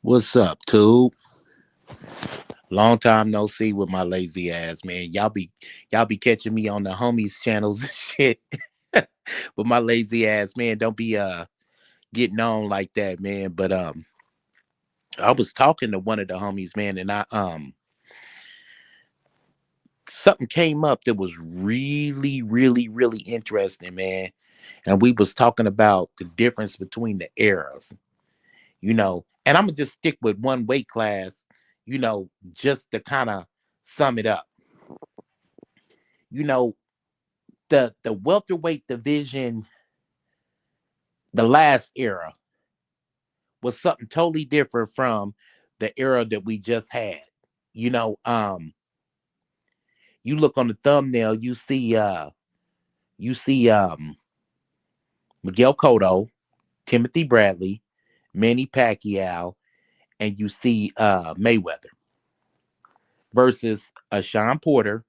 What's up, tube? Long time no see with my lazy ass, man. Y'all be catching me on the homies channels and shit. With my lazy ass, man. Don't be getting on like that, man. But I was talking to one of the homies, man, and I something came up that was really interesting, man. And we was talking about the difference between the eras, and I'm gonna just stick with one weight class, just to kind of sum it up. You know, the welterweight division, the last era, was something totally different from the era that we just had. You know, you look on the thumbnail, you see Miguel Cotto, Timothy Bradley, Manny Pacquiao, and you see Mayweather versus a Sean Porter,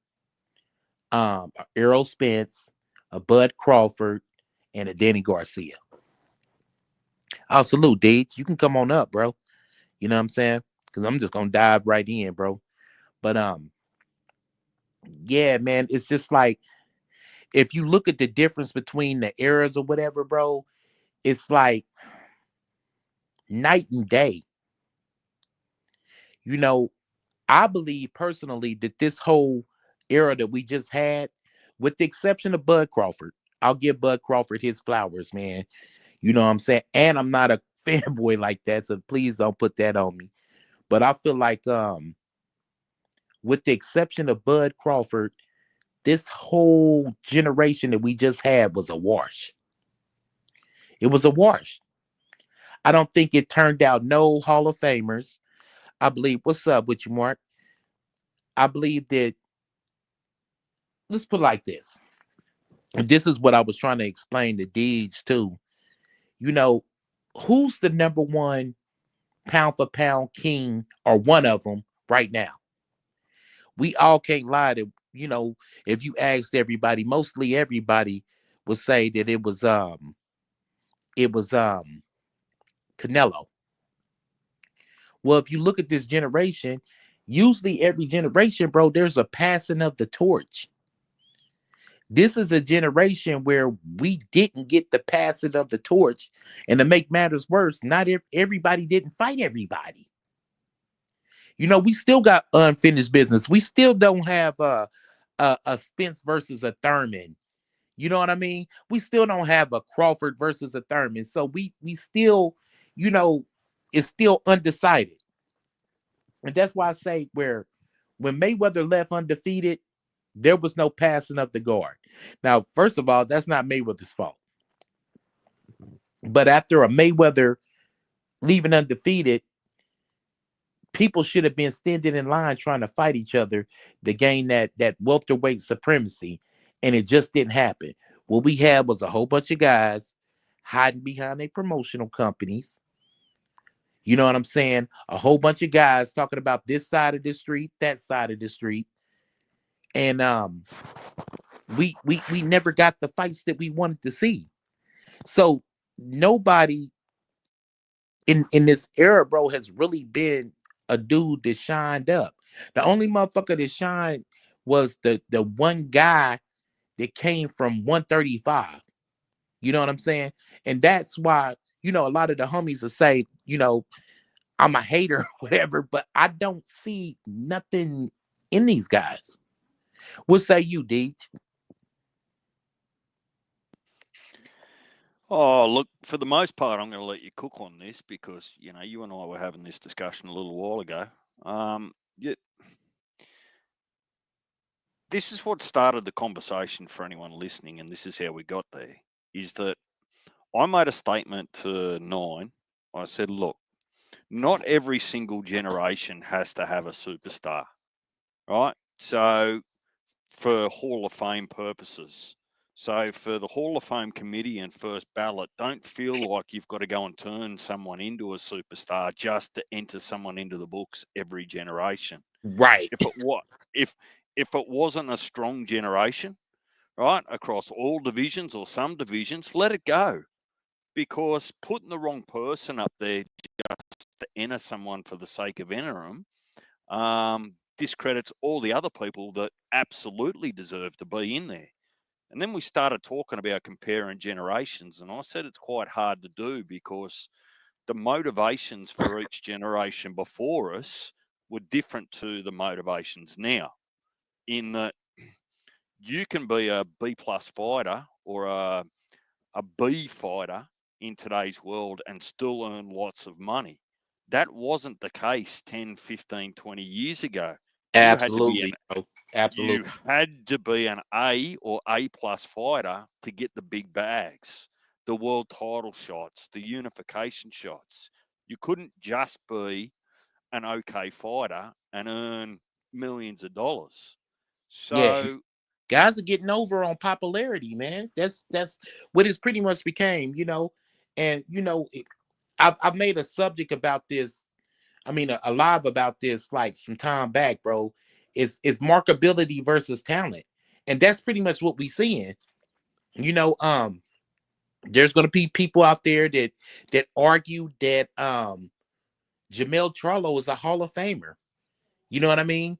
a Errol Spence, a Bud Crawford, and a Danny Garcia. I'll salute, Deeds. You can come on up, bro. You know what I'm saying? Because I'm just gonna dive right in, bro. But yeah, man, it's just like if you look at the difference between the eras or whatever, bro, it's like night and day. You know, I believe personally that this whole era that we just had, with the exception of Bud Crawford, I'll give Bud Crawford his flowers, man. You know what I'm saying? And I'm not a fanboy like that, so please don't put that on me. But I feel like with the exception of Bud Crawford, this whole generation that we just had was a wash. It was a wash. I don't think it turned out no Hall of Famers. I believe, what's up with you, Mark? I believe that, let's put it like this. This is what I was trying to explain to Deej too. You know, who's the number one pound for pound king or one of them right now? We all can't lie that, if you asked everybody, mostly everybody would say that it was Canelo. Well, if you look at this generation, usually every generation, bro, there's a passing of the torch. This is a generation where we didn't get the passing of the torch. And to make matters worse, not everybody didn't fight everybody. We still got unfinished business. We still don't have a Spence versus a Thurman. You know what I mean? We still don't have a Crawford versus a Thurman. So we still, you know, it's still undecided. And that's why I say where when Mayweather left undefeated, there was no passing of the guard. Now, first of all, that's not Mayweather's fault. But after a Mayweather leaving undefeated, people should have been standing in line trying to fight each other to gain that welterweight supremacy, and it just didn't happen. What we had was a whole bunch of guys hiding behind their promotional companies. You know what I'm saying? A whole bunch of guys talking about this side of the street, that side of the street, and we never got the fights that we wanted to see. So nobody in this era, bro, has really been a dude that shined up. The only motherfucker that shined was the one guy that came from 135. You know what I'm saying? And that's why, a lot of the homies will say, I'm a hater or whatever, but I don't see nothing in these guys. What say you, Deej? Oh, look, for the most part, I'm going to let you cook on this because, you and I were having this discussion a little while ago. Yeah, this is what started the conversation for anyone listening, and this is how we got there, is that I made a statement to Nine. I said, look, not every single generation has to have a superstar, right? So for Hall of Fame purposes. So for the Hall of Fame committee and first ballot, don't feel like you've got to go and turn someone into a superstar just to enter someone into the books every generation. Right. If it what if it wasn't a strong generation, right, across all divisions or some divisions, let it go. Because putting the wrong person up there just to enter someone for the sake of entering them discredits all the other people that absolutely deserve to be in there. And then we started talking about comparing generations, and I said it's quite hard to do because the motivations for each generation before us were different to the motivations now. In that you can be a B plus fighter or a B fighter in today's world and still earn lots of money. That wasn't the case 10, 15, 20 years ago. You had to be Absolutely, an bro. you Absolutely. had to be an A or A plus fighter to get the big bags, the world title shots, the unification shots. You couldn't just be an okay fighter and earn millions of dollars. Yeah, So, guys are getting over on popularity, man. That's what it's pretty much became, you know. And I've made a subject about this. I mean, a live about this like some time back, bro. Is markability versus talent, and that's pretty much what we seeing. You know, there's gonna be people out there that argue that Jamel Charlo is a Hall of Famer. You know what I mean?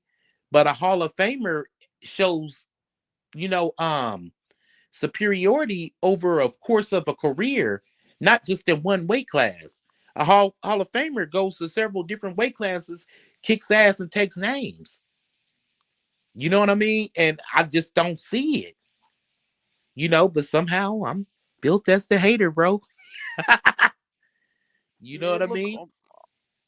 But a Hall of Famer shows, you know, superiority over a course of a career, not just in one weight class. A Hall of Famer goes to several different weight classes, kicks ass, and takes names. You know what I mean? And I just don't see it. But somehow I'm built as the hater, bro. You know yeah, what I look, mean?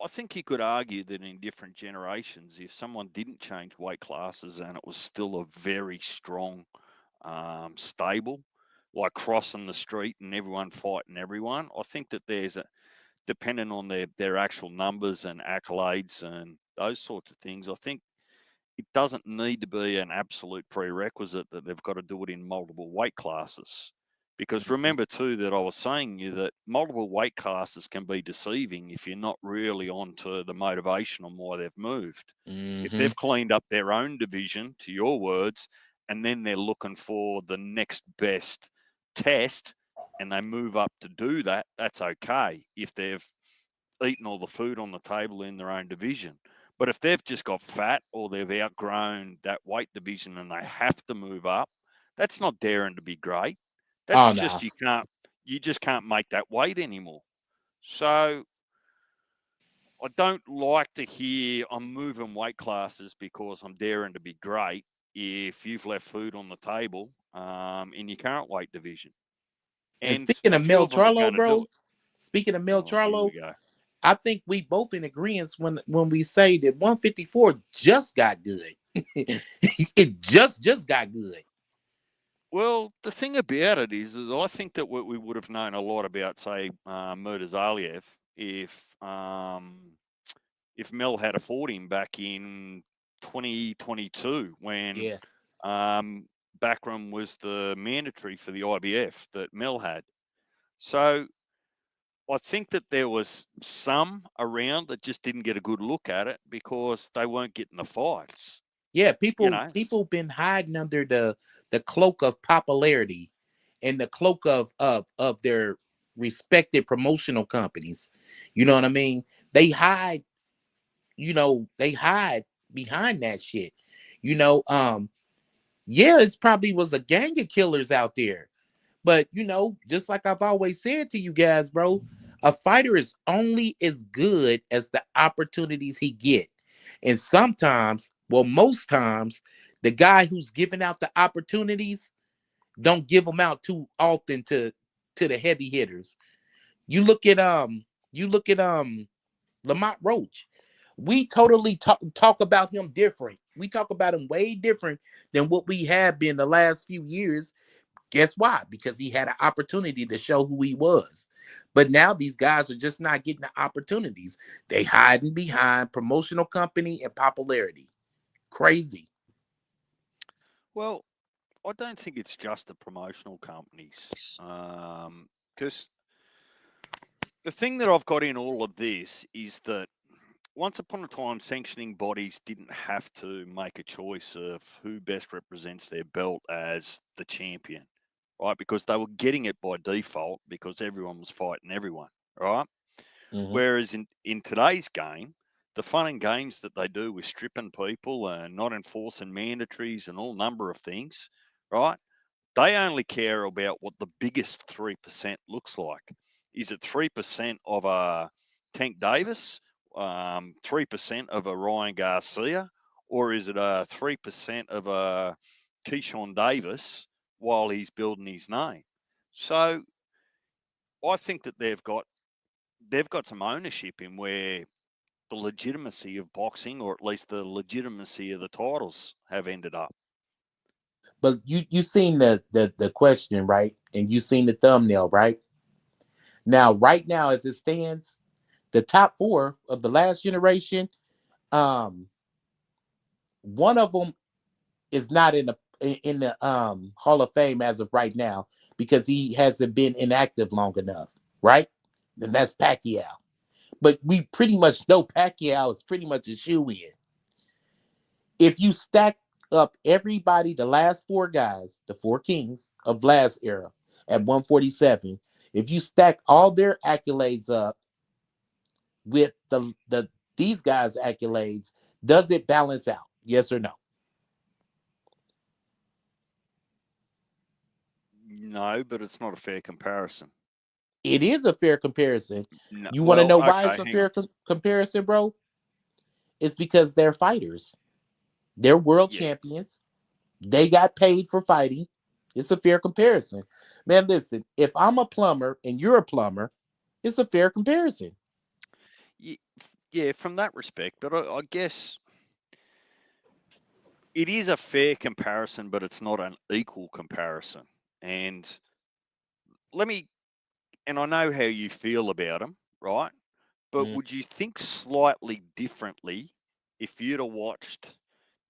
I think you could argue that in different generations, if someone didn't change weight classes and it was still a very strong stable, like crossing the street and everyone fighting everyone, I think that there's a, depending on their actual numbers and accolades and those sorts of things, I think it doesn't need to be an absolute prerequisite that they've got to do it in multiple weight classes. Because remember too that I was saying you that multiple weight classes can be deceiving if you're not really onto the motivation on why they've moved. If Mm-hmm. they've cleaned up their own division, to your words, and then they're looking for the next best test and they move up to do that, that's okay. If they've eaten all the food on the table in their own division. But if they've just got fat or they've outgrown that weight division and they have to move up, that's not daring to be great. Oh That's no. just you just can't make that weight anymore. So I don't like to hear I'm moving weight classes because I'm daring to be great if you've left food on the table in your current weight division. And And speaking a of few Mel of them are Charlo, going to do bro. it. Speaking of Mel Oh, here we Charlo, go. I think we both in agreement when we say that 154 just got good. It just got good. Well, the thing about it is I think that we would have known a lot about, say, Murtazaliev if Mel had fought him back in 2022 when Yeah. um, Backram was the mandatory for the IBF that Mel had. So I think that there was some around that just didn't get a good look at it because they weren't getting the fights. Yeah, You people know, people been hiding under the cloak of popularity and the cloak of their respected promotional companies. You know what I mean? They hide, they hide behind that shit. You know, yeah, it's probably was a gang of killers out there. But just like I've always said to you guys, bro, a fighter is only as good as the opportunities he get. And sometimes, well, most times, the guy who's giving out the opportunities don't give them out too often to the heavy hitters. You look at Lamont Roach. We totally talk about him different. We talk about him way different than what we have been the last few years. Guess why? Because he had an opportunity to show who he was. But now these guys are just not getting the opportunities. They hiding behind promotional company and popularity. Crazy. well, I don't think it's just the promotional companies. Because the thing that I've got in all of this is that once upon a time, sanctioning bodies didn't have to make a choice of who best represents their belt as the champion, right? Because they were getting it by default because everyone was fighting everyone, right? Whereas in today's game, the fun and games that they do with stripping people and not enforcing mandatories and all number of things, right? They only care about what the biggest 3% looks like. Is it 3% of a Tank Davis, 3% of a Ryan Garcia, or is it a 3% of a Keyshawn Davis while he's building his name? So I think that they've got some ownership in where the legitimacy of boxing, or at least the legitimacy of the titles, have ended up. But you seen the question, right? And you seen the thumbnail, right? Now, right now, as it stands, the top four of the last generation, um, one of them is not in the Hall of Fame as of right now because he hasn't been inactive long enough, right? And that's Pacquiao. But we pretty much know Pacquiao is pretty much a shoe-in. If you stack up everybody, the last four guys, the four kings of last era at 147, if you stack all their accolades up with the these guys' accolades, does it balance out? Yes or no? No, but it's not a fair comparison. It is a fair comparison. No, You want to well, know why okay, it's a hang on. fair comparison, bro? It's because they're fighters. They're world Yeah. champions. They got paid for fighting. It's a fair comparison. Man, listen, if I'm a plumber and you're a plumber, it's a fair comparison. Yeah, from that respect, but I guess it is a fair comparison, but it's not an equal comparison. And I know how you feel about them, right? But Mm. would you think slightly differently if you'd have watched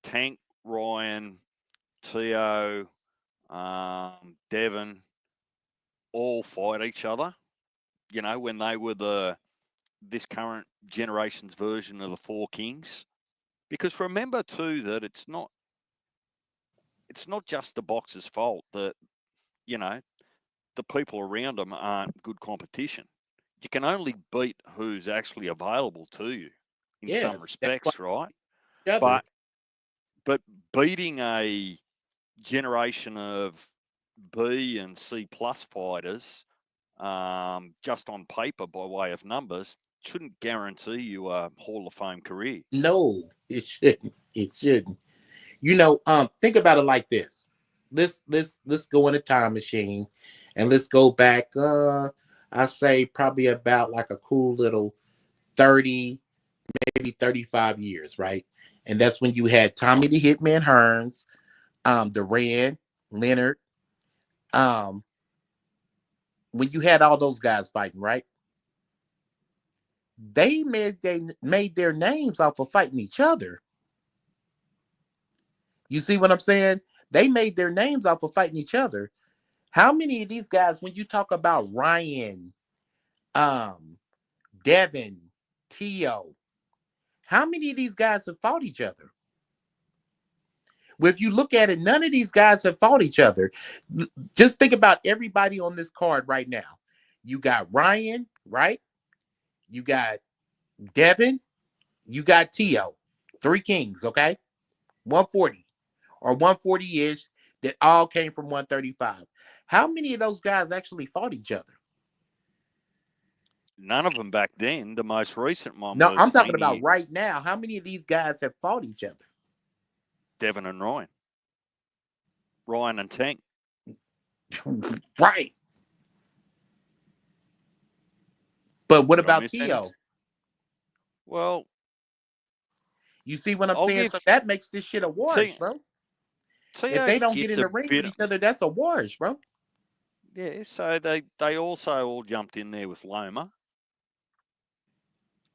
Tank, Ryan, Tio, Devon all fight each other? You know, when they were this current generation's version of the Four Kings. Because remember too that it's not just the boxer's fault that, you know, the people around them aren't good competition. You can only beat who's actually available to you in Yeah, some that's why respects, right? each other. But beating a generation of B and C plus fighters, just on paper by way of numbers, shouldn't guarantee you a Hall of Fame career. No, it shouldn't. It shouldn't. Think about it like this. Let's go in a time machine and let's go back I say probably about like a cool little 30, maybe 35 years, right? And that's when you had Tommy the Hitman Hearns, Duran, Leonard, um, when you had all those guys fighting, right? They made their names off of fighting each other. You see what I'm saying? They made their names off of fighting each other. How many of these guys, when you talk about Ryan, um, Devin, Tio, how many of these guys have fought each other? Well, if you look at it, none of these guys have fought each other. Just think about everybody on this card right now. You got Ryan, right? You got Devin, you got Tio. Three kings, okay? 140 or 140 ish that all came from 135. How many of those guys actually fought each other? None of them back then. The most recent one No, was I'm talking about Haney, right now. How many of these guys have fought each other? Devon, and Ryan. Ryan and Tank. Right. But what Did I about miss any? Tio? Well, You see what I'm I'll saying? give So that makes this shit a wash, T- bro. If Tio they don't get gets in a the ring with bit. each other, that's a wash, bro. Yeah, so they also all jumped in there with Loma.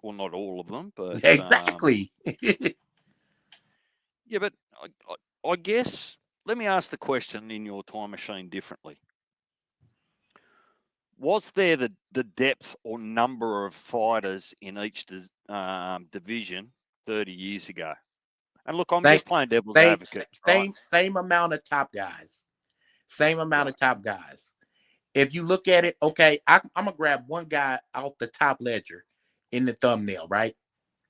Well, not all of them, but Exactly. yeah. But I guess let me ask the question in your time machine differently. Was there the depth or number of fighters in each division 30 years ago? And look, I'm same, just playing devil's same, advocate, right? same amount of top guys. Same amount Right. of top guys. If you look at it, okay, I'm gonna grab one guy off the top ledger. in the thumbnail, right?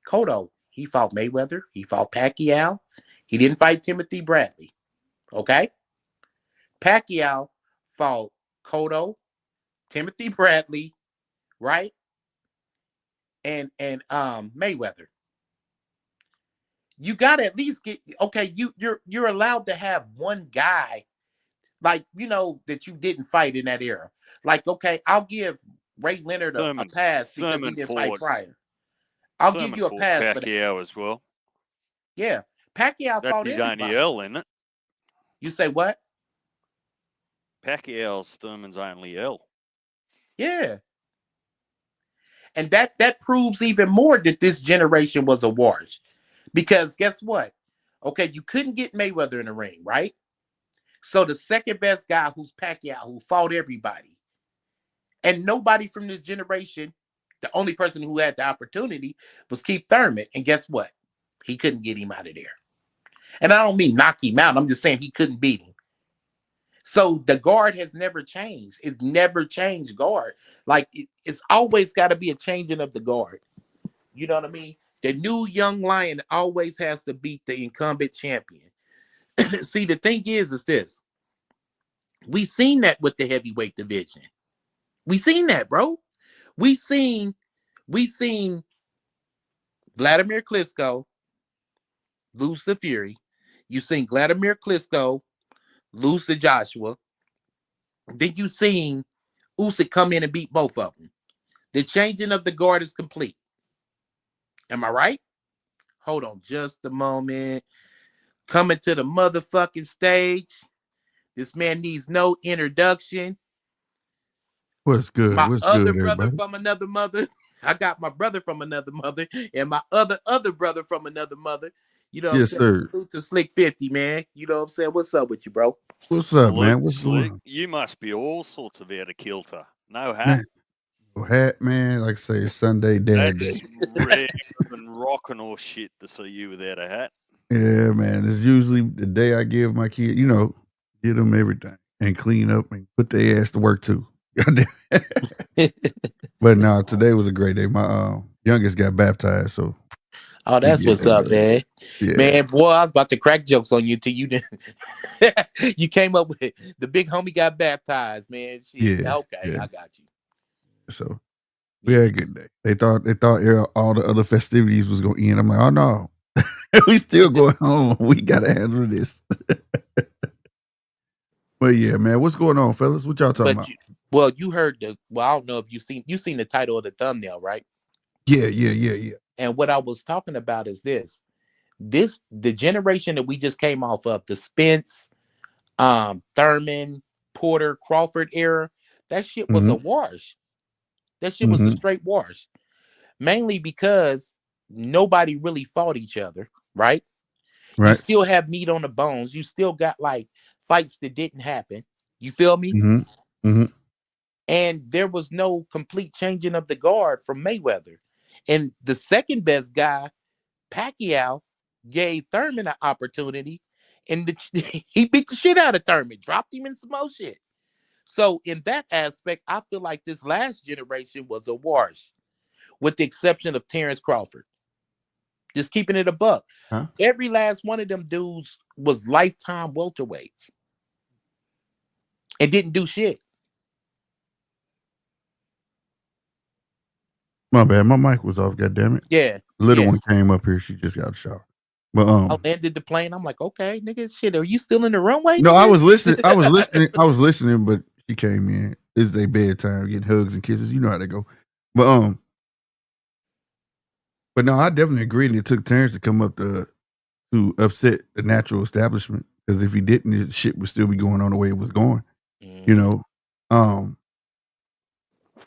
Cotto, he fought Mayweather. He fought Pacquiao. He didn't fight Timothy Bradley. Okay? Pacquiao fought Cotto, Timothy Bradley, right? And Mayweather. You gotta at least get okay, you're allowed to have one guy like that you didn't fight in that era. Like, okay, I'll give Ray Leonard a pass because he didn't fight prior. I'll give you a pass for that. Pacquiao as well. Yeah. Pacquiao fought his everybody. only L, isn't it? You say what? Pacquiao's Thurman's only L. Yeah. And that proves even more that this generation was a wash. Because guess what? Okay, you couldn't get Mayweather in the ring, right? So the second best guy, who's Pacquiao, who fought everybody, and nobody from this generation, the only person who had the opportunity was Keith Thurman. And guess what? He couldn't get him out of there. And I don't mean knock him out. I'm just saying he couldn't beat him. So the guard has never changed. It's never changed guard. Like it's always got to be a changing of the guard. You know what I mean? The new young lion always has to beat the incumbent champion. See, the thing is this. We seen that with the heavyweight division. We seen that, bro. We seen Vladimir Klitschko lose to Fury. You seen Vladimir Klitschko lose to Joshua. Then you seen Usyk come in and beat both of them. The changing of the guard is complete. Am I right? Hold on just a moment. Coming to the motherfucking stage. This man needs no introduction. What's good? My What's other good, brother everybody? from another mother. I got my brother from another mother and my other brother from another mother. You know what Yes, I'm saying? sir. Salute to Slick 50, man. You know what I'm saying? What's up with you, bro? What's up, man? What's Slick, going on? you must be all sorts of out of kilter. No hat. Man, no hat, man. Like I say, it's Sunday Dad That's Day. rare than rocking or shit to see you without a hat. Yeah, man. It's usually the day I give my kid, give them everything and clean up and put their ass to work too. But no, today was a great day. My youngest got baptized, so. Oh, that's what's up, man. Yeah. Man, boy, I was about to crack jokes on you till you didn't. You came up with it. The big homie got baptized, man. Shit. Yeah. Okay, yeah. I got you. So we had a good day. They thought all the other festivities was gonna end. I'm like, oh no, we still going home. We gotta handle this. But yeah, man, what's going on, fellas? What y'all talking about? You heard I don't know if you seen the title of the thumbnail, right? Yeah. And what I was talking about is the generation that we just came off of, the Spence, Thurman, Porter, Crawford era, that shit was a wash. That shit was a straight wash. Mainly because nobody really fought each other, right? Right. You still have meat on the bones. You still got like fights that didn't happen. You feel me? And there was no complete changing of the guard from Mayweather. And the second best guy, Pacquiao, gave Thurman an opportunity, and he beat the shit out of Thurman, dropped him in some more shit. So in that aspect, I feel like this last generation was a wash, with the exception of Terrence Crawford. Just keeping it a buck. Huh? Every last one of them dudes was lifetime welterweights and didn't do shit. My bad. My mic was off. God damn it. Yeah. Little one came up here. She just got a shower. But I landed the plane. I'm like, okay, nigga, shit. Are you still in the runway? No, nigga? I was listening. But she came in. It's their bedtime, getting hugs and kisses. You know how they go. But no, I definitely agree. And it took Terrence to come up to upset the natural establishment, because if he didn't, his shit would still be going on the way it was going. And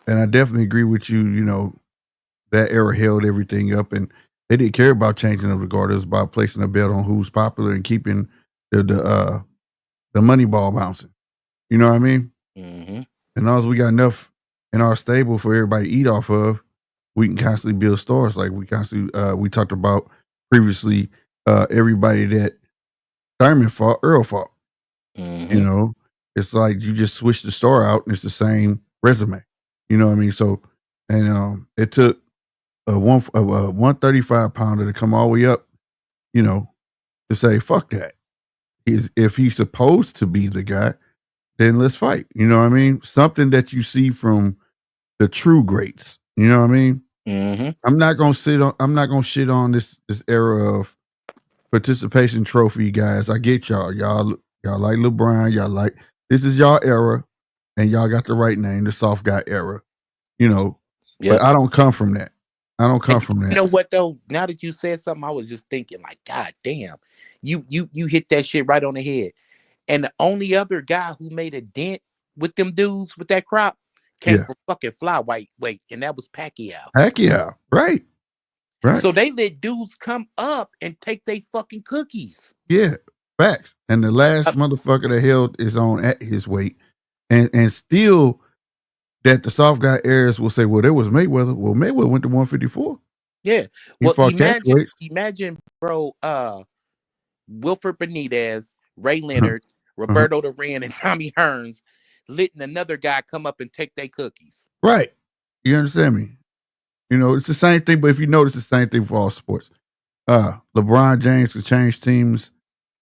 I definitely agree with you. That era held everything up, and they didn't care about changing the guard. It was about placing a bet on who's popular and keeping the money ball bouncing. You know what I mean? Mm-hmm. And as we got enough in our stable for everybody to eat off of, we can constantly build stars. Like we constantly, we talked about previously, everybody that Thurman fought, Earl fought. Mm-hmm. It's like you just switch the star out and it's the same resume. You know what I mean? So, and it took a 135 pounder to come all the way up, you know, to say fuck that. If he's supposed to be the guy, then let's fight. You know what I mean? Something that you see from the true greats. You know what I mean? Mm-hmm. I'm not gonna shit on this era of participation trophy guys. I get y'all. Y'all like LeBron. Y'all like, this is y'all era, and y'all got the right name, the soft guy era. You know, Yep. but I don't come from that. I don't come from that. You know what though? Now that you said something, I was just thinking like, God damn, you hit that shit right on the head. And the only other guy who made a dent with them dudes with that crop came from fucking flyweight weight, and that was Pacquiao. Pacquiao, right. So they let dudes come up and take they fucking cookies. Yeah, facts. And the last motherfucker that held his own at his weight, and still that the soft guy heirs will say, well, there was Mayweather. Well, Mayweather went to 154. Yeah. He Well, fought imagine, bro, Wilfred Benitez, Ray Leonard, Roberto Duran, and Tommy Hearns letting another guy come up and take their cookies. Right. You understand me? You know, it's the same thing, but if you notice, it's the same thing for all sports. LeBron James could change teams,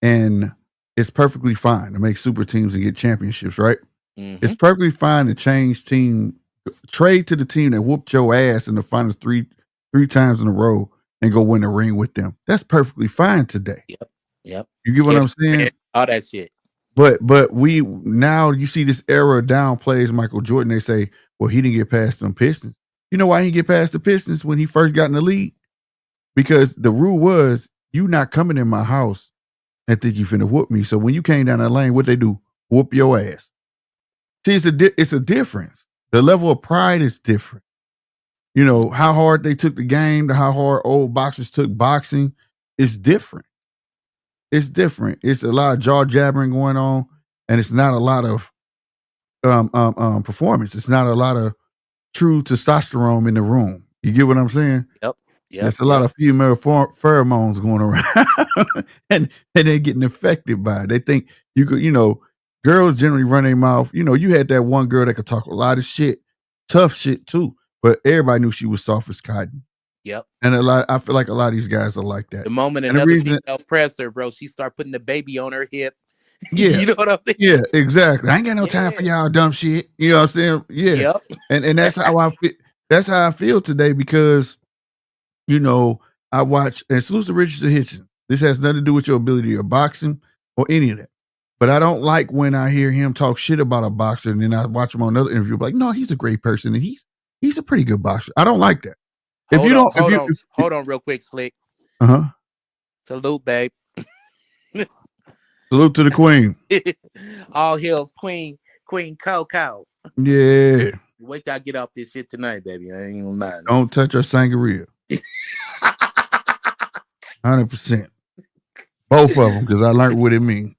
and it's perfectly fine to make super teams and get championships, right? Mm-hmm. It's perfectly fine to change team, trade to the team that whooped your ass in the finals three times in a row and go win the ring with them. That's perfectly fine today. Yep. You get what I'm saying? All that shit. But we now, you see this era downplays Michael Jordan. They say, well, he didn't get past them Pistons. You know why he didn't get past the Pistons when he first got in the league? Because the rule was, you not coming in my house and think you finna whoop me. So when you came down that lane, what they do? Whoop your ass. See, it's a difference. The level of pride is different. You know, how hard they took the game, to how hard old boxers took boxing is different. It's different. It's a lot of jaw jabbering going on, and it's not a lot of performance. It's not a lot of true testosterone in the room. You get what I'm saying? Yep. It's a lot of female pheromones going around, and they're getting affected by it. They think you could, you know, girls generally run their mouth. You know, you had that one girl that could talk a lot of shit, tough shit too, but everybody knew she was soft as cotton. Yep. And I feel like a lot of these guys are like that. The moment another female press her, bro, she start putting the baby on her hip. Yeah. You know what I'm saying? Yeah, exactly. I ain't got no time for y'all dumb shit. You know what I'm saying? Yeah. Yep. And that's how I feel. That's how I feel today, because, you know, I watch, and salute to Richard Hitchens. This has nothing to do with your ability of boxing or any of that. But I don't like when I hear him talk shit about a boxer, and then I watch him on another interview, like, no, he's a great person, and he's a pretty good boxer. I don't like that. Hold on real quick, Slick. Salute, babe. Salute to the queen. All hails Queen Coco. Yeah. Wait till I get off this shit tonight, baby. I ain't gonna lie. Don't touch her sangria. 100%. Both of them, because I learned what it means.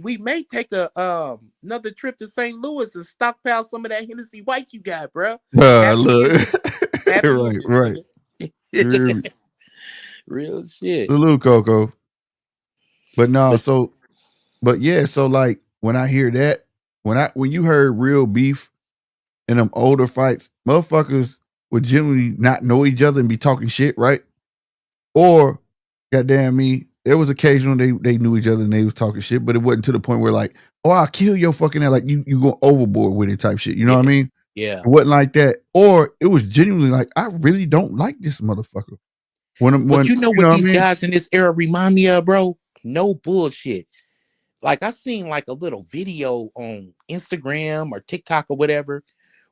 we may take a another trip to St. Louis and stockpile some of that Hennessy White you got, bro. Look. Right. Real shit. Salute, Coco. But no, so like when I hear that, when you heard real beef in them older fights, motherfuckers would generally not know each other and be talking shit, right? Or, goddamn me, there was occasional they knew each other and they was talking shit, but it wasn't to the point where like, oh, I'll kill your fucking ass, like you go overboard with it type shit. You know what I mean? Yeah. It wasn't like that. Or it was genuinely like, I really don't like this motherfucker. But you know what these guys in this era remind me of, bro? No bullshit. Like I seen like a little video on Instagram or TikTok or whatever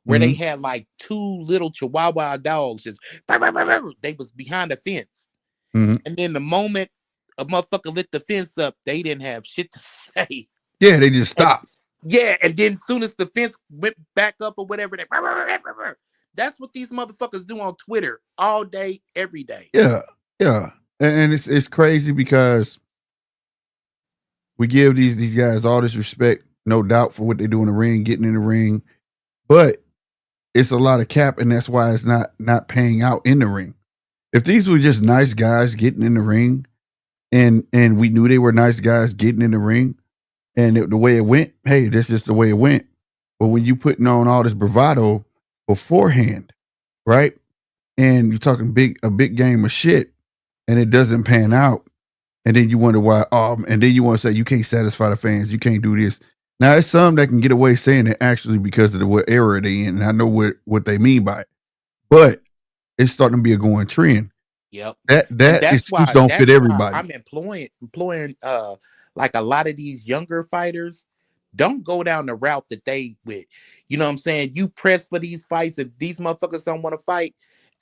where they had like two little Chihuahua dogs just they was behind the fence. And then the moment a motherfucker lit the fence up, they didn't have shit to say. Yeah, they just stopped. And then as soon as the fence went back up or whatever, that's what these motherfuckers do on Twitter all day, every day. Yeah. And it's crazy because we give these guys all this respect, no doubt, for what they do in the ring, getting in the ring, but it's a lot of cap, and that's why it's not paying out in the ring. If these were just nice guys getting in the ring, and we knew they were nice guys getting in the ring, and the way it went, hey, that's just the way it went. But when you putting on all this bravado beforehand, right? and you're talking a big game of shit, and it doesn't pan out, and then you wonder why. And then you want to say you can't satisfy the fans, you can't do this. Now, it's some that can get away saying it actually because of the what era they in, and I know what they mean by it, but it's starting to be a going trend. Yep. That excuse don't fit everybody. I'm employing like a lot of these younger fighters. Don't go down the route that they with. You know what I'm saying? You press for these fights. If these motherfuckers don't want to fight,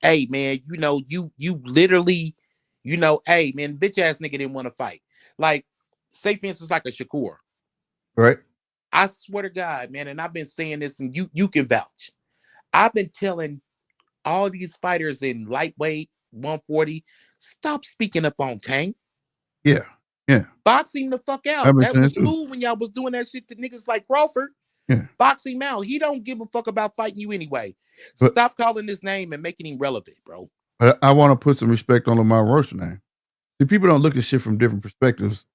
hey man, you literally, hey man, bitch ass nigga didn't want to fight. Like, say for instance, like a Shakur. Right. I swear to God, man, and I've been saying this, and you can vouch. I've been telling all these fighters in lightweight 140, stop speaking up on Tank. Yeah. Box him the fuck out. That was cool when y'all was doing that shit to niggas like Crawford. Yeah. Box him out. He don't give a fuck about fighting you anyway. Stop calling his name and making him relevant, bro. I want to put some respect on Lamont Roche's name. See, people don't look at shit from different perspectives.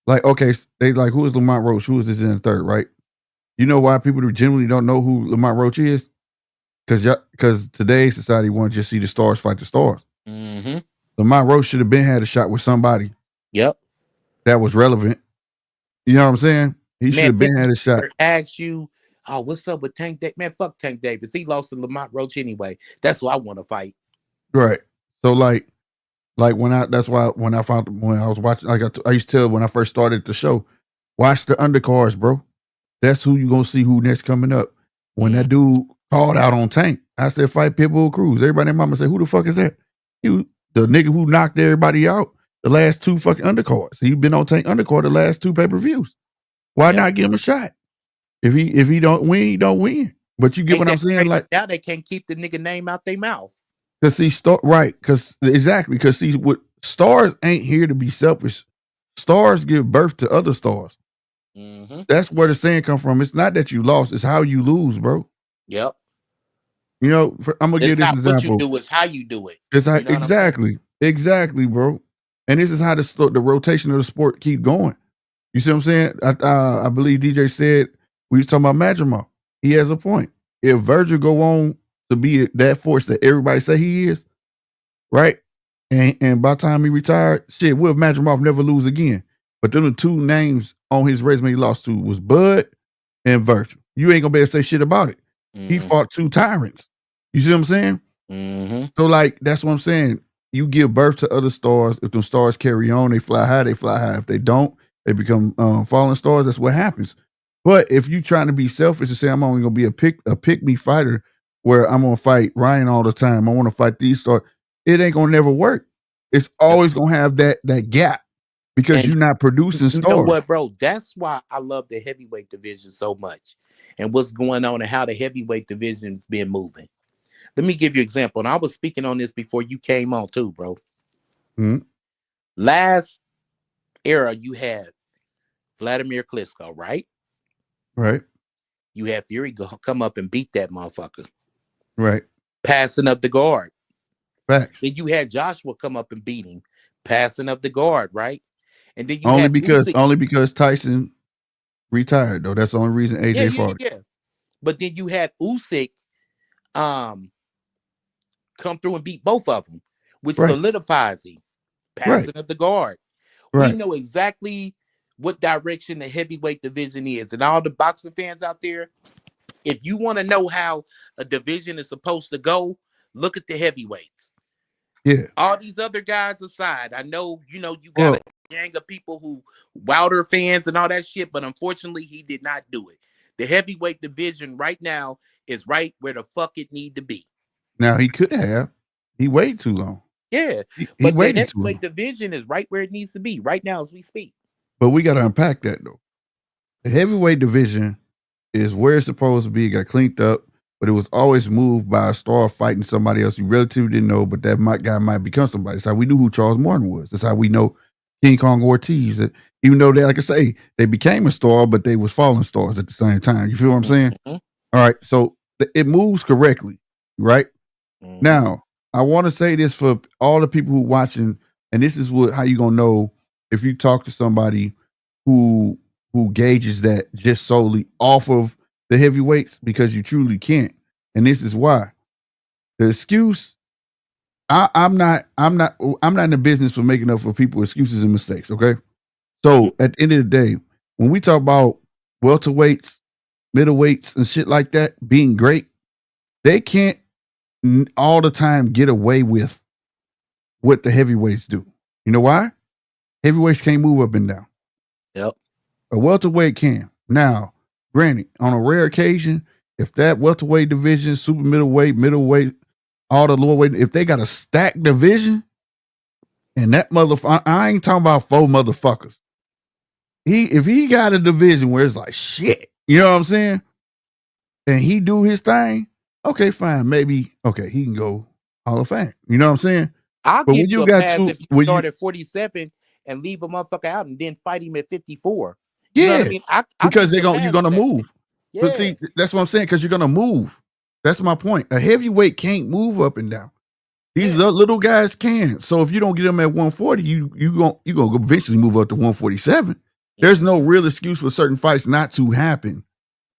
Like, okay, they like, who is Lamont Roche? Who is this in the third, right? You know why people generally don't know who Lamont Roche is? Because today's society wants to just see the stars fight the stars. Mm-hmm. Lamont Roche should have been had a shot with somebody. Yep. That was relevant. You know what I'm saying? He should have been had a shot. Ask you, oh, what's up with Tank Davis? Man, fuck Tank Davis. He lost to Lamont Roche anyway. That's who I want to fight. Right. So like when I was watching, like I used to tell when I first started the show, watch the undercards, bro. That's who you gonna see who next coming up. When that dude called out on Tank, I said fight Pitbull Cruz. Everybody in mama said, who the fuck is that? He was the nigga who knocked everybody out the last two fucking undercards. He been on Tank undercard the last two pay-per-views. Why not give him a shot? If he don't win, he don't win. But you get what I'm saying? Like, now they can't keep the nigga name out their mouth. Cause see, what stars ain't here to be selfish. Stars give birth to other stars. Mm-hmm. That's where the saying come from. It's not that you lost, it's how you lose, bro. Yep. You know, I'm gonna give this example. What you do, is how you do it. It's how, exactly, bro. And this is how the rotation of the sport keep going. You see what I'm saying? I believe DJ said we was talking about Madrimov. He has a point. If Virgil go on to be that force that everybody say he is, right? And by the time he retired, shit, will Madrimov never lose again? But then the two names on his resume he lost to was Bud and Virgil. You ain't gonna be able to say shit about it. Mm-hmm. He fought two tyrants. You see what I'm saying? Mm-hmm. So like, that's what I'm saying. You give birth to other stars. If them stars carry on, they fly high, they fly high. If they don't, they become fallen stars. That's what happens. But if you trying to be selfish and say, I'm only going to be a pick-me fighter where I'm going to fight Ryan all the time, I want to fight these stars, it ain't going to never work. It's always going to have that gap because you're not producing stars. You know what, bro? That's why I love the heavyweight division so much and what's going on and how the heavyweight division's been moving. Let me give you an example. And I was speaking on this before you came on too, bro. Mm-hmm. Last era, you had Vladimir Klitschko, right? Right. You had Fury come up and beat that motherfucker. Right. Passing up the guard. Facts. Then you had Joshua come up and beat him, passing up the guard, right? And then you only because Tyson retired, though. That's the only reason AJ fought. Yeah. But then you had Usyk come through and beat both of them, which solidifies him, passing up the guard. Right. We know exactly what direction the heavyweight division is. And all the boxing fans out there, if you want to know how a division is supposed to go, look at the heavyweights. Yeah. All these other guys aside, I know, you got a gang of people who Wilder fans and all that shit, but unfortunately, he did not do it. The heavyweight division right now is right where the fuck it need to be. Now, he could have. He waited too long. Yeah. But the heavyweight division is right where it needs to be right now as we speak. But we got to unpack that, though. The heavyweight division is where it's supposed to be. It got cleaned up, but it was always moved by a star fighting somebody else you relatively didn't know, but that guy might become somebody. That's how we knew who Charles Martin was. That's how we know King Kong Ortiz. That even though they, like I say, they became a star, but they was fallen stars at the same time. You feel what I'm saying? Mm-hmm. All right. So it moves correctly, right? Mm-hmm. Now, I want to say this for all the people who watching, and this is how you gonna know if you talk to somebody who gauges that just solely off of the heavyweights, because you truly can't. And this is why. The excuse I'm not in the business for making up for people excuses and mistakes. Okay. So at the end of the day, when we talk about welterweights, middleweights, and shit like that being great, they can't all the time get away with what the heavyweights do. You know why? Heavyweights can't move up and down. Yep. A welterweight can. Now, granted, on a rare occasion, if that welterweight division, super middleweight, all the lower weight, if they got a stacked division, and that motherfucker, I ain't talking about 4 motherfuckers. If he got a division where it's like shit, you know what I'm saying? And he do his thing, okay, fine. Maybe he can go Hall of Fame. You know what I'm saying? I'll But give when you you a got pass two, if you start at 47 and leave a motherfucker out and then fight him at 54. You know what I mean? I'll because give you a you're pass gonna for that move. shit. Yeah. But see, that's what I'm saying, because you're gonna move. That's my point. A heavyweight can't move up and down. These little guys can. So if you don't get them at 140, you gonna eventually move up to 147. There's no real excuse for certain fights not to happen.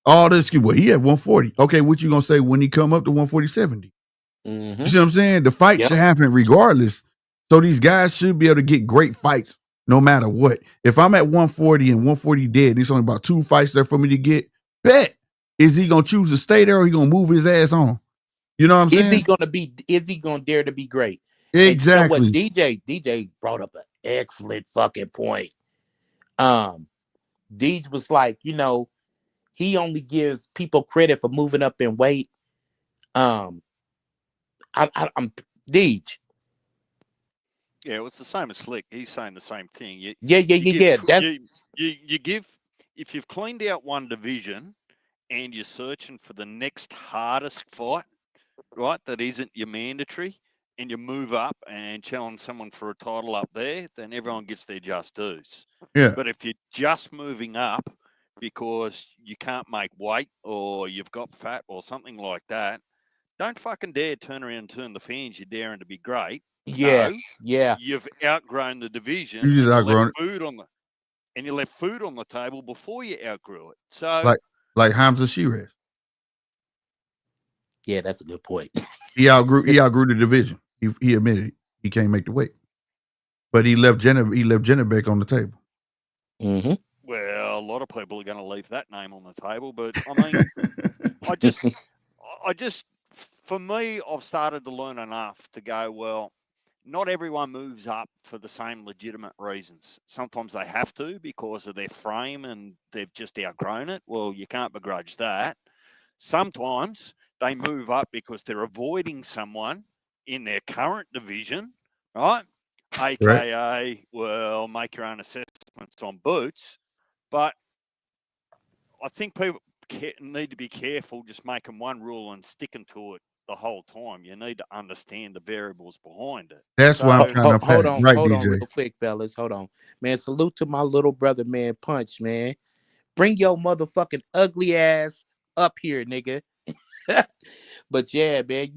All this excuse, well, he at 140. Okay, what you gonna say when he come up to 147? Mm-hmm. You see what I'm saying? The fight should happen regardless. So these guys should be able to get great fights no matter what. If I'm at 140 and 140 dead, and it's only about 2 fights there for me to get, bet. Is he gonna choose to stay there or he gonna move his ass on? You know what I'm saying? Is he gonna dare to be great? Exactly. And you know what? DJ brought up an excellent fucking point. Deej was like, he only gives people credit for moving up in weight. I'm Deej. Yeah, well, it's the same as Slick. He's saying the same thing. Yeah. You give, if you've cleaned out one division and you're searching for the next hardest fight, right, that isn't your mandatory, and you move up and challenge someone for a title up there, then everyone gets their just dues. Yeah. But if you're just moving up because you can't make weight or you've got fat or something like that, don't fucking dare turn around and turn the fans. You're daring to be great. Yeah. No, Yeah. you've outgrown the division. You just outgrown it. And you left food on the table before you outgrew it. So like Hamza Shiraz. Yeah, that's a good point. He outgrew the division. He admitted he can't make the weight. But he left Jennebeck on the table. Mm-hmm. Well, a lot of people are going to leave that name on the table, but I mean, I just, for me, I've started to learn enough to go, well, not everyone moves up for the same legitimate reasons. Sometimes they have to because of their frame and they've just outgrown it. Well, you can't begrudge that. Sometimes they move up because they're avoiding someone in their current division, right? AKA, well, make your own assessments on Boots. But I think people need to be careful just making one rule and sticking to it the whole time. You need to understand the variables behind it. That's why I'm trying to unpack. Hold on, right, hold DJ. on real quick, fellas. Hold on. Man, salute to my little brother, man, Punch, man. Bring your motherfucking ugly ass up here, nigga. But yeah, man,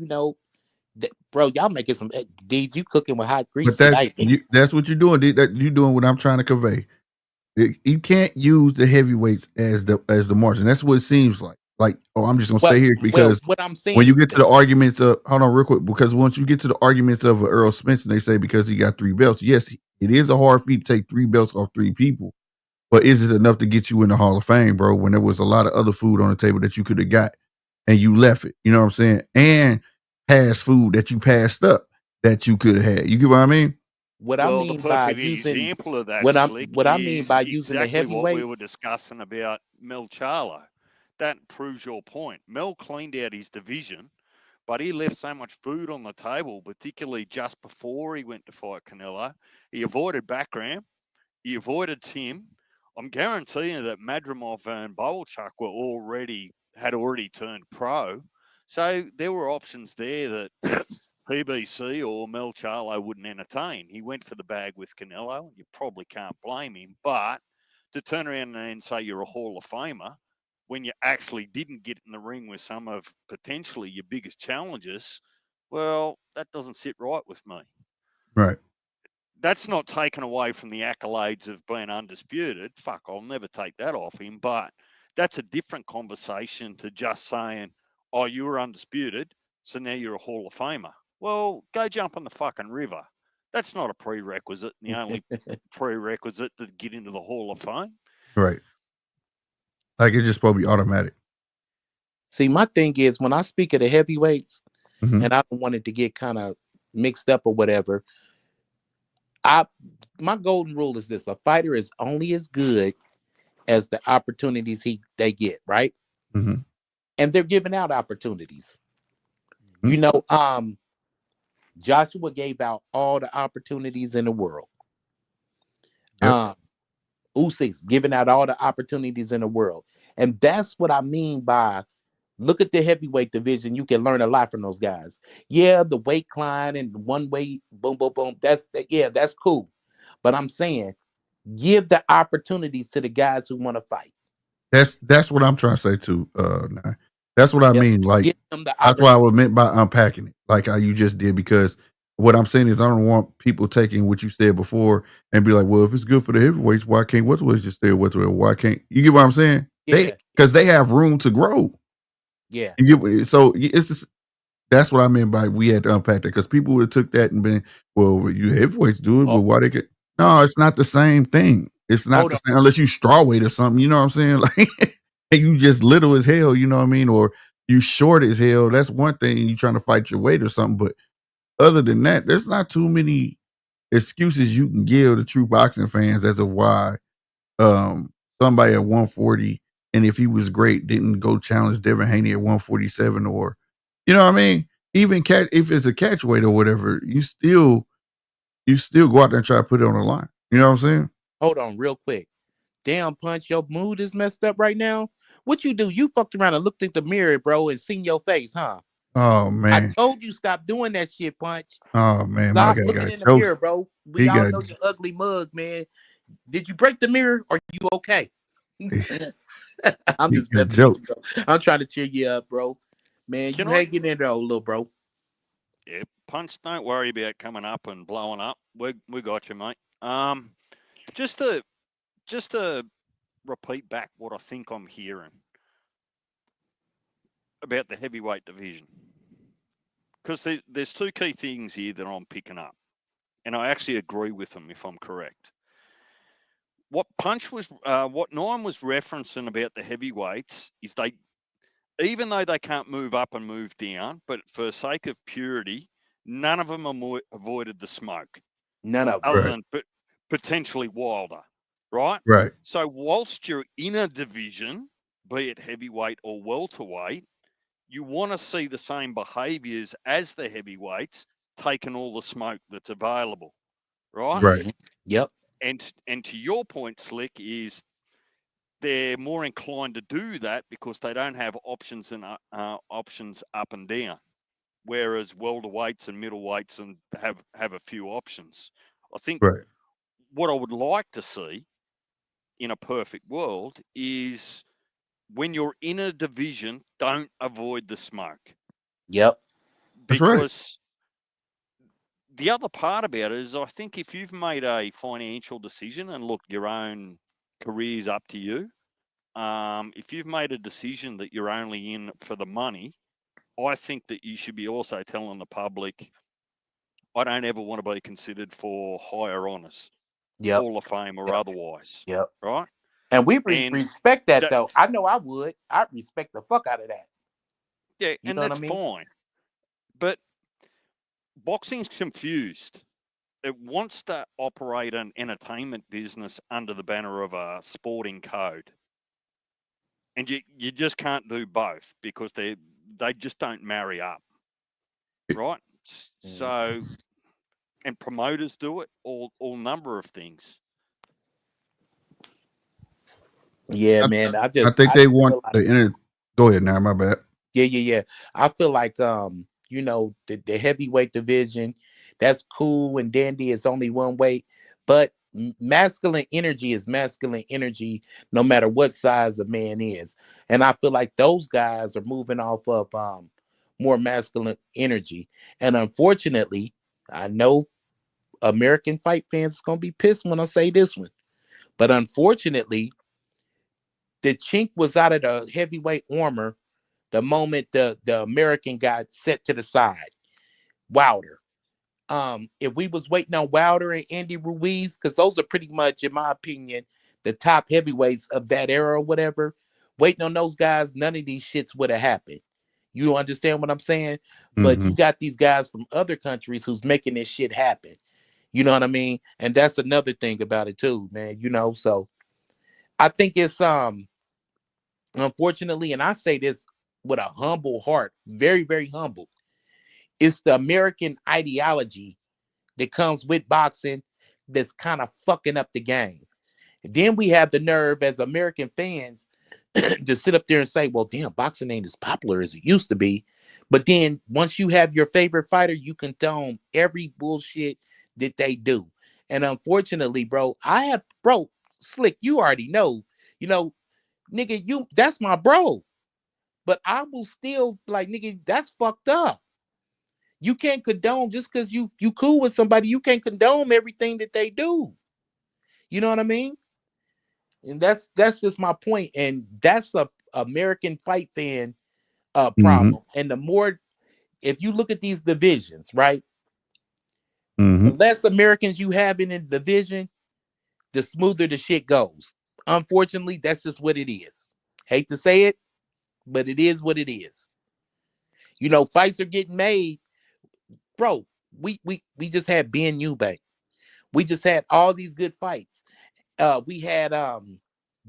bro, y'all making some Deeds. You cooking with hot grease But tonight. that's what you're doing. You're doing what I'm trying to convey. You can't use the heavyweights as the margin. That's what it seems like. Like, oh, I'm just gonna stay here because what I'm saying, when you get to the arguments of, hold on real quick, because once you get to the arguments of Earl Spencer, they say because he got 3 belts. Yes, it is a hard feat to take 3 belts off 3 people, but is it enough to get you in the Hall of Fame, bro? When there was a lot of other food on the table that you could have got and you left it, you know what I'm saying? And past food that you passed up that you could have had. You get what I mean? What I mean by using example of that, what I mean by using the heavyweights. What we were discussing about Mel Charlo. That proves your point. Mel cleaned out his division, but he left so much food on the table, particularly just before he went to fight Canelo. He avoided Bakram. He avoided Tim. I'm guaranteeing that Madrimov and Bolchuk had already turned pro. So there were options there that PBC or Mel Charlo wouldn't entertain. He went for the bag with Canelo. You probably can't blame him. But to turn around and say you're a Hall of Famer when you actually didn't get in the ring with some of potentially your biggest challenges, well, that doesn't sit right with me. Right. That's not taken away from the accolades of being undisputed. Fuck, I'll never take that off him. But that's a different conversation to just saying, oh, you were undisputed, so now you're a Hall of Famer. Well, go jump in the fucking river. That's not a prerequisite. The only prerequisite to get into the Hall of Fame. Right. Like it's just supposed to be automatic. See, my thing is when I speak of the heavyweights, Mhm. and I don't want it to get kind of mixed up or whatever. My golden rule is this: a fighter is only as good as the opportunities they get, right? Mhm. And they're giving out opportunities. Mhm. You know, Joshua gave out all the opportunities in the world. Yep. Usyk's giving out all the opportunities in the world. And that's what I mean by look at the heavyweight division. You can learn a lot from those guys. Yeah, the weight climb and one weight, boom, boom, boom. That's cool. But I'm saying give the opportunities to the guys who want to fight. That's what I'm trying to say too. Nah. That's what I Yep. mean. Like Give them the that's what I opportunity. was meant by unpacking it, like how you just did. Because what I'm saying is, I don't want people taking what you said before and be like, "Well, if it's good for the heavyweights, why can't welterweights just stay at welterweight? Why can't you get what I'm saying?" Yeah. Because they have room to grow. Yeah. You get so it's just that's what I meant by we had to unpack that because people would have took that and been, well, you heavyweights do it, Oh, but why they get? No, it's not the same thing. It's not hold the on. same unless you straw weight or something. You know what I'm saying? Like you just little as hell. You know what I mean? Or you short as hell. That's one thing. You trying to fight your weight or something. But other than that, there's not too many excuses you can give the true boxing fans as to why somebody at 140 and if he was great didn't go challenge Devin Haney at 147 or you know what I mean? Even catch if it's a catch weight or whatever, you still go out there and try to put it on the line. You know what I'm saying? Hold on real quick. Damn, Punch, your mood is messed up right now. What you do? You fucked around and looked at the mirror, bro, and seen your face, huh? Oh I man. told you stop doing that shit, Punch. Oh man, my Stop guy looking got in the jokes. mirror, bro. We He all got know your ugly mug, man. Did you break the mirror? Or you okay? I'm he just got messing with you, jokes. bro. I'm trying to cheer you up, bro. Man, you Can I? hanging in there, little bro. Yeah, Punch. Don't worry about coming up and blowing up. We got you, mate. Just to just to repeat back what I think I'm hearing about the heavyweight division, because there's two key things here that I'm picking up, and I actually agree with them if I'm correct. What Nine was referencing about the heavyweights is even though they can't move up and move down, but for sake of purity, none of them avoided the smoke, None of them. other Right. than potentially Wilder, right? Right. So whilst you're in a division, be it heavyweight or welterweight, you want to see the same behaviours as the heavyweights, taking all the smoke that's available, right? Right. Mhm. Yep. And to your point, Slick, is they're more inclined to do that because they don't have options and options up and down, whereas welterweights and middleweights and have a few options. I think Right. what I would like to see in a perfect world is when you're in a division, don't avoid the smoke, Yep. That's right. because the other part about it is I think if you've made a financial decision, and look, your own career's up to you. If you've made a decision that you're only in for the money, I think that you should be also telling the public, I don't ever want to be considered for higher honours, Yep. Hall of Fame or Yep. otherwise, Yep. right? And we And respect that that, though. I know I would. I'd respect the fuck out of that. yeah, You and know what I that's mean? fine. But boxing's confused. It wants to operate an entertainment business under the banner of a sporting code. And you just can't do both because they just don't marry up, right? So, and promoters do it, all number of things. Yeah, I, man. I think I they just want feel like the inner. Go ahead now. My bad. yeah. I feel like you know, the heavyweight division, that's cool and dandy. It's only one weight, but masculine energy is masculine energy, no matter what size a man is. And I feel like those guys are moving off of more masculine energy. And unfortunately, I know American fight fans is gonna be pissed when I say this one, but unfortunately, the chink was out of the heavyweight armor the moment the American got set to the side. Wilder. If we was waiting on Wilder and Andy Ruiz, because those are pretty much, in my opinion, the top heavyweights of that era or whatever, waiting on those guys, none of these shits would have happened. You understand what I'm saying? But Mm-hmm. you got these guys from other countries who's making this shit happen. You know what I mean? And that's another thing about it too, man. So I think it's unfortunately, and I say this with a humble heart, very, very humble. It's the American ideology that comes with boxing that's kind of fucking up the game. And then we have the nerve as American fans to sit up there and say, well, damn, boxing ain't as popular as it used to be. But then once you have your favorite fighter, you condone every bullshit that they do. And unfortunately, bro, Slick, you already know, you know, nigga, that's my bro. But I will still like, nigga, that's fucked up. You can't condone just because you cool with somebody, you can't condone everything that they do. You know what I mean? And that's just my point. And that's a American fight fan Mm-hmm. problem. And the more, if you look at these divisions, right? Mm-hmm. The less Americans you have in a division, the smoother the shit goes. Unfortunately, that's just what it is. Hate to say it, but it is what it is. Fights are getting made, bro. We just had Ben Eubank. We just had all these good fights. We had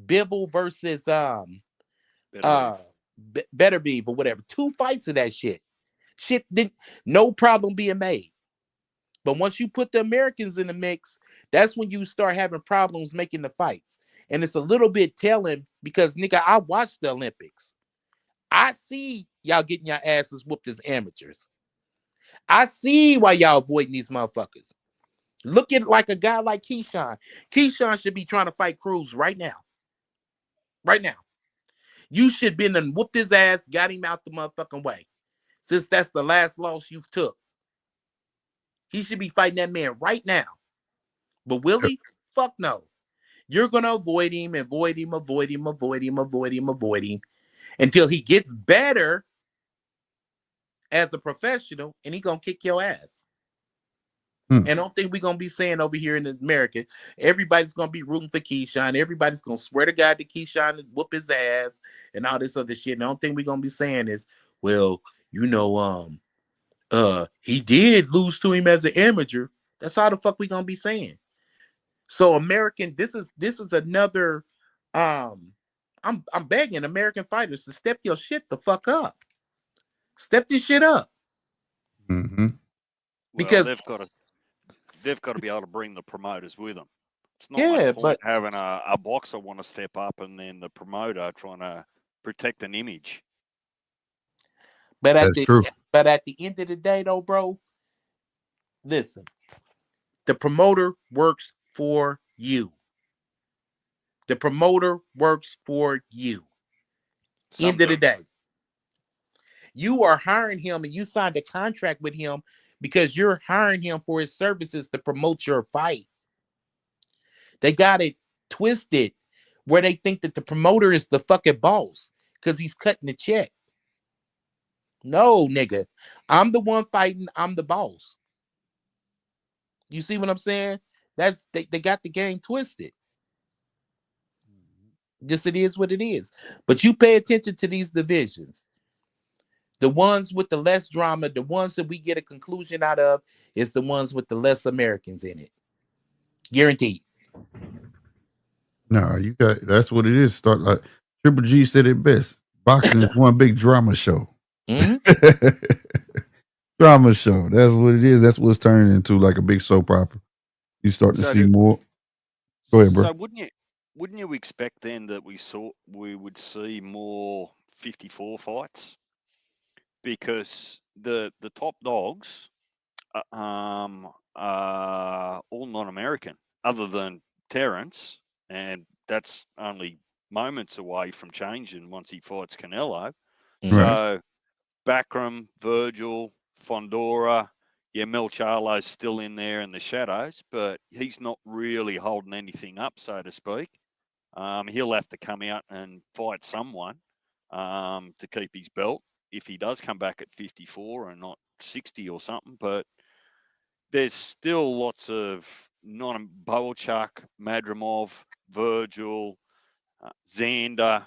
Bivol versus Better be. Better Be or whatever. 2 fights of that shit. Shit didn't no problem being made. But once you put the Americans in the mix, that's when you start having problems making the fights. And it's a little bit telling because nigga, I watched the Olympics. I see y'all getting your asses whooped as amateurs. I see why y'all avoiding these motherfuckers. Look at like a guy like Keyshawn. Keyshawn should be trying to fight Cruz right now. Right now. You should been and whooped his ass, got him out the motherfucking way. Since that's the last loss you've took. He should be fighting that man right now. But will he? Fuck no. You're gonna avoid him, avoid him, avoid him, avoid him, avoid him, avoid him until he gets better as a professional and he gonna kick your ass. Hmm. And I don't think we're gonna be saying over here in America, everybody's gonna be rooting for Keyshawn. Everybody's gonna swear to God that Keyshawn whoop his ass and all this other shit. And the only thing we're gonna be saying is, well, he did lose to him as an amateur. That's how the fuck we gonna be saying. So American, this is another I'm begging American fighters to step your shit the fuck up. Step this shit up. Mm-hmm. Well, Because they've got to be able to bring the promoters with them. It's not yeah, much point but having a boxer want to step up and then the promoter trying to protect an image. but at That's the true. but at the end of the day though, bro, listen, the promoter works for you. The promoter works for you. Some End of the do. day. You are hiring him and you signed a contract with him because you're hiring him for his services to promote your fight. They got it twisted where they think that the promoter is the fucking boss because he's cutting the check. No, nigga. I'm the one fighting. I'm the boss. You see what I'm saying? They got the game twisted. Just it is what it is. But you pay attention to these divisions. The ones with the less drama, the ones that we get a conclusion out of, is the ones with the less Americans in it. Guaranteed. No, you got that's what it is. Start like Triple G said it best. Boxing is one big drama show. Mm-hmm. Drama show. That's what it is. That's what it's turning into, like a big soap opera. You start to So, see more. Go ahead, bro. so wouldn't you expect then that we would see more 54 fights because the top dogs are all non-American other than Terrence, and that's only moments away from changing once he fights Canelo. Mm-hmm. Right. So Backram, Virgil, Fondora, yeah, Mel Charlo's still in there in the shadows, but he's not really holding anything up, so to speak. He'll have to come out and fight someone to keep his belt if he does come back at 54 and not 60 or something, but there's still lots of Bohachuk, Madrimov, Virgil, Xander.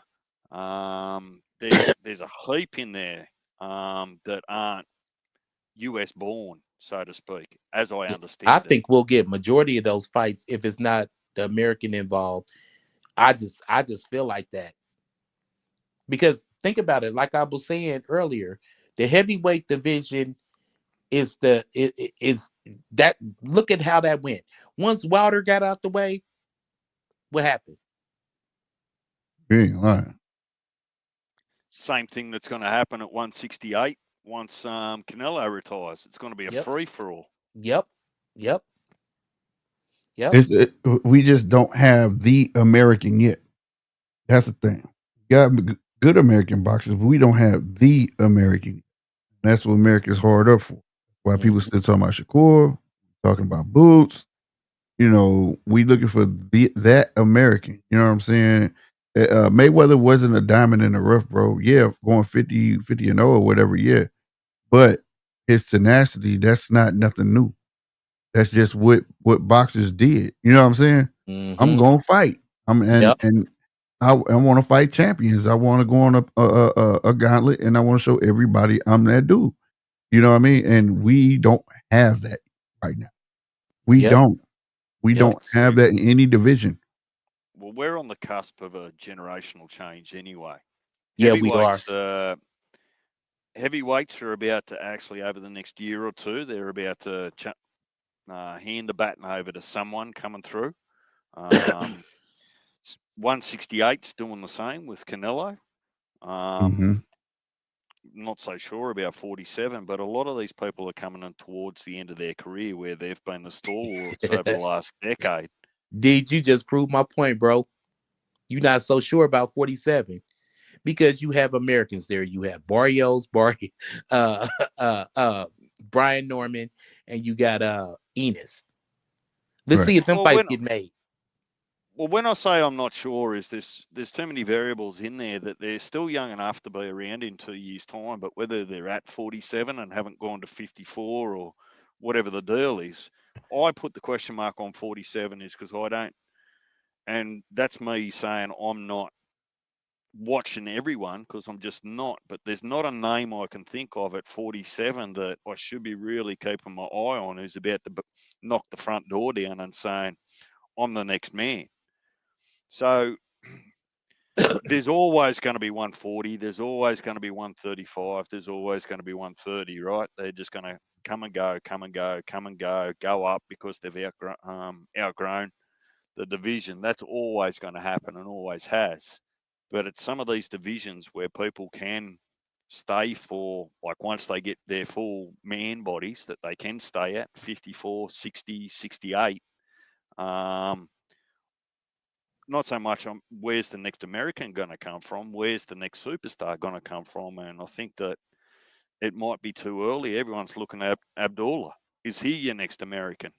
There's a heap in there that aren't US born, so to speak, as I understand I it. think we'll get majority of those fights if it's not the American involved. I just feel like that. Because think about it, like I was saying earlier, the heavyweight division is is that. Look at how that went. Once Wilder got out the way, what happened? You ain't lying. Same thing that's going to happen at 168 once Canelo retires. It's going to be a Yep. free for all. Yep. We just don't have the American yet. That's the thing. We got good American boxers, but we don't have the American. That's what America's hard up for. Why people still talking about Shakur, talking about Boots. You know, we looking for that American. You know what I'm saying? Mayweather wasn't a diamond in the rough, bro. Yeah, going 50-0 or whatever, yeah. But his tenacity, that's not nothing new. That's just what boxers did. You know what I'm saying? I'm going to fight. And I want to fight champions. I want to go on a gauntlet, and I want to show everybody I'm that dude. You know what I mean? And we don't have that right now. We don't. We don't have that in any division. Well, we're on the cusp of a generational change anyway. Yeah, we are. Heavyweights are about to actually, over the next year or two, they're about to hand the baton over to someone coming through. 168's doing the same with Canelo. Not so sure about 47, but a lot of these people are coming in towards the end of their career where they've been the stalwarts over the last decade. Did you just prove my point, bro? You're not so sure about 47 because you have Americans there. You have Barrios, Brian Norman, and you got Enos. Let's see if them fights get made. Well, when I say I'm not sure, is there's too many variables in there that they're still young enough to be around in 2 years' time, but whether they're at 47 and haven't gone to 54 or whatever the deal is, I put the question mark on 47 is because I don't, and that's me saying I'm not watching everyone because I'm just not, but there's not a name I can think of at 47 that I should be really keeping my eye on who's about to knock the front door down and saying, I'm the next man. So there's always going to be 140. There's always going to be 135. There's always going to be 130, right? They're just going to come and go, go up because they've outgrown the division. That's always going to happen and always has. But it's some of these divisions where people can stay for, like once they get their full man bodies, that they can stay at 54, 60, 68. Not so much on where's the next American going to come from, where's the next superstar going to come from, and I think that it might be too early. Everyone's looking at Abdullah. Is he your next American?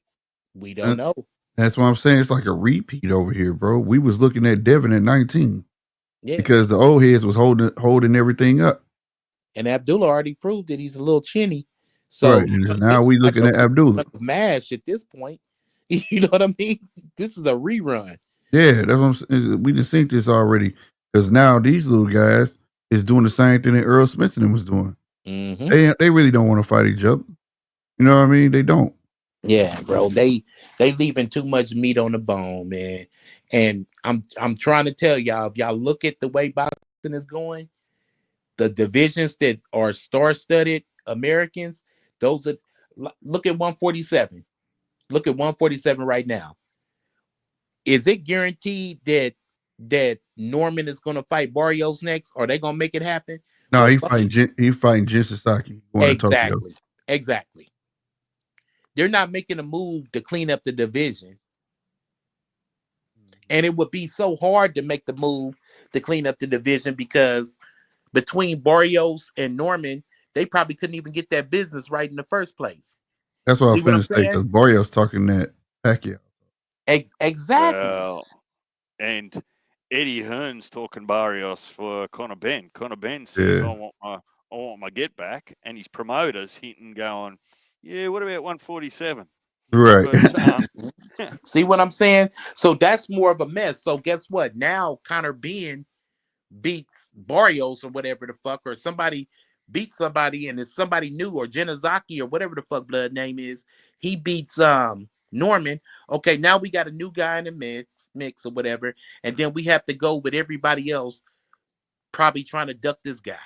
We don't know. That's what I'm saying. It's like a repeat over here, bro. We was looking at Devin at 19 because the old heads was holding everything up. And Abdullah already proved that he's a little chinny. So right. And now we looking at Abdullah. MASH at this point. You know what I mean? This is a rerun. Yeah, that's what I'm saying. We just seen this already because now these little guys is doing the same thing that Earl Smithson was doing. They really don't want to fight each other. You know what I mean? They don't. Yeah, bro. They leaving too much meat on the bone, man. And I'm trying to tell y'all, if y'all look at the way boxing is going, the divisions that are star-studded Americans, those are, look at 147. Look at 147 right now. Is it guaranteed that Norman is going to fight Barrios next? Are they going to make it happen? No, he's fighting Jin Sasaki. Exactly. They're not making a move to clean up the division. And it would be so hard to make the move to clean up the division because between Barrios and Norman, they probably couldn't even get that business right in the first place. That's what I'm finna say, because Barrios talking that Pacquiao. Exactly. Well, and Eddie Hearn's talking Barrios for Conor Benn. Conor Benn says, I I want my get back, and his promoters hitting going, yeah, what about 147? Right. But See what I'm saying? So that's more of a mess. So guess what? Now Connor Ben beats Barrios or whatever the fuck, or somebody beats somebody and it's somebody new, or Genazaki or whatever the fuck blood name is. He beats Norman. Okay, now we got a new guy in the mix or whatever, and then we have to go with everybody else probably trying to duck this guy.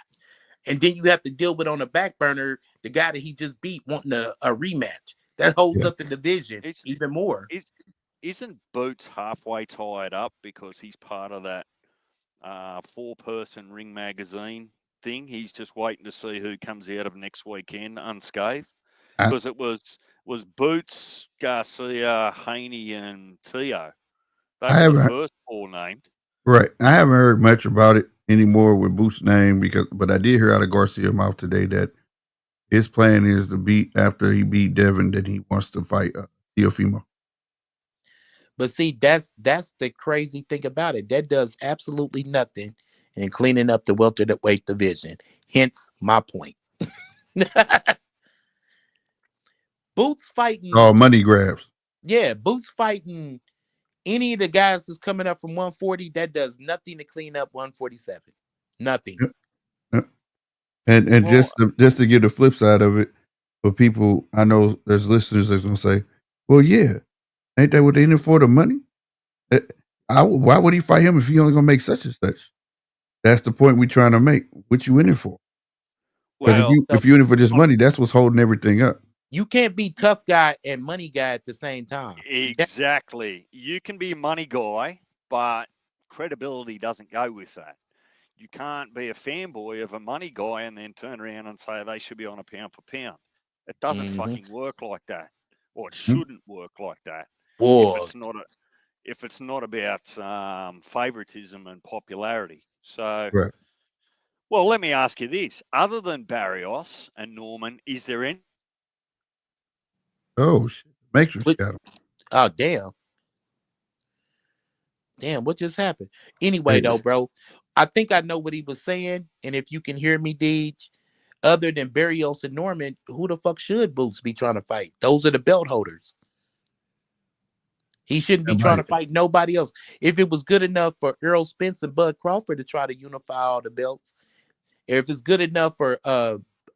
And then you have to deal with on the back burner the guy that he just beat wanting a rematch. That holds Yeah. up the division It's- even more. isn't Boots halfway tied up because he's part of that 4-person Ring Magazine thing? He's just waiting to see who comes out of next weekend unscathed. I- Because it was Boots, Garcia, Haney, and Tio. They I were the haven't first 4 named. right. I haven't heard much about it anymore with Boots' name but I did hear out of Garcia's mouth today that his plan is to beat after he beat Devin that he wants to fight Teofimo. But see, that's the crazy thing about it. That does absolutely nothing in cleaning up the welterweight division. Hence my point. Boots fighting, Oh, money grabs. yeah, Boots fighting any of the guys that's coming up from 140. That does nothing to clean up 147. Nothing. Yep. Yep. And Well, just to get the flip side of it, for people, I know there's listeners that's gonna say, "Well, yeah, ain't that what they in it for? The money? Why would he fight him if he only gonna make such and such?" That's the point we're trying to make. What you in it for? Because well, if you in it for this money, that's what's holding everything up. You can't be tough guy and money guy at the same time. exactly. You can be a money guy, but credibility doesn't go with that. You can't be a fanboy of a money guy and then turn around and say they should be on a pound for pound. It doesn't fucking work like that, or it shouldn't work like that. Boy, If it's not about favoritism and popularity. So, Right. well, let me ask you this: other than Barrios and Norman, is there any? Oh shit. Matrix got him. oh damn, what just happened? Anyway, though, bro, I think I know what he was saying. And if you can hear me, Deej, other than Barrios and Norman, who the fuck should Boots be trying to fight? Those are the belt holders. He shouldn't be trying to fight nobody else. If it was good enough for Errol Spence and Bud Crawford to try to unify all the belts, if it's good enough for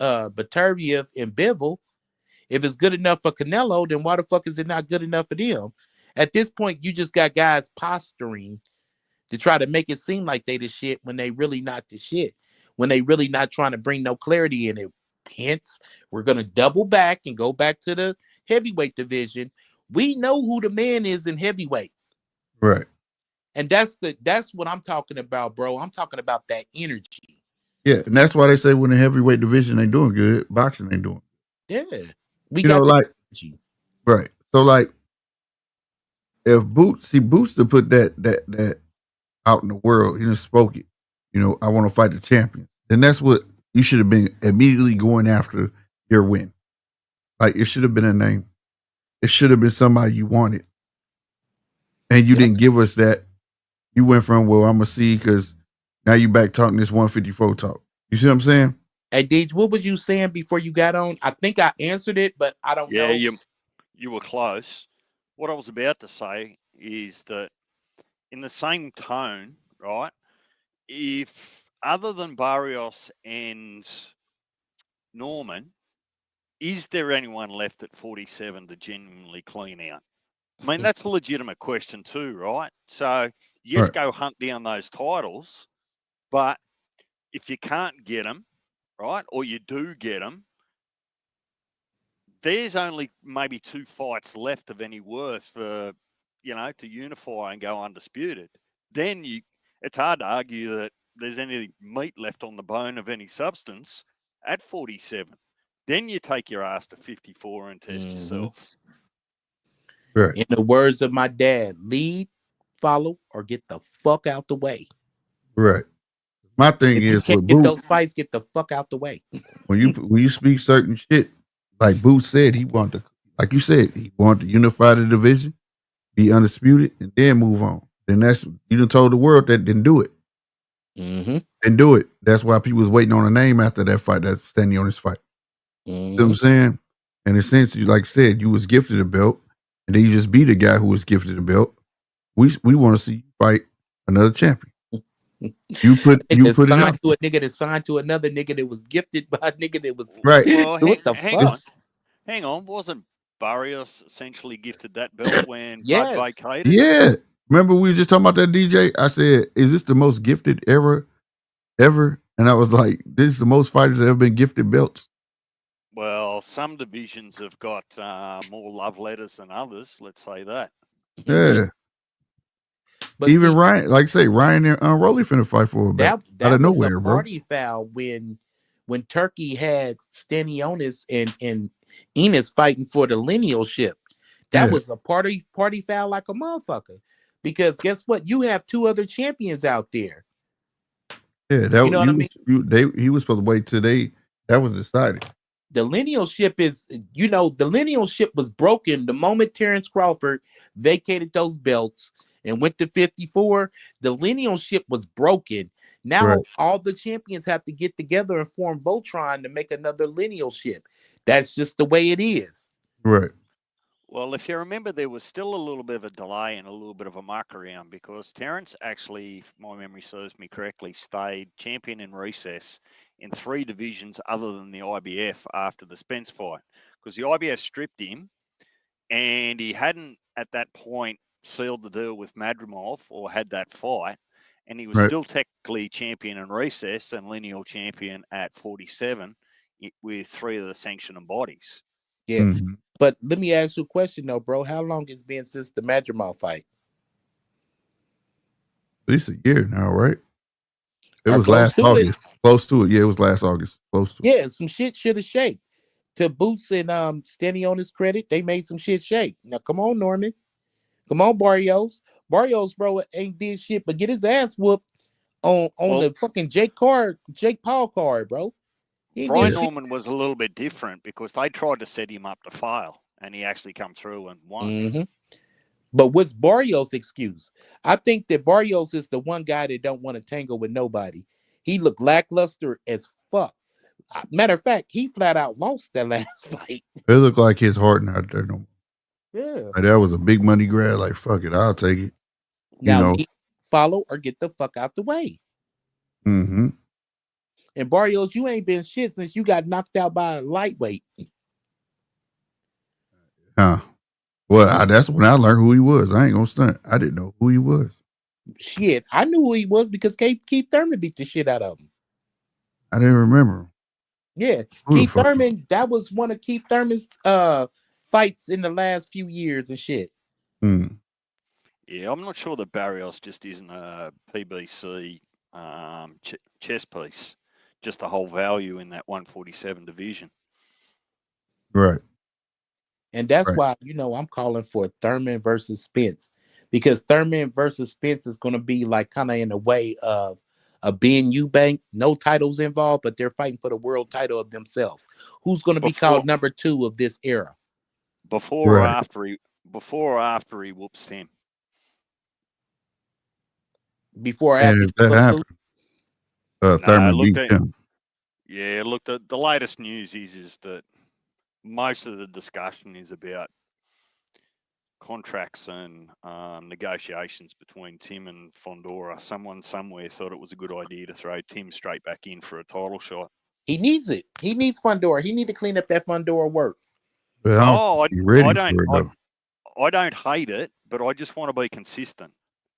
Beterbiev and Bivol, if it's good enough for Canelo, then why the fuck is it not good enough for them? At this point, you just got guys posturing to try to make it seem like they the shit when they really not the shit. When they really not trying to bring no clarity in it. Hence, we're gonna double back and go back to the heavyweight division. We know who the man is in heavyweights. Right. And that's what I'm talking about, bro. I'm talking about that energy. Yeah, and that's why they say when the heavyweight division ain't doing good, boxing ain't doing. Yeah. We You got know, like energy. right. So like if Boots to put that out in the world, he just spoke it. You know, I want to fight the champion. Then that's what you should have been immediately going after your win. Like it should have been a name. It should have been somebody you wanted. And you didn't give us that. You went from, well, I'm gonna see because now you back talking this 154 talk. You see what I'm saying? Hey, Deej, what was you saying before you got on? I think I answered it, but I don't know. Yeah, you were close. What I was about to say is that in the same tone, right? If other than Barrios and Norman, is there anyone left at 47 to genuinely clean out? I mean, that's a legitimate question too, right? So yes, Right. go hunt down those titles, but if you can't get them, right, or you do get them, there's only maybe 2 fights left of any worth for, to unify and go undisputed. Then it's hard to argue that there's any meat left on the bone of any substance at 47. Then you take your ass to 54 and test yourself. Right. In the words of my dad, lead, follow, or get the fuck out the way. Right. My thing If you is can't with get Boots, those fights, get the fuck out the way. when you speak certain shit, like Boots said, he wanted to, like you said, he wanted to unify the division, be undisputed, and then move on. Then that's you done told the world that didn't do it. Mm-hmm. and do it. That's why people was waiting on a name after that fight. That's standing on his fight. You know what I'm saying? In a sense, you like said, you was gifted a belt, and then you just beat a guy who was gifted a belt. We want to see you fight another champion. You put it out to a nigga that signed to another nigga that was gifted by a nigga that was right. Well, what the fuck? Hang on. Wasn't Barrios essentially gifted that belt when Yes. Bud vacated? Yeah. Remember we were just talking about that DJ? I said, is this the most gifted ever? And I was like, this is the most fighters that have been gifted belts. Well, some divisions have got more love letters than others. Let's say that. Yeah. But even see, Ryan, like say Ryan and Rolly finna fight for a belt out of nowhere, a bro. party foul when Turkey had Stanionis and Enos fighting for the linealship. That was a party foul like a motherfucker. Because guess what? You have two other champions out there. Yeah, that you know what I mean? He was supposed to wait till that was decided. The linealship is, the linealship was broken the moment Terrence Crawford vacated those belts and went to 54. The linealship was broken. Now all the champions have to get together and form Voltron to make another linealship. That's just the way it is. Right. Well, if you remember, there was still a little bit of a delay and a little bit of a muck around because Terrence actually, if my memory serves me correctly, stayed champion in recess in 3 divisions other than the IBF after the Spence fight. Because the IBF stripped him and he hadn't at that point sealed the deal with Madrimov or had that fight. And he was still technically champion in recess and lineal champion at 47 with 3 of the sanctioning bodies. Yeah. Mm-hmm. But let me ask you a question though, bro. How long has it been since the Madrimov fight? At least a year now, right? It was last August. Close to it. Yeah, it was last August. Close to it. Yeah, some shit should have shaked. To Boots and Stanionis credit, they made some shit shake. Now come on, Norman. Come on, Barrios. Barrios, bro, ain't did shit but get his ass whooped on the fucking Jake Paul card, bro. Brian Norman was a little bit different because they tried to set him up to fail, and he actually come through and won. Mm-hmm. But what's Barrios' excuse? I think that Barrios is the one guy that don't want to tangle with nobody. He looked lackluster as fuck. Matter of fact, he flat out lost that last fight. It looked like his heart not there no more. Yeah. Like that was a big money grab. Like, fuck it, I'll take it. Now, follow or get the fuck out the way. Mm-hmm. And Barrios, you ain't been shit since you got knocked out by a lightweight. Well, that's when I learned who he was. I ain't gonna stunt. I didn't know who he was. Shit, I knew who he was because Keith Thurman beat the shit out of him. I didn't remember him. Yeah, Keith Thurman. That was one of Keith Thurman's fights in the last few years and shit. Mm. Yeah, I'm not sure that Barrios just isn't a PBC chess piece. Just the whole value in that 147 division. Right. And that's why, I'm calling for Thurman versus Spence. Because Thurman versus Spence is going to be like kind of in the way of a Ben Eubank, no titles involved, but they're fighting for the world title of themselves. Who's going to be called number 2 of this era? Before or after he whoops him? Before or after. And if that happened, Thurman beats him. Yeah, look, the latest news is that most of the discussion is about contracts and negotiations between Tim and Fondora. Someone somewhere thought it was a good idea to throw Tim straight back in for a title shot. He needs it. He needs Fondora. He need to clean up that Fondora work. Well, I don't hate it, but I just want to be consistent,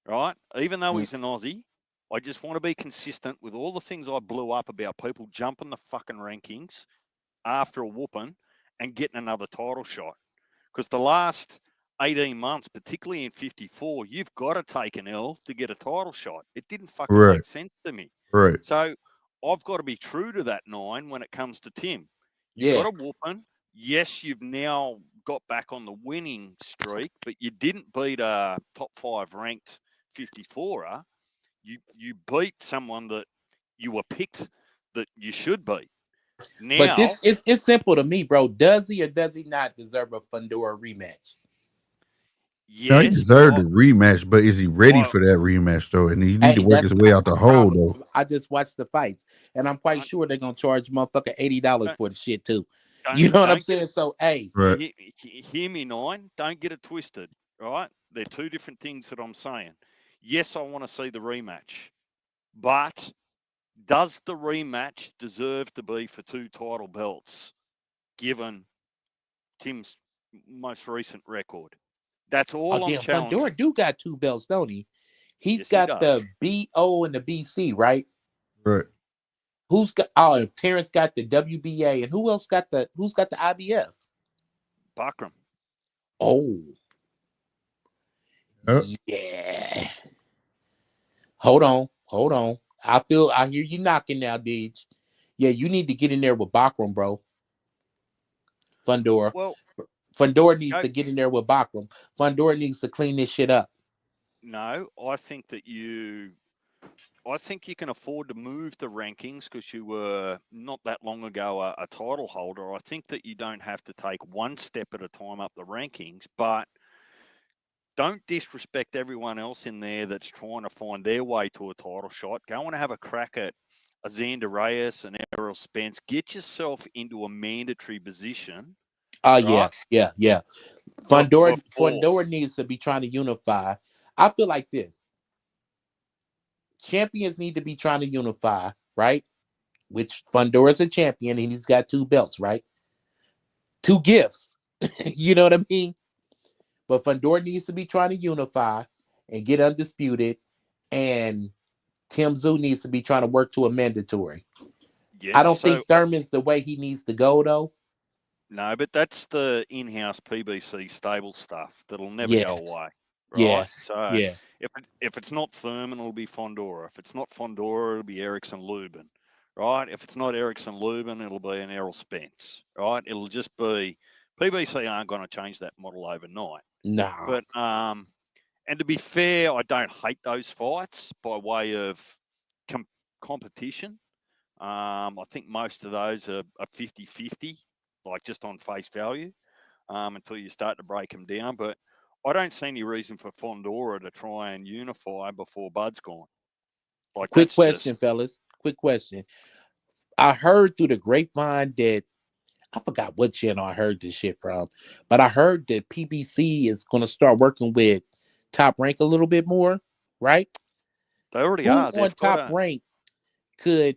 right? Even though he's an Aussie, I just want to be consistent with all the things I blew up about people jumping the fucking rankings after a whooping and getting another title shot. Because the last 18 months, particularly in 54, you've got to take an L to get a title shot. It didn't fucking make sense to me. Right. So I've got to be true to that 9 when it comes to Tim. You've got a whooping. Yes, you've now got back on the winning streak, but you didn't beat a top 5 ranked 54er. You beat someone that you were picked that you should beat. Now, but this it's simple to me, bro. Does he or does he not deserve a Fondora rematch? No, he Yes, deserved but the rematch, but is he ready I, for that rematch though? And he need to Hey, work that's his way not out my the hole problem. though. I just watched the fights, and I'm quite I sure they're gonna charge motherfucker $80 don't, for the shit too. don't You know what I'm don't get saying? it. So, hey, Right. Hear me, Nine. Don't get it twisted. Right? They're two different things that I'm saying. Yes, I want to see the rematch, but does the rematch deserve to be for two title belts, given Tim's most recent record? That's oh all I'm damn, Fundora challenging. do got two belts, don't he? He's Yes, he got the does. BO and the BC, right? Right. Who's got? Oh, Terrence got the WBA, and who else got the? Who's got the IBF? Buckram. Oh, Yep. yeah. Hold on. I hear you knocking now, Deej. Yeah, you need to get in there with Bachram, bro. Fundora. Well, Fundora needs go, to get in there with Bachram. Fundora needs to clean this shit up. no, I think you can afford to move the rankings because you were not that long ago a title holder. I think that you don't have to take one step at a time up the rankings, but don't disrespect everyone else in there that's trying to find their way to a title shot. Go and have a crack at a Xander Reyes and Errol Spence. Get yourself into a mandatory position, Oh right? yeah. Before, Fundora needs to be trying to unify. I feel like this. Champions need to be trying to unify, right? Which Fundora's a champion and he's got two belts, right? Two gifts. You know what I mean? But Fundora needs to be trying to unify and get undisputed. And Tim Zoo needs to be trying to work to a mandatory. yeah. I don't So think Thurman's the way he needs to go, though. no, but that's the in-house PBC stable stuff that'll never Yeah, go away, right? yeah, So yeah. if it's not Thurman, it'll be Fondora. If it's not Fondora, it'll be Ericsson Lubin, right? If it's not Ericsson Lubin, it'll be an Errol Spence, right? It'll just be PBC aren't going to change that model overnight. Nah. But and to be fair, I don't hate those fights by way of competition. I think most of those are 50-50, like just on face value, until you start to break them down. But I don't see any reason for Fondora to try and unify before Bud's gone. Like Quick that's just question, fellas. Quick question. I heard through the grapevine that I forgot what channel I heard this shit from, but I heard that PBC is going to start working with Top Rank a little bit more, right? they already Who are. on They've got Top a. Rank could?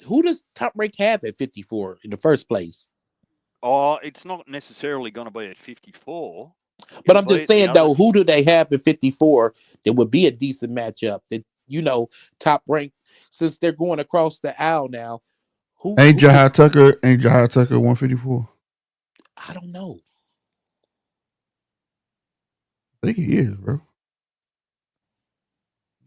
Who does Top Rank have at 54 in the first place? Oh, it's not necessarily going to be at 54. But It'll I'm be just at the saying other. though, who do they have at 54 that would be a decent matchup? That Top Rank, since they're going across the aisle now. Ain't Who could? Jahai Tucker? Ain't Jahai Tucker 154? I don't know. I think he is, bro.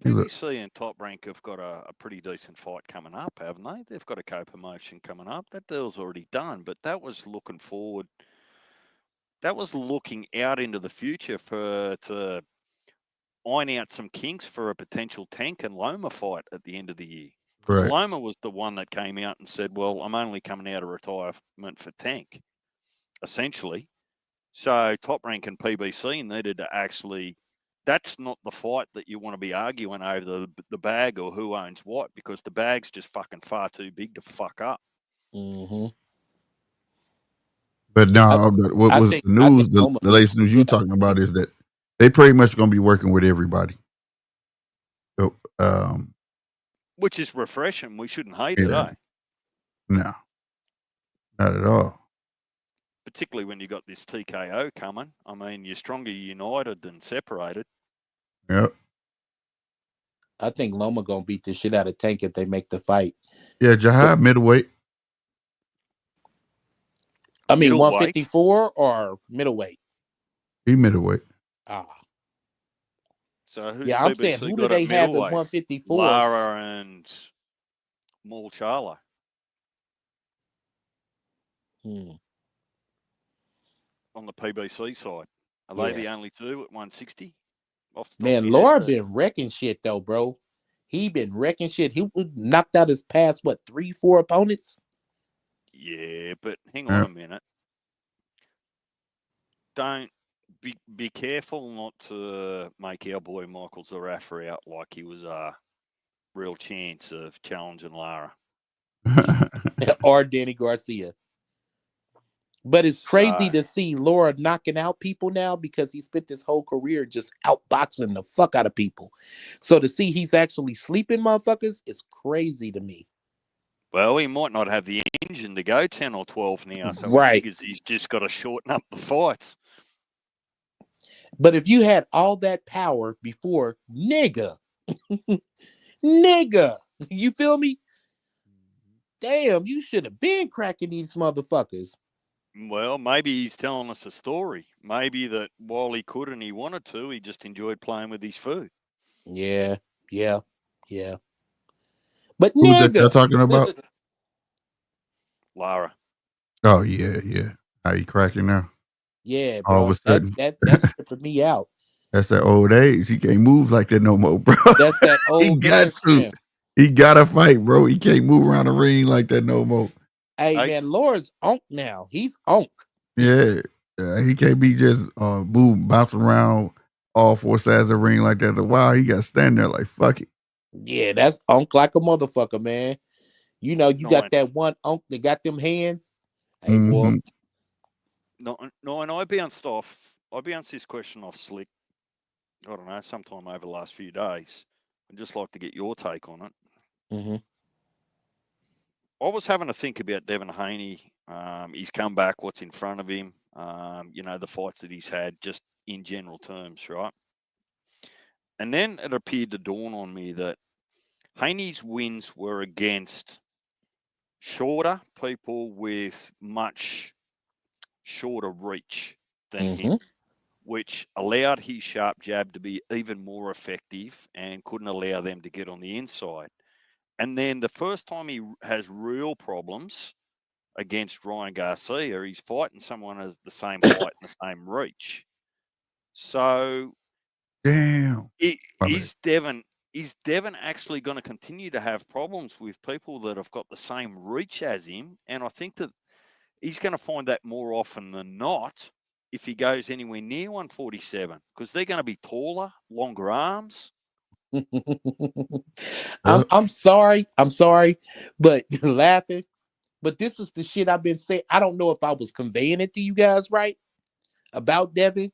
He's a, PBC and Top Rank have got a pretty decent fight coming up, haven't they? They've got a co-promotion coming up. That deal's already done, but that was looking forward. That was looking out into the future for to iron out some kinks for a potential Tank and Loma fight at the end of the year. Because right. Loma was the one that came out and said, "Well, I'm only coming out of retirement for Tank," essentially. So Top Rank and PBC needed to actually. That's not the fight that you want to be arguing over the bag or who owns what, because the bag's just fucking far too big to fuck up. Mm-hmm. But I, now, what I was think the I think news? The, Loma. the latest news you Yeah, talking about is that they pretty much going to be working with everybody. So, Which is refreshing. We shouldn't hate it, yeah, eh? no, not at all. Particularly when you got this TKO coming. I mean, you're stronger united than separated. Yep. I think Loma gonna beat the shit out of Tank if they make the fight. Yeah, But Jahai middleweight. I mean, Middleweight. 154 or middleweight. He middleweight. Ah, So who's yeah. I'm saying, PBC who do got at they have at middleweight? 154? Lara and Maul Charlo Hmm. on the PBC side. Are they Yeah, the only two at 160? Off the top of man. your head? Laura been wrecking shit though, bro. He been wrecking shit. He knocked out his past 3-4 opponents. Yeah, but hang on Yeah. a minute. Don't be careful not to make our boy Michael Zarafa out like he was a real chance of challenging Lara. or Danny Garcia. But it's crazy So, to see Laura knocking out people now because he spent his whole career just outboxing the fuck out of people. So to see he's actually sleeping motherfuckers, it's crazy to me. well, he might not have the engine to go 10 or 12 now, so Right. he figures he's just got to shorten up the fights. But if you had all that power before, nigga, nigga, you feel me? Damn, you should have been cracking these motherfuckers. Well, maybe he's telling us a story. Maybe that while he could and he wanted to, he just enjoyed playing with his food. Yeah, yeah, yeah. But Who's that you're nigga, talking about? Lara. Oh yeah. How you cracking now? yeah, All of bro, a sudden, that's tripping me out. that's that old age. He can't move like that no more, bro. That's that He old got man to. strength. He gotta fight, bro. He can't move around the ring like that no more. Hey Hey. man, Laura's onk now. He's onk. Yeah, he can't be just bouncing around all four sides of the ring like that. Wow, he got to stand there like fuck it. Yeah, that's onk like a motherfucker, man. You know, you got Nine. that one onk that got them hands. Hey boy, Mhm. No, and I bounced this question off Slick, I don't know, sometime over the last few days. I'd just like to get your take on it. hmm I was having to think about Devin Haney. He's come back, what's in front of him, the fights that he's had, just in general terms, right? And then it appeared to dawn on me that Haney's wins were against shorter people with much shorter reach than him, which allowed his sharp jab to be even more effective and couldn't allow them to get on the inside. And then the first time he has real problems against Ryan Garcia, he's fighting someone as the same height and the same reach. So Damn. is Devin actually going to continue to have problems with people that have got the same reach as him? And I think that he's going to find that more often than not if he goes anywhere near 147 because they're going to be taller, longer arms. I'm sorry, but laughing. But this is the shit I've been saying. I don't know if I was conveying it to you guys right about Devin,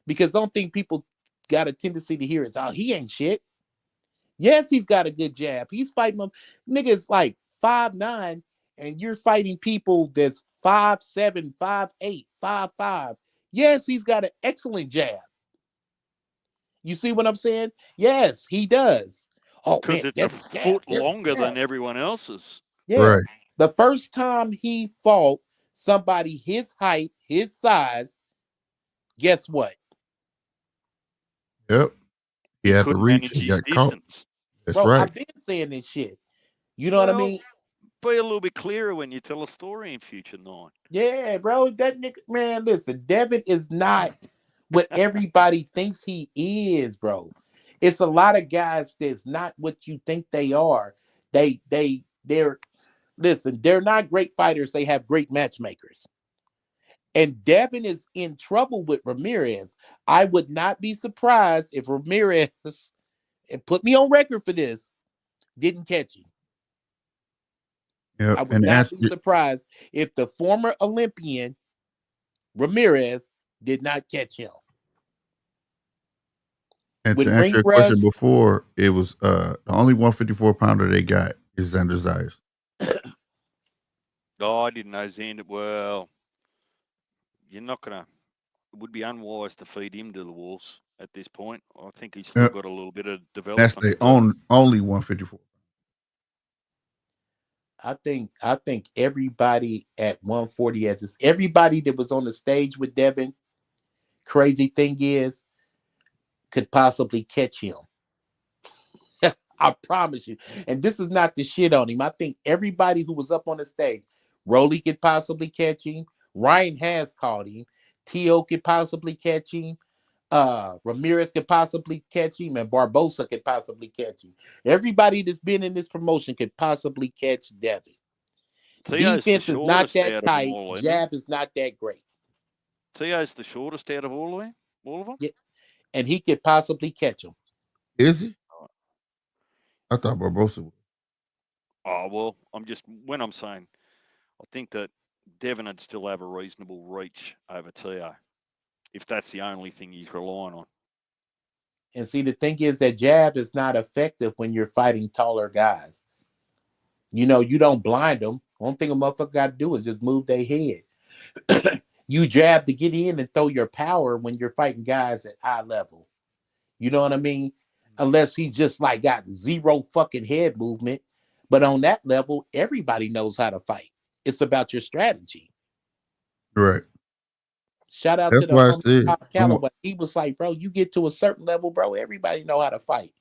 because I don't think people got a tendency to hear is, oh, he ain't shit. Yes, he's got a good jab. He's fighting them niggas like 5'9", and you're fighting people that's 5'7", 5'8", 5'5". Yes, he's got an excellent jab. You see what I'm saying? Yes, he does. Oh man, Because it's a Devin foot jab. longer than everyone else's. Yeah. Right. The first time he fought somebody his height, his size, guess what? Yep. He He had to couldn't reach. manage He his got caught. distance. That's Bro, right. I've been saying this shit. You know what I Well, mean? be a little bit clearer when you tell a story in future night. Yeah, bro. That nigga, man, listen, Devin is not what everybody thinks he is, bro. It's a lot of guys that's not what you think they are. They're listen, they're not great fighters, they have great matchmakers. And Devin is in trouble with Ramirez. I would not be surprised if Ramirez, and put me on record for this, didn't catch him. Yep. I would And to not answer, be surprised if the former Olympian Ramirez did not catch him. and With to answer ring your question rust, before, it was the only 154 pounder they got is Xander Zayas. Oh, I didn't know Xander. Well, you're not going to, it would be unwise to feed him to the wolves at this point. I think he's still Yep. got a little bit of That's development. their to do. only 154. I think everybody at 140 has this. Everybody that was on the stage with Devin, crazy thing is, could possibly catch him. I promise you. And this is not the shit on him. I think everybody who was up on the stage, Rolly could possibly catch him. Ryan has caught him. T.O. could possibly catch him. Ramirez could possibly catch him, and Barbosa could possibly catch him. Everybody that's been in this promotion could possibly catch Devin. T.O.'s the Defense is not shortest that out of them tight. all, isn't he? Jab is not that great. Tio's the shortest out of all of them. Yeah, and he could possibly catch him. Is he? I thought Barbosa was. Oh well, when I'm saying, I think that Devon would still have a reasonable reach over Tio, if that's the only thing he's relying on. And see, the thing is that jab is not effective when you're fighting taller guys. You know, you don't blind them. One thing a motherfucker got to do is just move their head. You jab to get in and throw your power when you're fighting guys at high level. You know what I mean? Unless he just like got zero fucking head movement. But on that level, everybody knows how to fight. It's about your strategy. Right. Shout out That's to the why I homie said Todd Calloway. He was like, bro, you get to a certain level, bro, everybody know how to fight.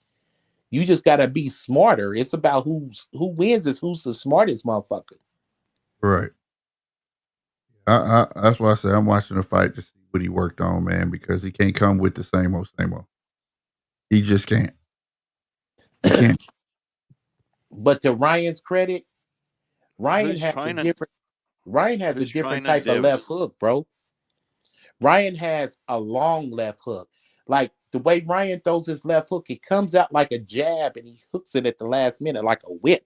You just gotta be smarter. It's about who wins is who's the smartest motherfucker. right. That's why I say I'm watching the fight to see what he worked on, man, because he can't come with the same old. He just can't. He can't. But to Ryan's credit, Ryan Who's has training? a different Ryan has a Who's different training type of Devon? left hook, bro. Ryan has a long left hook. Like the way Ryan throws his left hook, it comes out like a jab and he hooks it at the last minute like a whip.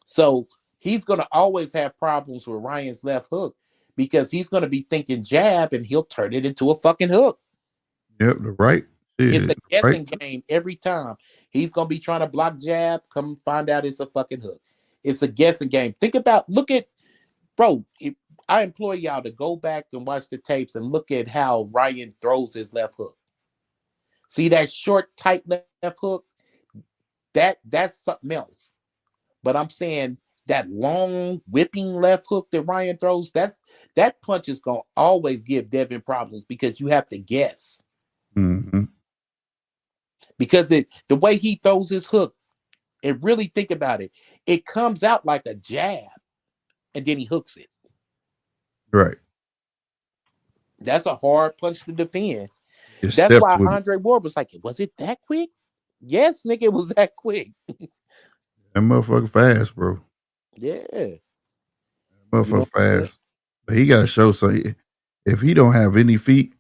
So he's going to always have problems with Ryan's left hook because he's going to be thinking jab and he'll turn it into a fucking hook. Yep, the right. It's a guessing right. game every time. He's going to be trying to block jab, come find out it's a fucking hook. It's a guessing game. Look at, bro, I implore y'all to go back and watch the tapes and look at how Ryan throws his left hook. See that short, tight left hook? That's something else. But I'm saying that long whipping left hook that Ryan throws, that punch is gonna always give Devin problems because you have to guess. Mm-hmm. Because the way he throws his hook, and really think about it, it comes out like a jab, and then he hooks it. Right. That's a hard punch to defend. It That's why with Andre Ward was like, was it that quick? Yes, nigga, it was that quick. that motherfucker fast, bro. Yeah. That motherfucker fast. But he got to show something. If he don't have any feet,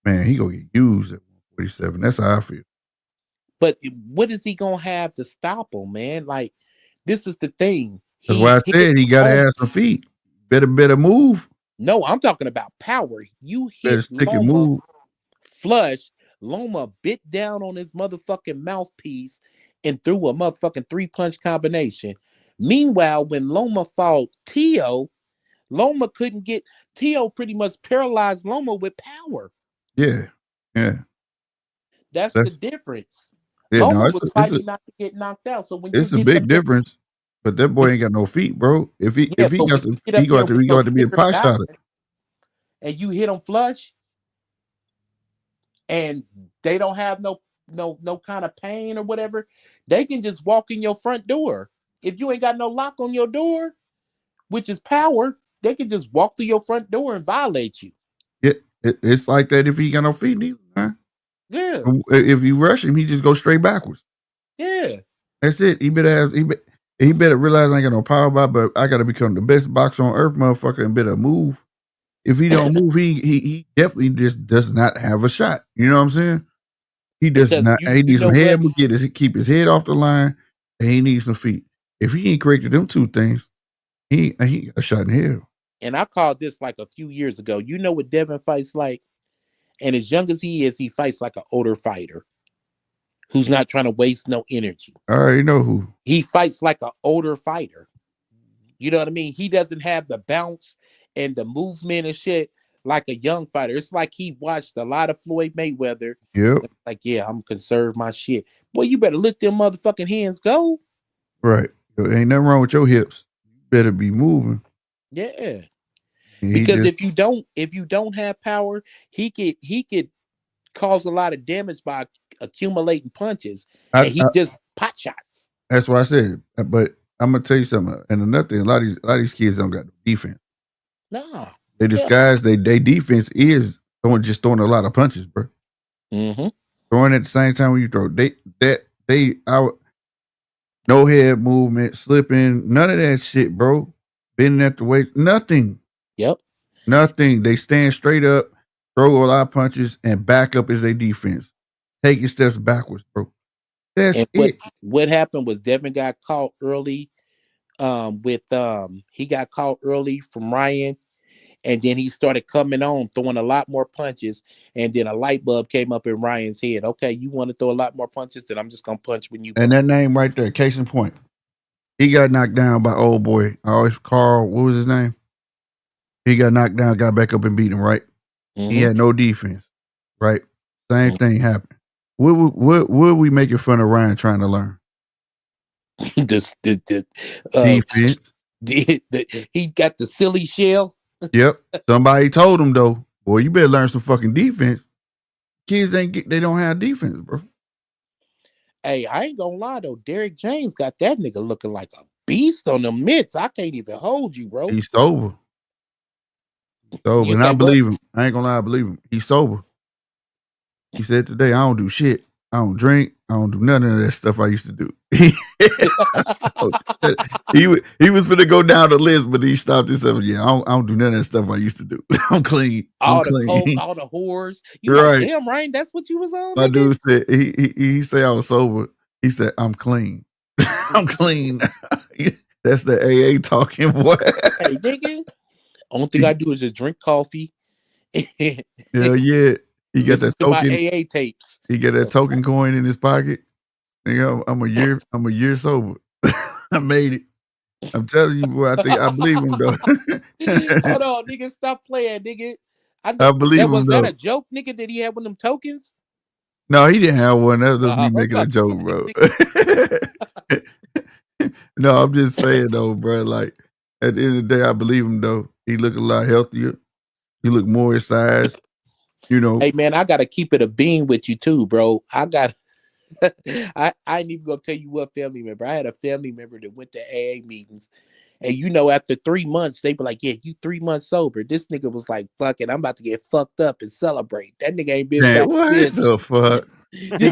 man, he gonna get used at 147. That's how I feel. But what is he gonna have to stop him, man? Like, this is the thing. That's why I said he gotta have some feet. Better move. No, I'm talking about power. You hit stick and Loma move. flush. Loma bit down on his motherfucking mouthpiece and threw a motherfucking 3-punch combination. Meanwhile, when Loma fought Tio, Loma couldn't get Tio pretty much paralyzed Loma with power. Yeah. That's the difference. Yeah, Loma was fighting not to get knocked out. So when it's a big difference, but that boy ain't got no feet, bro. If he got some, he got to be a pot shotter. And you hit him flush, and they don't have no kind of pain or whatever, they can just walk in your front door. If you ain't got no lock on your door, which is power, they can just walk through your front door and violate you. Yeah, it's like that if he got no feet either, man. Yeah. If you rush him, he just goes straight backwards. Yeah. That's it. He better realize I ain't got no power but I gotta become the best boxer on earth, motherfucker, and better move. If he don't move, he definitely just does not have a shot. You know what I'm saying? He does not. He needs some head. Keep his head off the line, and he needs some feet. If he ain't corrected them two things, he got a shot in hell. And I called this like a few years ago. You know what Devin fights like? And as young as he is, he fights like an older fighter who's not trying to waste no energy. I already know who. He fights like an older fighter. You know what I mean? He doesn't have the bounce and the movement and shit like a young fighter. It's like he watched a lot of Floyd Mayweather. Yep. Like, yeah, I'm conserve my shit. Boy, you better let them motherfucking hands go. Right. Ain't nothing wrong with your hips. You better be moving. Yeah. Because if you don't have power, he could cause a lot of damage by accumulating punches. And he just pot shots. That's what I said. But I'm gonna tell you something. And another thing, a lot of these kids don't got defense. No. They disguise they defense is throwing a lot of punches, bro. Mm-hmm. Throwing at the same time when you throw. No head movement, slipping, none of that shit, bro. Bending at the waist, nothing. Yep. Nothing. They stand straight up, throw a lot of punches, and back up is their defense. Taking steps backwards, bro. That's And it. what happened was Devin got caught early. He got caught early from Ryan, and then he started coming on, throwing a lot more punches, and then a light bulb came up in Ryan's head. Okay, you want to throw a lot more punches, then I'm just gonna punch when you And punch. that name right there, case in point. He got knocked down by old boy. I always Carl. What was his name? He got knocked down, got back up and beat him. Right. He Mm-hmm. had no defense. Right. Same Mhm. thing happened. What we making fun of Ryan trying to learn? Defense. He got the silly shell. Yep. Somebody told him though, boy, you better learn some fucking defense. Kids they don't have defense, bro. Hey, I ain't gonna lie though. Derrick James got that nigga looking like a beast on the mitts. I can't even hold you, bro. He's sober. Sober. You And I say what? believe him. I ain't gonna lie, I believe him. He's sober. He said today, I don't do shit. I don't drink. I don't do none of that stuff I used to do. he was finna go down the list, but he stopped himself. Yeah, I don't do none of that stuff I used to do. I'm clean. I'm All the coke, clean. all the whores. You like, Right. damn, Ryan, that's what you was on, My nigga? dude said he said I was sober. He said I'm clean. I'm clean. That's the AA talking, boy. Hey, nigga. Only thing I do is just drink coffee. Hell yeah. He got Listen that to my token. AA tapes. He got that token coin in his pocket. Nigga, I'm a year sober. I made it. I'm telling you, boy. I believe him though. Hold on, nigga. Stop playing, nigga. I believe him that though. a joke, nigga? Did he have one of them tokens? No, he didn't have one. That was just me I'm making a about to joke, say, bro. No, I'm just saying though, bro. Like at the end of the day, I believe him though. He look a lot healthier. He look more his size. You know, hey man, I gotta keep it a bean with you too, bro. I got I ain't even gonna tell you what family member. I had a family member that went to AA meetings, and you know, after 3 months, they be like, "Yeah, you 3 months sober." This nigga was like, "Fuck it, I'm about to get fucked up and celebrate." That nigga ain't been man, back what since. the fuck? He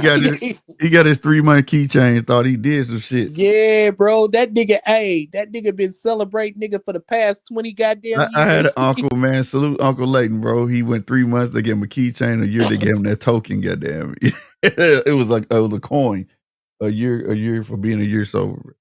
got his 3-month keychain. Thought he did some shit. Yeah, bro, that nigga been celebrating, nigga, for the past 20 goddamn I had an years. uncle, man. Salute Uncle Layton, bro. He went 3 months. They gave him a keychain. A year they gave him that token. Goddamn, it was a coin. A year for being a year sober.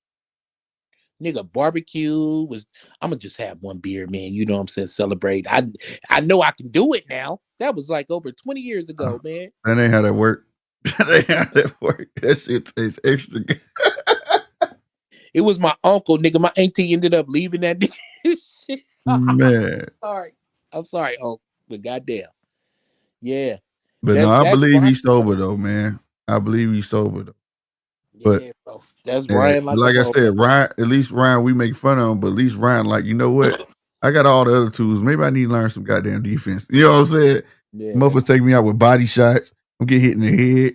Nigga, barbecue was. I'm gonna just have one beer, man. You know what I'm saying? Celebrate. I know I can do it now. That was like over 20 years ago, man. That ain't how that work. That ain't how that work. That shit tastes extra good. It was my uncle, nigga. My auntie ended up leaving that nigga. Shit. Man. Sorry. I'm sorry, uncle. But goddamn. Yeah. But no, I That's believe Ryan. he's sober though, man. I believe he's sober though. But Yeah, bro. That's Ryan like like a I said, Ryan, at least Ryan, we make fun of him, but at least Ryan, like, you know what? I got all the other tools. Maybe I need to learn some goddamn defense. You know what I'm saying? yeah. Motherfuckers take me out with body shots. I'm get hit in the head.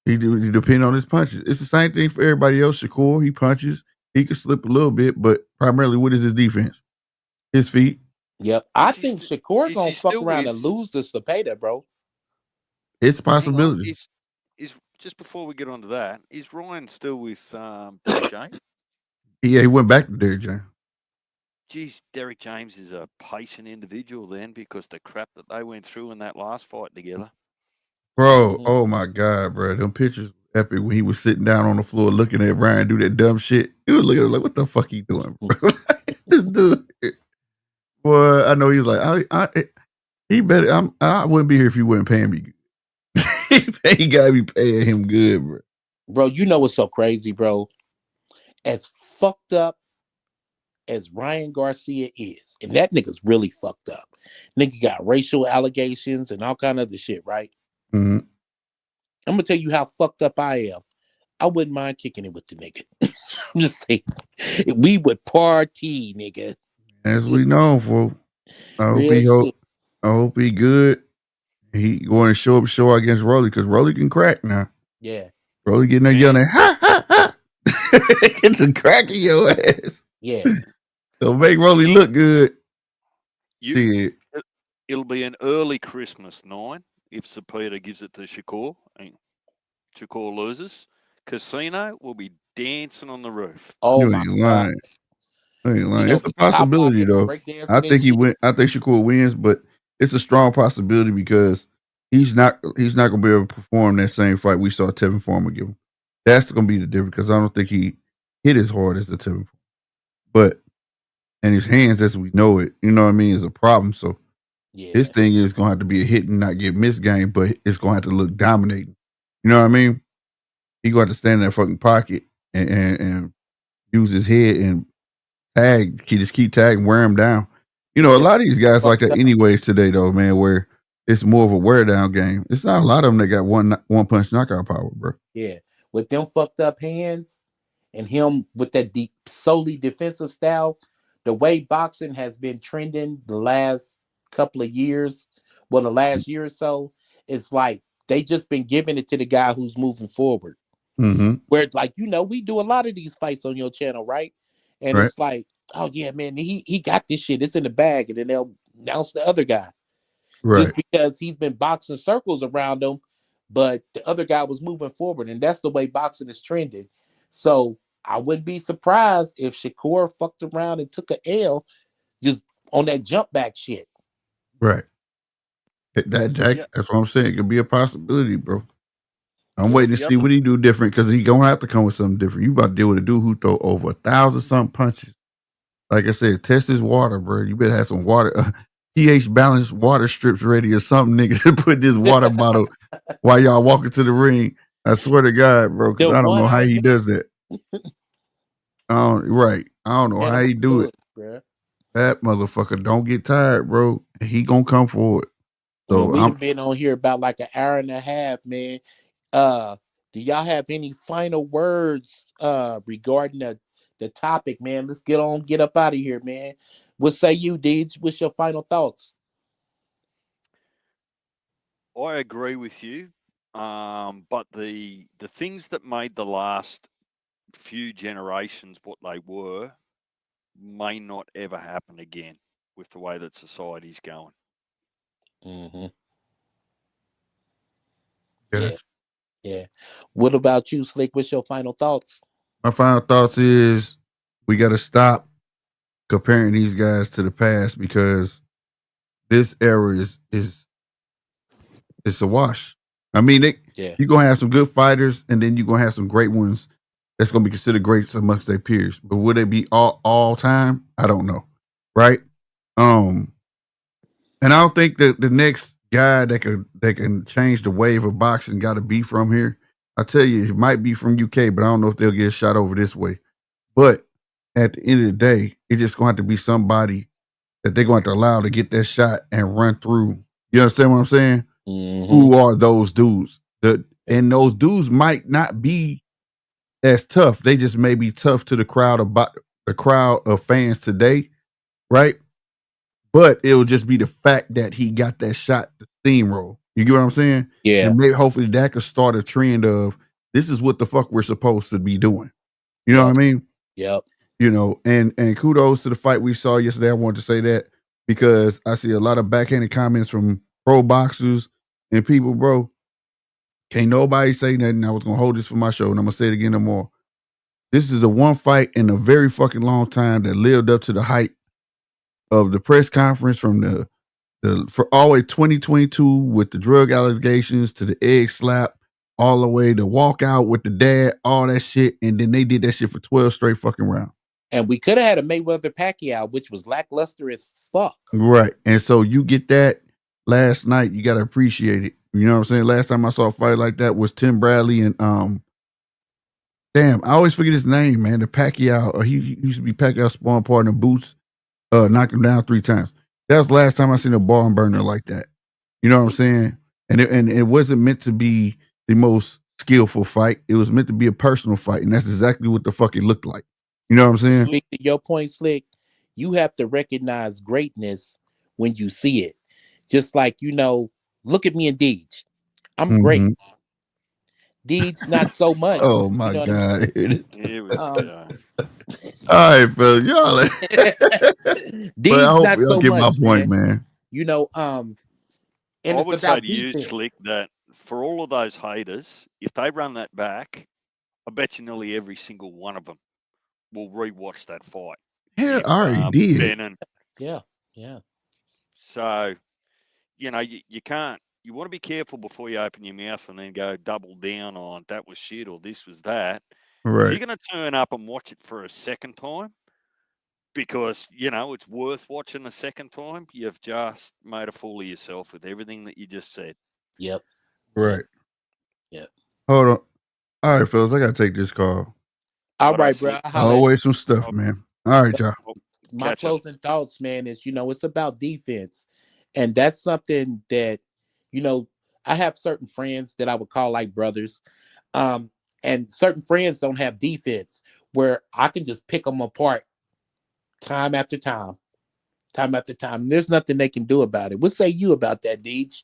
He depend on his punches. It's the same thing for everybody else. Shakur, he punches. He can slip a little bit, but primarily, what is his defense? His feet. Yep. I think Shakur gonna fuck still around with- and lose to Cepeda, bro. It's a Hang on, possibility. is just before we get onto that, is Ryan still with Derrick James? Yeah, he went back to Derrick James. Geez, Derrick James is a patient individual then, because the crap that they went through in that last fight together. Bro, Mhm. oh my God, bro. Them pictures were epic when he was sitting down on the floor looking at Ryan do that dumb shit. He was looking at him like, what the fuck he doing, bro? This dude. Boy, I know he was like, he better, I wouldn't be here if he wouldn't pay me good. He gotta be paying him good, bro. Bro, you know what's so crazy, bro? As fucked up as Ryan Garcia is, and that nigga's really fucked up. Nigga got racial allegations and all kind of other shit, right? Mhm. I'm gonna tell you how fucked up I am. I wouldn't mind kicking it with the nigga. I'm just saying, we would party, nigga. As we know for. I hope he good. He going to show against Rolly because Rolly can crack now. Yeah. Rolly getting there yelling, ha ha ha. Get the crack in your ass. Yeah. So make Rolly look good. It'll be an early Christmas 9 if Cepeda gives it to Shakur and Shakur loses. Casino will be dancing on the roof. Oh You my ain't God. lying. I ain't You lying. know, It's a be pop possibility locking and though. breakdancing I and think he shit. win. I think Shakur wins, but it's a strong possibility because he's not gonna be able to perform that same fight we saw Tevin Farmer give him. That's gonna be the difference because I don't think he hit as hard as the Tevin Farmer. But and his hands, as we know it, you know what I mean, is a problem. So Yeah, his thing is gonna have to be a hit and not get missed game, but it's gonna have to look dominating. You know what I mean? He gonna have to stand in that fucking pocket and use his head and tag. He just keep tagging, wear him down. You know, a yeah. lot of these guys like Fucked that up. anyways today though, man, where it's more of a wear down game. It's not a lot of them that got one punch knockout power, bro. Yeah, with them fucked up hands and him with that deep, solely defensive style, the way boxing has been trending the last couple of years, well, the last year or so, it's like they just been giving it to the guy who's moving forward. Mm-hmm. Where it's like, we do a lot of these fights on your channel, right? And Right. it's like, oh yeah, man, he got this shit. It's in the bag, and then they'll announce the other guy Right. just because he's been boxing circles around him, but the other guy was moving forward, and that's the way boxing is trending. So I wouldn't be surprised if Shakur fucked around and took a L just on that jump back shit. Right. Yeah, That's what I'm saying. It could be a possibility, bro. I'm Yeah. waiting to the see other what he do different because he gonna have to come with something different. You about to deal with a dude who throw over 1,000 something punches. Like I said, test his water, bro. You better have some water, pH balanced water strips ready or something, nigga, to put this water bottle while y'all walking to the ring. I swear to God, bro, because The I don't know 1 how ounce he does that. Right. I don't know how edible he do it. bullets, bro. That motherfucker don't get tired, bro. He gonna come for it. And So we've I'm been on here about like an hour and a half, man. Do y'all have any final words regarding the topic, man? Let's get up out of here, man. What say you, Deeds? What's your final thoughts? I agree with you. But the things that made the last few generations what they were may not ever happen again with the way that society's going. Mm-hmm. yeah. Yeah, yeah. What about you, Slick? What's your final thoughts? My final thoughts is we gotta stop comparing these guys to the past because this era is it's a wash. I mean, Yeah, you're gonna have some good fighters, and then you're gonna have some great ones that's gonna be considered greats amongst their peers. But will they be all time? I don't know. Right? Um, and I don't think that the next guy that can change the wave of boxing got to be from here. I tell you, it might be from UK, but I don't know if they'll get shot over this way. But at the end of the day, it's just gonna have to be somebody that they're going to allow to get that shot and run through. You understand what I'm saying? mm-hmm. Who are those dudes? And those dudes might not be as tough. They just may be tough to the crowd of fans today, right? But it'll just be the fact that he got that shot to steamroll. You get what I'm saying? Yeah, And maybe hopefully that could start a trend of this is what the fuck we're supposed to be doing. You know what I mean? yep. You know, and kudos to the fight we saw yesterday. I wanted to say that because I see a lot of backhanded comments from pro boxers and people, bro. Can't nobody say nothing. I was gonna hold this for my show, and I'm gonna say it again no more. This is the one fight in a very fucking long time that lived up to the hype of the press conference from for all the way 2022 with the drug allegations to the egg slap, all the way to walk out with the dad, all that shit, and then they did that shit for 12 straight fucking rounds. And we could have had a Mayweather Pacquiao, which was lackluster as fuck. Right. And so you get that last night, you gotta appreciate it. You know what I'm saying? Last time I saw a fight like that was Tim Bradley and damn, I always forget his name, man. The Pacquiao, he used to be Pacquiao spawn partner Boots, knocked him down 3 times. That was the last time I seen a barn burner like that. You know what I'm saying? And it wasn't meant to be the most skillful fight. It was meant to be a personal fight, and that's exactly what the fuck it looked like. You know what I'm saying? Speak to your point, Slick. You have to recognize greatness when you see it. Just like, look at me and Deej. I'm great. Mm-hmm. Deej, not so much. Oh You my know what God. Here we I mean? go. All right, fellas, y'all. But I Deej, hope not y'all so get my much, point, man. man. And I it's would say about to you, defense. Slick, that for all of those haters, if they run that back, I bet you nearly every single one of them will rewatch that fight. Yeah, if I already did. Benin. Yeah, yeah, So you can't. You want to be careful before you open your mouth and then go double down on that was shit or this was that. If you're Right. going to turn up and watch it for a second time because it's worth watching a second time, you've just made a fool of yourself with everything that you just said. yep, Right. yep. Hold on. All right, fellas, I gotta take this call. All Righto, right, bro. Slick. I'll holler at you. Always some stuff, I'll, man. All right, y'all. I'll My catch you. closing thoughts, man, is it's about defense, and that's something that you know I have certain friends that I would call like brothers, um, and certain friends don't have defense where I can just pick them apart time after time, time after time. There's nothing they can do about it. What say you about that, Deej?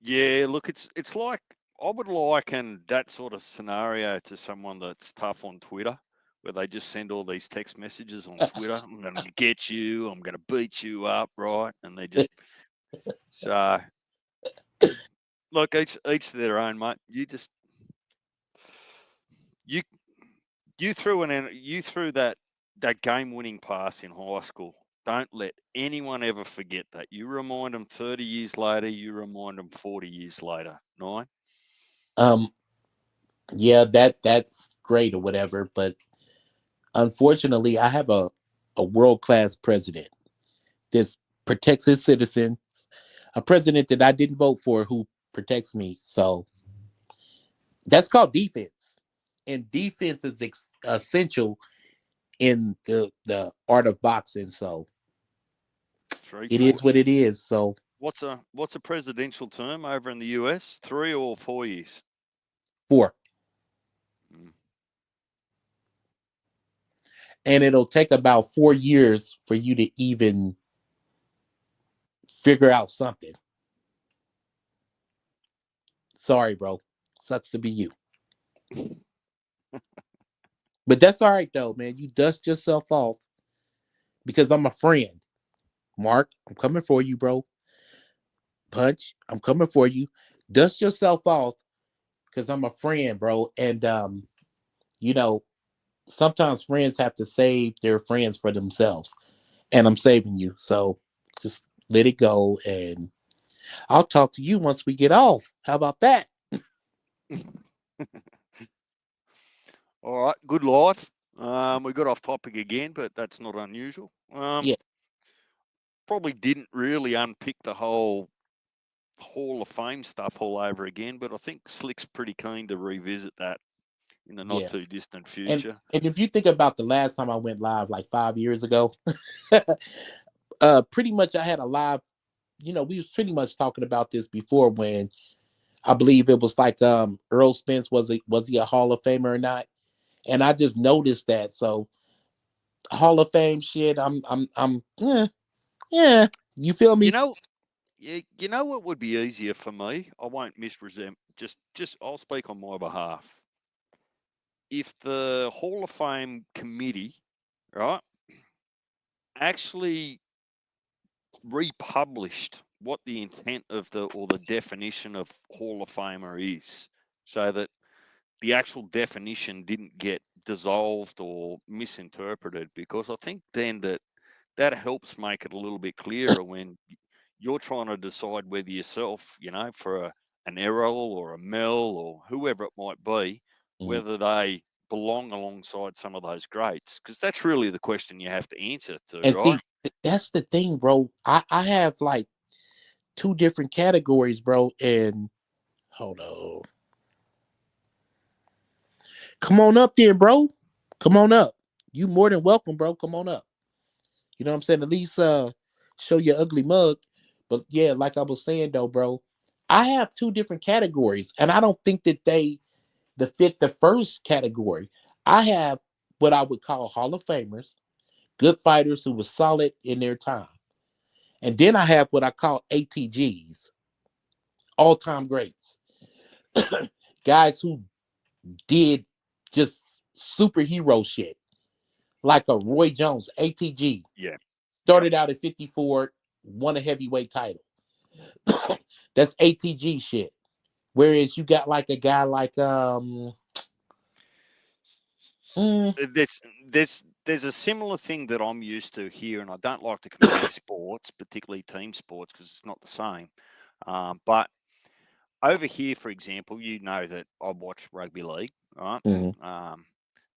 Yeah, look, it's like I would liken that sort of scenario to someone that's tough on Twitter, where they just send all these text messages on Twitter. I'm going to get you. I'm going to beat you up, right? And they just so look, each to their own, mate. You you threw that game winning pass in high school. Don't let anyone ever forget that. You remind them 30 years later. You remind them 40 years later. Nine. um, yeah, that's great or whatever, but unfortunately, I have a world class president that protects his citizens, a president that I didn't vote for who protects me. So that's called defense, and defense is essential in the art of boxing. So Three it is quarters. what it is. So What's a presidential term over in the US? 3 or 4 years. 4, Mm. and it'll take about 4 years for you to even figure out something. Sorry, bro. Sucks to be you. But that's all right though, man. You dust yourself off because I'm a friend. Mark, I'm coming for you, bro. Punch, I'm coming for you. Dust yourself off because I'm a friend, bro. And you know, sometimes friends have to save their friends for themselves. And I'm saving you. So just let it go and I'll talk to you once we get off. How about that? All right, good life. We got off topic again, but that's not unusual. Yeah. Probably didn't really unpick the whole Hall of Fame stuff all over again, but I think Slick's pretty keen to revisit that in the not Yeah. too distant And future. and if you think about the last time I went live like 5 years ago, pretty much I had a live, we was pretty much talking about this before when I believe it was like Earl Spence was he a Hall of Famer or not? And I just noticed that. So Hall of Fame shit, yeah. You feel You me? know, you know what would be easier for me? I won't misrepresent. Just I'll speak on my behalf. If the Hall of Fame committee, right, actually republished what the intent of the definition of Hall of Famer is, so that the actual definition didn't get dissolved or misinterpreted, because I think then that helps make it a little bit clearer when you're trying to decide whether yourself, for an Errol or a Mel or whoever it might be, Mm. whether they belong alongside some of those greats, because that's really the question you have to answer to, And right? see, that's the thing, bro. I have like two different categories, bro. And hold on. Come on up then, bro. Come on up. You more than welcome, bro. Come on up. You know what I'm saying? At least show your ugly mug. But yeah, like I was saying though, bro, I have two different categories, and I don't think that they fit the first category. I have what I would call Hall of Famers, good fighters who were solid in their time. And then I have what I call ATGs, all-time greats. Guys who did just superhero shit. Like a Roy Jones, ATG. Yeah. Yep. Started out at 54, won a heavyweight title. That's ATG shit. Whereas you got like a guy like Mm, There's a similar thing that I'm used to here, and I don't like to compare sports, particularly team sports, because it's not the same. But over here, for example, you know that I watch rugby league, right? mhm,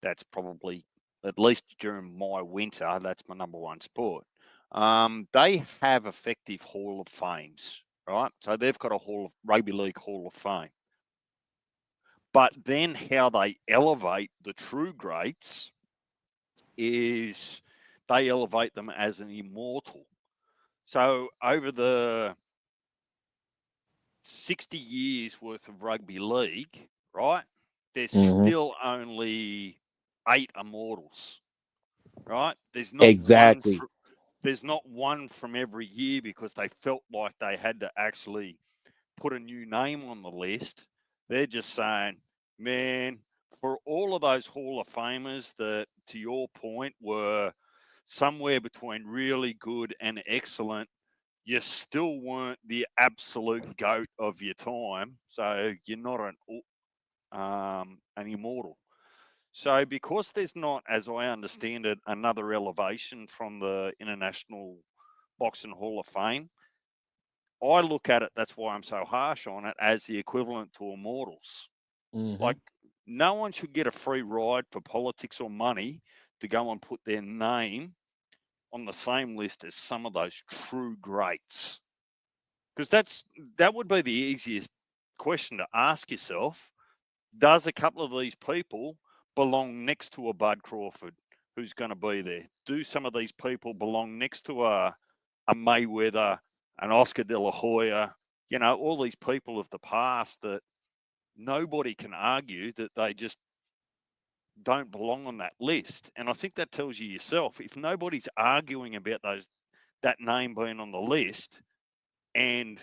That's probably, at least during my winter, that's my number one sport. They have effective Hall of Fames, right? So they've got a rugby league Hall of Fame. But then how they elevate the true greats is they elevate them as an immortal. So over the 60 years worth of rugby league, right? There's mhm. still only 8 immortals, right? Exactly. There's not one from every year because they felt like they had to actually put a new name on the list. They're just saying, man, for all of those Hall of Famers that, to your point, were somewhere between really good and excellent, you still weren't the absolute goat of your time. So you're not an immortal. So because there's not, as I understand it, another elevation from the International Boxing Hall of Fame, I look at it, that's why I'm so harsh on it, as the equivalent to immortals. Hmm. Like, no one should get a free ride for politics or money to go and put their name on the same list as some of those true greats. Because that would be the easiest question to ask yourself. Does a couple of these people belong next to a Bud Crawford who's going to be there? Do some of these people belong next to a Mayweather, an Oscar De La Hoya? You know, all these people of the past that nobody can argue that they just don't belong on that list. And I think that tells you yourself, if nobody's arguing about that name being on the list, and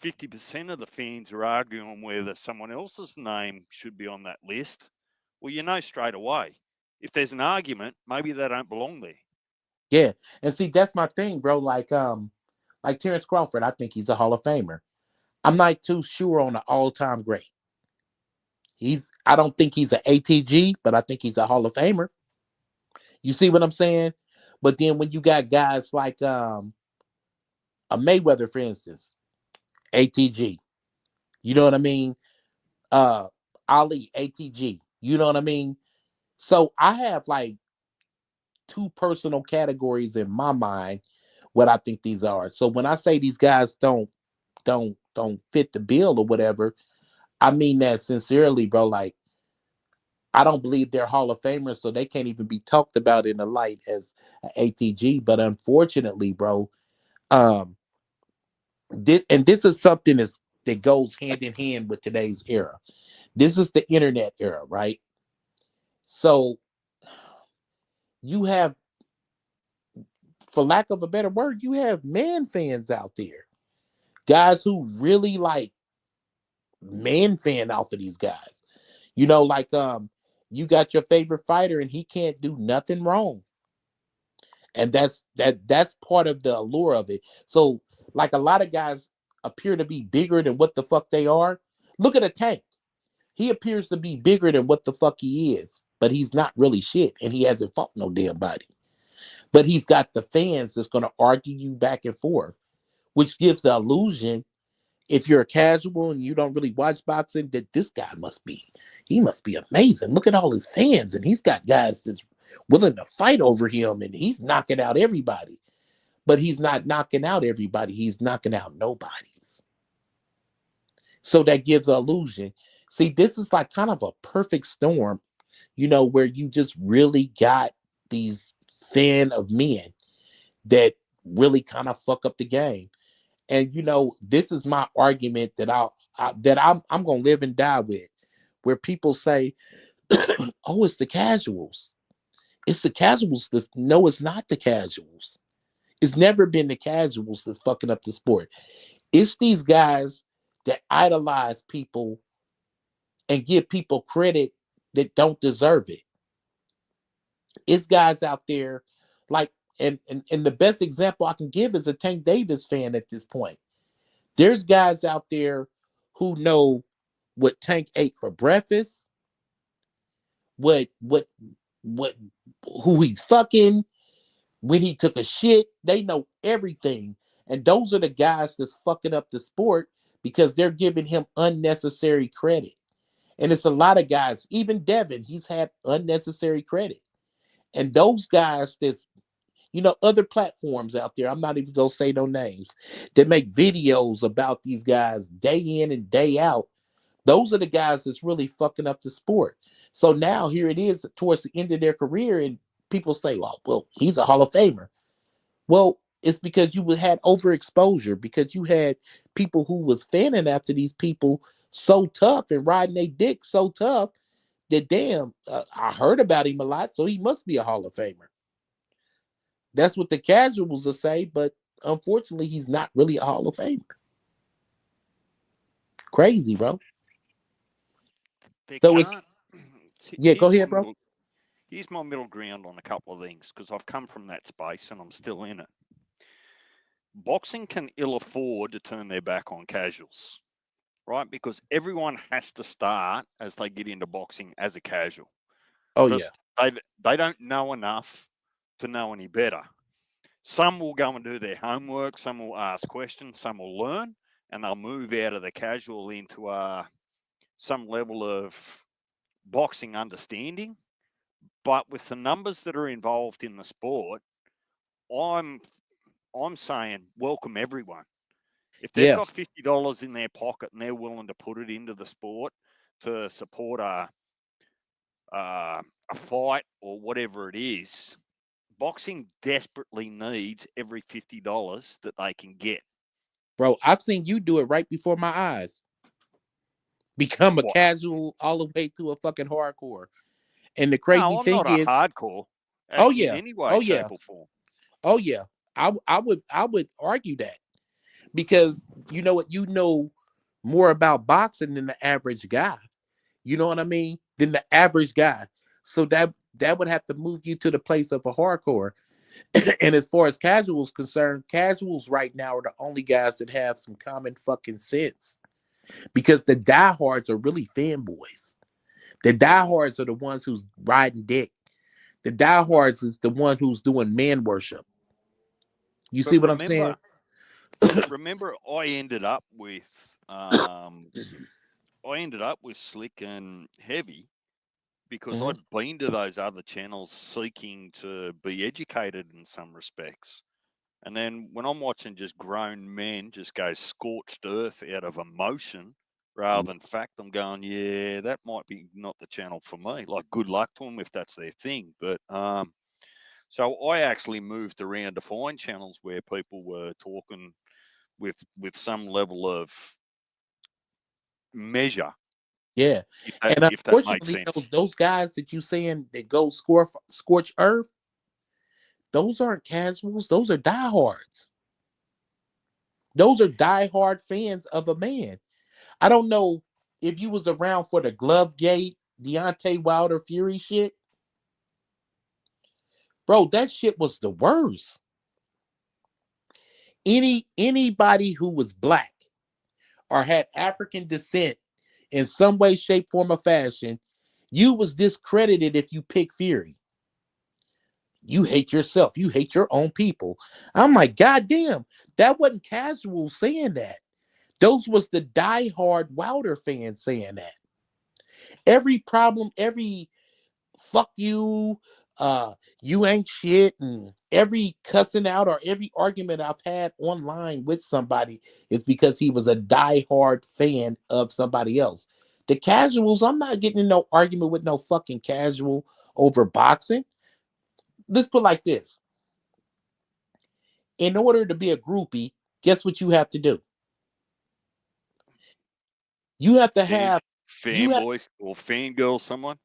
50% of the fans are arguing whether someone else's name should be on that list, well, you know straight away. If there's an argument, maybe they don't belong there. Yeah, and see, that's my thing, bro. Like Terrence Crawford, I think he's a Hall of Famer. I'm not too sure on an all-time great. I don't think he's an ATG, but I think he's a Hall of Famer. You see what I'm saying? But then when you got guys like a Mayweather, for instance, ATG. You know what I mean? Uh Ali, ATG. You know what I mean? So I have like two personal categories in my mind what I think these are. So when I say these guys don't fit the bill or whatever, I mean that sincerely, bro. Like I don't believe they're Hall of Famers, so they can't even be talked about in the light as ATG. But unfortunately, bro, um, this is something that goes hand in hand with today's era. This is the internet era, right? So you have, for lack of a better word, you have man fans out there, guys who really like man fan off of these guys. You know, like you got your favorite fighter and he can't do nothing wrong. And that's part of the allure of it. So like a lot of guys appear to be bigger than what the fuck they are. Look at a Tank. He appears to be bigger than what the fuck he is, but he's not really shit and he hasn't fought no damn body. But he's got the fans that's going to argue you back and forth, which gives the illusion, if you're a casual and you don't really watch boxing, that this guy he must be amazing. Look at all his fans, and he's got guys that's willing to fight over him, and he's knocking out everybody. But he's not knocking out everybody. He's knocking out nobodies. So that gives an illusion. See, this is like kind of a perfect storm, where you just really got these fan of men that really kind of fuck up the game. And this is my argument that I'm gonna live and die with, where people say, "Oh, it's the casuals. It's the casuals." No, it's not the casuals. It's never been the casuals that's fucking up the sport. It's these guys that idolize people and give people credit that don't deserve it. It's guys out there like, and the best example I can give is a Tank Davis fan at this point. There's guys out there who know what Tank ate for breakfast, what who he's fucking, when he took a shit. They know everything. And those are the guys that's fucking up the sport because they're giving him unnecessary credit. And it's a lot of guys, even Devin, he's had unnecessary credit. And those guys that's, other platforms out there, I'm not even going to say no names, that make videos about these guys day in and day out. Those are the guys that's really fucking up the sport. So now here it is towards the end of their career, and people say, well, he's a Hall of Famer. Well, it's because you had overexposure, because you had people who was fanning after these people so tough and riding their dick so tough that damn, I heard about him a lot, so he must be a Hall of Famer. That's what the casuals will say, but unfortunately, he's not really a Hall of Famer. Crazy, bro. They So it's can't. yeah. Go ahead, bro. Here's my middle ground on a couple of things because I've come from that space and I'm still in it. Boxing can ill afford to turn their back on casuals, right? Because everyone has to start as they get into boxing as a casual. Oh yeah. Because they don't know enough to know any better. Some will go and do their homework, some will ask questions, some will learn, and they'll move out of the casual into some level of boxing understanding. But with the numbers that are involved in the sport, I'm saying welcome everyone. If they've got $50 in their pocket and they're willing to put it into the sport to support a fight or whatever it is, boxing desperately needs every $50 that they can get. Bro, I've seen you do it right before my eyes. Become a What? casual all the way to a fucking hardcore. And the crazy No, I'm thing not a is, hardcore. oh In yeah, any way, oh shape, yeah, or form. oh yeah. I would argue that because you know what, more about boxing than the average guy. You know what I mean? Than the average guy. So that would have to move you to the place of a hardcore. And as far as casuals concerned, casuals right now are the only guys that have some common fucking sense. Because the diehards are really fanboys. The diehards are the ones who's riding dick. The diehards is the one who's doing man worship. You see what I'm saying? Remember, I ended up with Slick and Heavy because Mhm. I'd been to those other channels seeking to be educated in some respects. And then when I'm watching just grown men just go scorched earth out of emotion rather than fact, I'm going, yeah, that might be not the channel for me. Like, good luck to them if that's their thing. But so I actually moved around to find channels where people were talking with some level of measure. Yeah. And If that makes unfortunately, sense. those guys that you saying that go scorch earth, those aren't casuals. Those are diehards. Those are diehard fans of a man. I don't know if you was around for the Glove Gate, Deontay Wilder Fury shit. Bro, that shit was the worst. Anybody who was black or had African descent in some way, shape, form, or fashion, you was discredited if you pick Fury. You hate yourself. You hate your own people. I'm like, God damn, that wasn't casual saying that. Those was the diehard Wilder fans saying that. Every problem, every fuck you, you ain't shit, and every cussing out or every argument I've had online with somebody is because he was a diehard fan of somebody else. The casuals, I'm not getting in no argument with no fucking casual over boxing. Let's put it like this. In order to be a groupie, guess what you have to do? You have to have Fanboys or fangirl someone.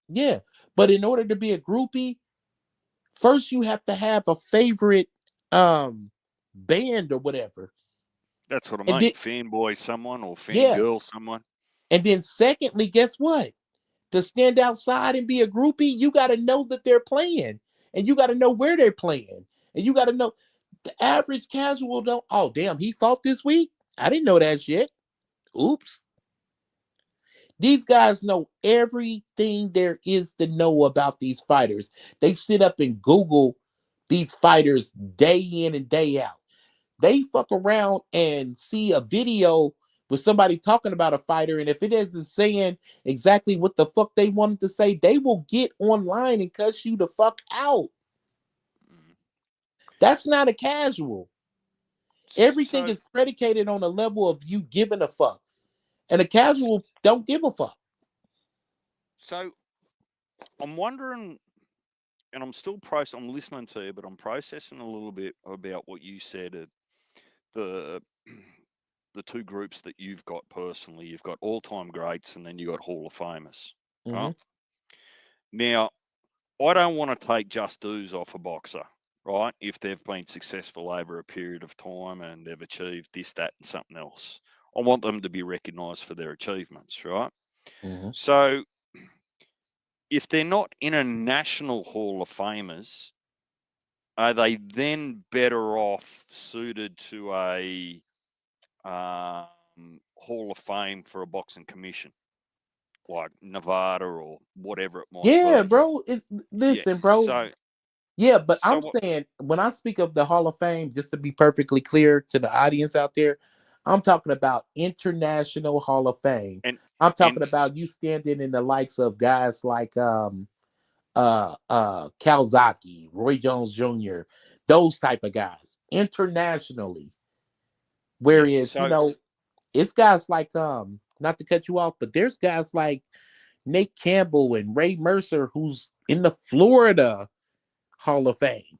yeah. But in order to be a groupie, first you have to have a favorite band or whatever. That's what I And mean. then Fanboy someone or yeah. fangirl someone. And then secondly, guess what? To stand outside and be a groupie, you got to know that they're playing. And you got to know where they're playing. And you got to know the average casual don't, oh damn, he fought this week? I didn't know that shit. Oops. These guys know everything there is to know about these fighters. They sit up and Google these fighters day in and day out. They fuck around and see a video with somebody talking about a fighter, and if it isn't saying exactly what the fuck they wanted to say, they will get online and cuss you the fuck out. Mm. That's not a casual. Everything So, is predicated on a level of you giving a fuck. And a casual don't give a fuck. so I'm wondering, and I'm listening to you, but I'm processing a little bit about what you said at the the two groups that you've got personally. You've got all-time greats, and then you got Hall of Famers. Mm-hmm. Right? Now, I don't want to take just dues off a boxer, right? If they've been successful over a period of time and they've achieved this, that, and something else. I want them to be recognised for their achievements, right? Mm-hmm. So if they're not international Hall of Famers, are they then better off suited to a Hall of Fame for a boxing commission, like Nevada or whatever it might Yeah, be? bro. Yeah. Listen, bro. So, Yeah, but so I'm what? saying when I speak of the Hall of Fame, just to be perfectly clear to the audience out there, I'm talking about international Hall of Fame. And I'm and talking about you standing in the likes of guys like Calzaki, Roy Jones Jr., those type of guys internationally. yeah. Whereas, So it's guys like not to cut you off, but there's guys like Nate Campbell and Ray Mercer who's in the Florida Hall of Fame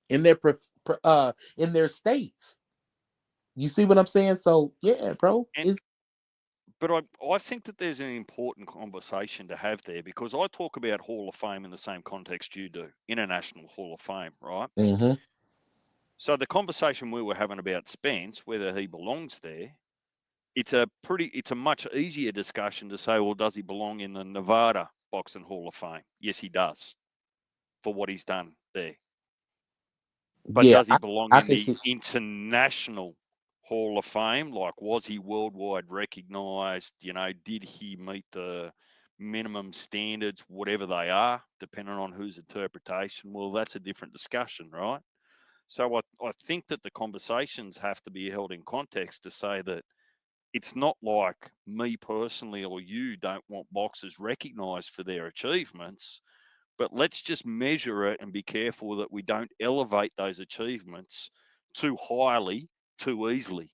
in their states. You see what I'm saying? So yeah, bro. and It's but I think that there's an important conversation to have there because I talk about Hall of Fame in the same context you do, International Hall of Fame, right? mm-hmm. So the conversation we were having about Spence, whether he belongs there, it's a much easier discussion to say, well, does he belong in the Nevada Boxing Hall of Fame? Yes, he does for what he's done there. But Yeah, does he belong I in can the see. international Hall of Fame? Like, was he worldwide recognized? Did he meet the minimum standards, whatever they are, depending on whose interpretation? Well, that's a different discussion, right? So I think that the conversations have to be held in context to say that it's not like me personally or you don't want boxers recognized for their achievements, but let's just measure it and be careful that we don't elevate those achievements too highly, too easily.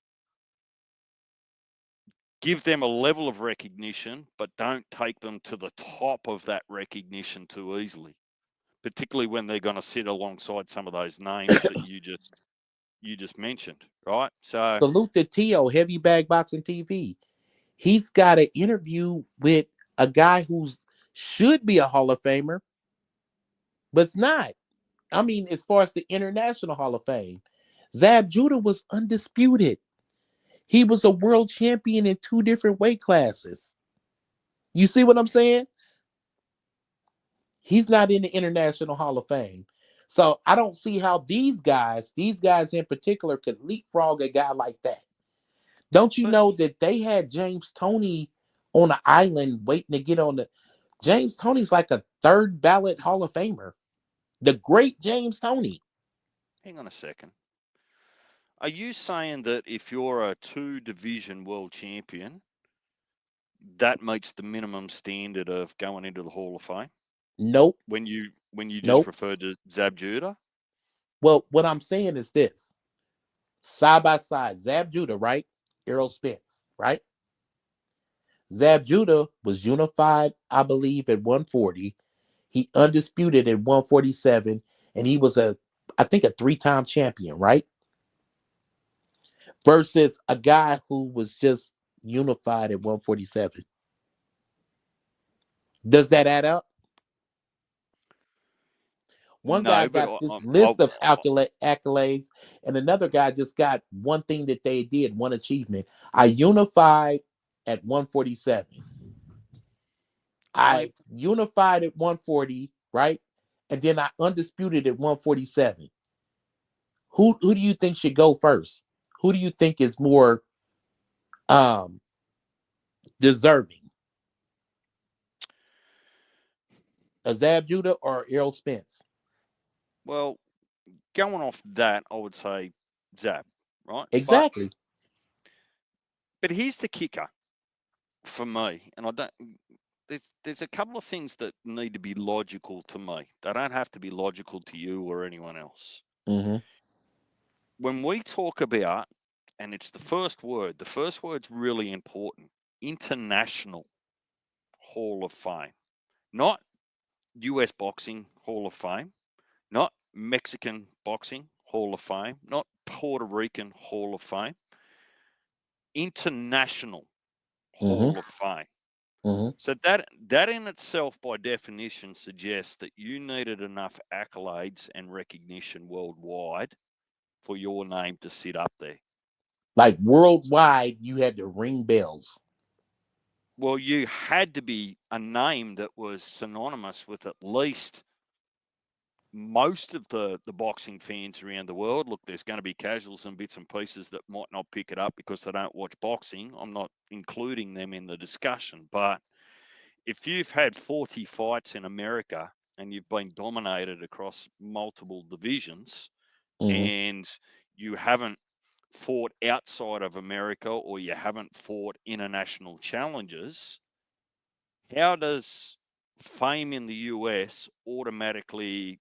Give them a level of recognition, but don't take them to the top of that recognition too easily, particularly when they're going to sit alongside some of those names that you just mentioned, right? So Salute to Tio, Heavy Bag Boxing TV. He's got an interview with a guy who's should be a Hall of Famer, but it's not. I mean, as far as the International Hall of Fame, Zab Judah was undisputed. He was a world champion in two different weight classes. You see what I'm saying? He's not in the International Hall of Fame. So I don't see how these guys in particular, could leapfrog a guy like that. Don't you but know that they had James Toney on an island waiting to get on the James Toney's like a third ballot Hall of Famer. The great James Toney. hang on a second. Are you saying that if you're a two division world champion, that meets the minimum standard of going into the Hall of Fame? Nope. When you just Nope. referred to Zab Judah? Well, what I'm saying is this: side by side, Zab Judah, right? Errol Spence, right? Zab Judah was unified, I believe, at 140. He undisputed at 147, and he was I think, a three-time champion, right? Versus a guy who was just unified at 147. Does that add up? One guy No, but got this list of accolades, and another guy just got one thing that they did, one achievement. I unified at 147. I I unified at 140, right? And then I undisputed at 147. Who do you think should go first? Who do you think is more um deserving? A Zab Judah or Errol Spence? Well, going off that, I would say Zab, right? Exactly. But here's the kicker for me, and I don't. There's a couple of things that need to be logical to me. They don't have to be logical to you or anyone else. Mm-hmm. When we talk about, and it's the first word's really important. International Hall of Fame, not US Boxing Hall of Fame, not Mexican Boxing Hall of Fame, not Puerto Rican Hall of Fame, International Mm-hmm. Hall of Fame. Mm-hmm. So that in itself, by definition, suggests that you needed enough accolades and recognition worldwide for your name to sit up there. Like worldwide, you had to ring bells. Well, you had to be a name that was synonymous with at least most of the boxing fans around the world. Look, there's going to be casuals and bits and pieces that might not pick it up because they don't watch boxing. I'm not including them in the discussion, but if you've had 40 fights in America and you've been dominated across multiple divisions Mm-hmm. and you haven't fought outside of America or you haven't fought international challenges, how does fame in the US automatically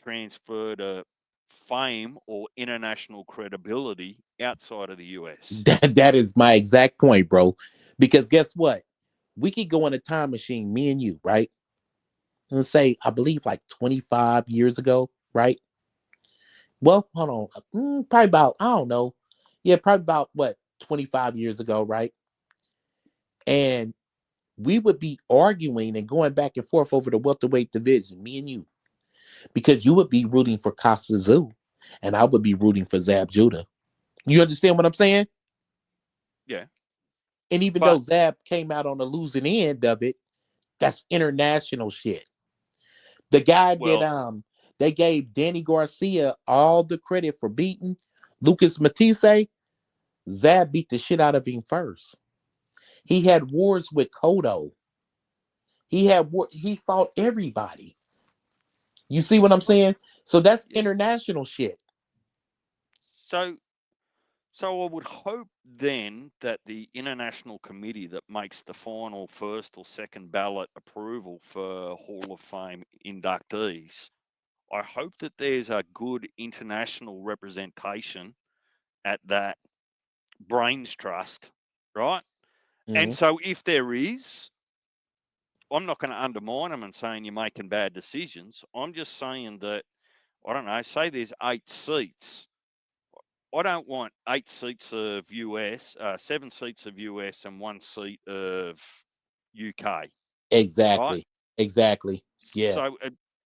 transfer to fame or international credibility outside of the US? That is my exact point, bro. Because guess what? We could go in a time machine, me and you, right? Let's say, I believe like 25 years ago, right? Well, hold on. Probably about, I don't know. Yeah, probably about what, 25 years ago, right? And we would be arguing and going back and forth over the welterweight division, me and you, because you would be rooting for Costa Zoo and I would be rooting for Zab Judah. You understand what I'm saying? Yeah. And even though But, Zab came out on the losing end of it, that's international shit. The guy that well, they gave Danny Garcia all the credit for beating Lucas Matisse, Zab beat the shit out of him first. He had wars with Cotto. He fought everybody. You see what I'm well, saying? So that's yeah. international shit. So, so I would hope then that the international committee that makes the final first or second ballot approval for Hall of Fame inductees, I hope that there's a good international representation at that brains trust, right? And Mm-hmm. so if there is, I'm not going to undermine them and saying you're making bad decisions. I'm just saying that, I don't know, say there's 8 seats. I don't want 8 seats of US, 7 seats of US, and 1 seat of UK, right? Exactly. Exactly. Yeah. So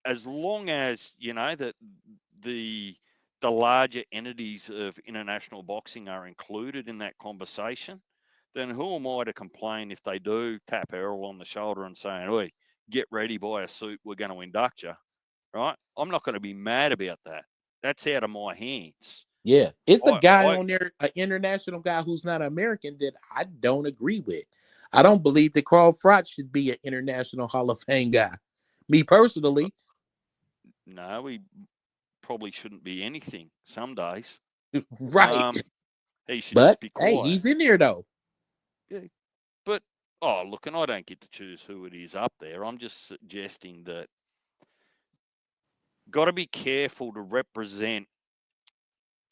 as long as you know that the the larger entities of international boxing are included in that conversation, then who am I to complain if they do tap Errol on the shoulder and saying, "Oi, get ready, buy a suit, we're going to induct you," right? I'm not going to be mad about that. That's out of my hands. Yeah. It's a guy I on there, an international guy who's not American that I don't agree with. I don't believe that Carl Froch should be an international Hall of Fame guy. Me personally. no, we probably shouldn't be anything some days. Right. He should But just be hey, quiet. he's in there though. Yeah, but oh, look, and I don't get to choose who it is up there. I'm just suggesting that got to be careful to represent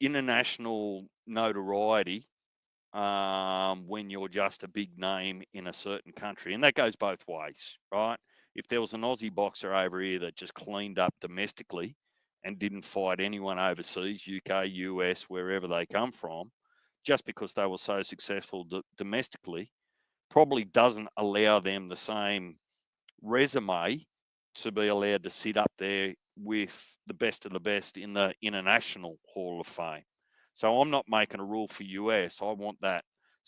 international notoriety when you're just a big name in a certain country, and that goes both ways, right? If there was an Aussie boxer over here that just cleaned up domestically and didn't fight anyone overseas, UK, US, wherever they come from, just because they were so successful domestically, probably doesn't allow them the same resume to be allowed to sit up there with the best of the best in the International Hall of Fame. So I'm not making a rule for US. I want that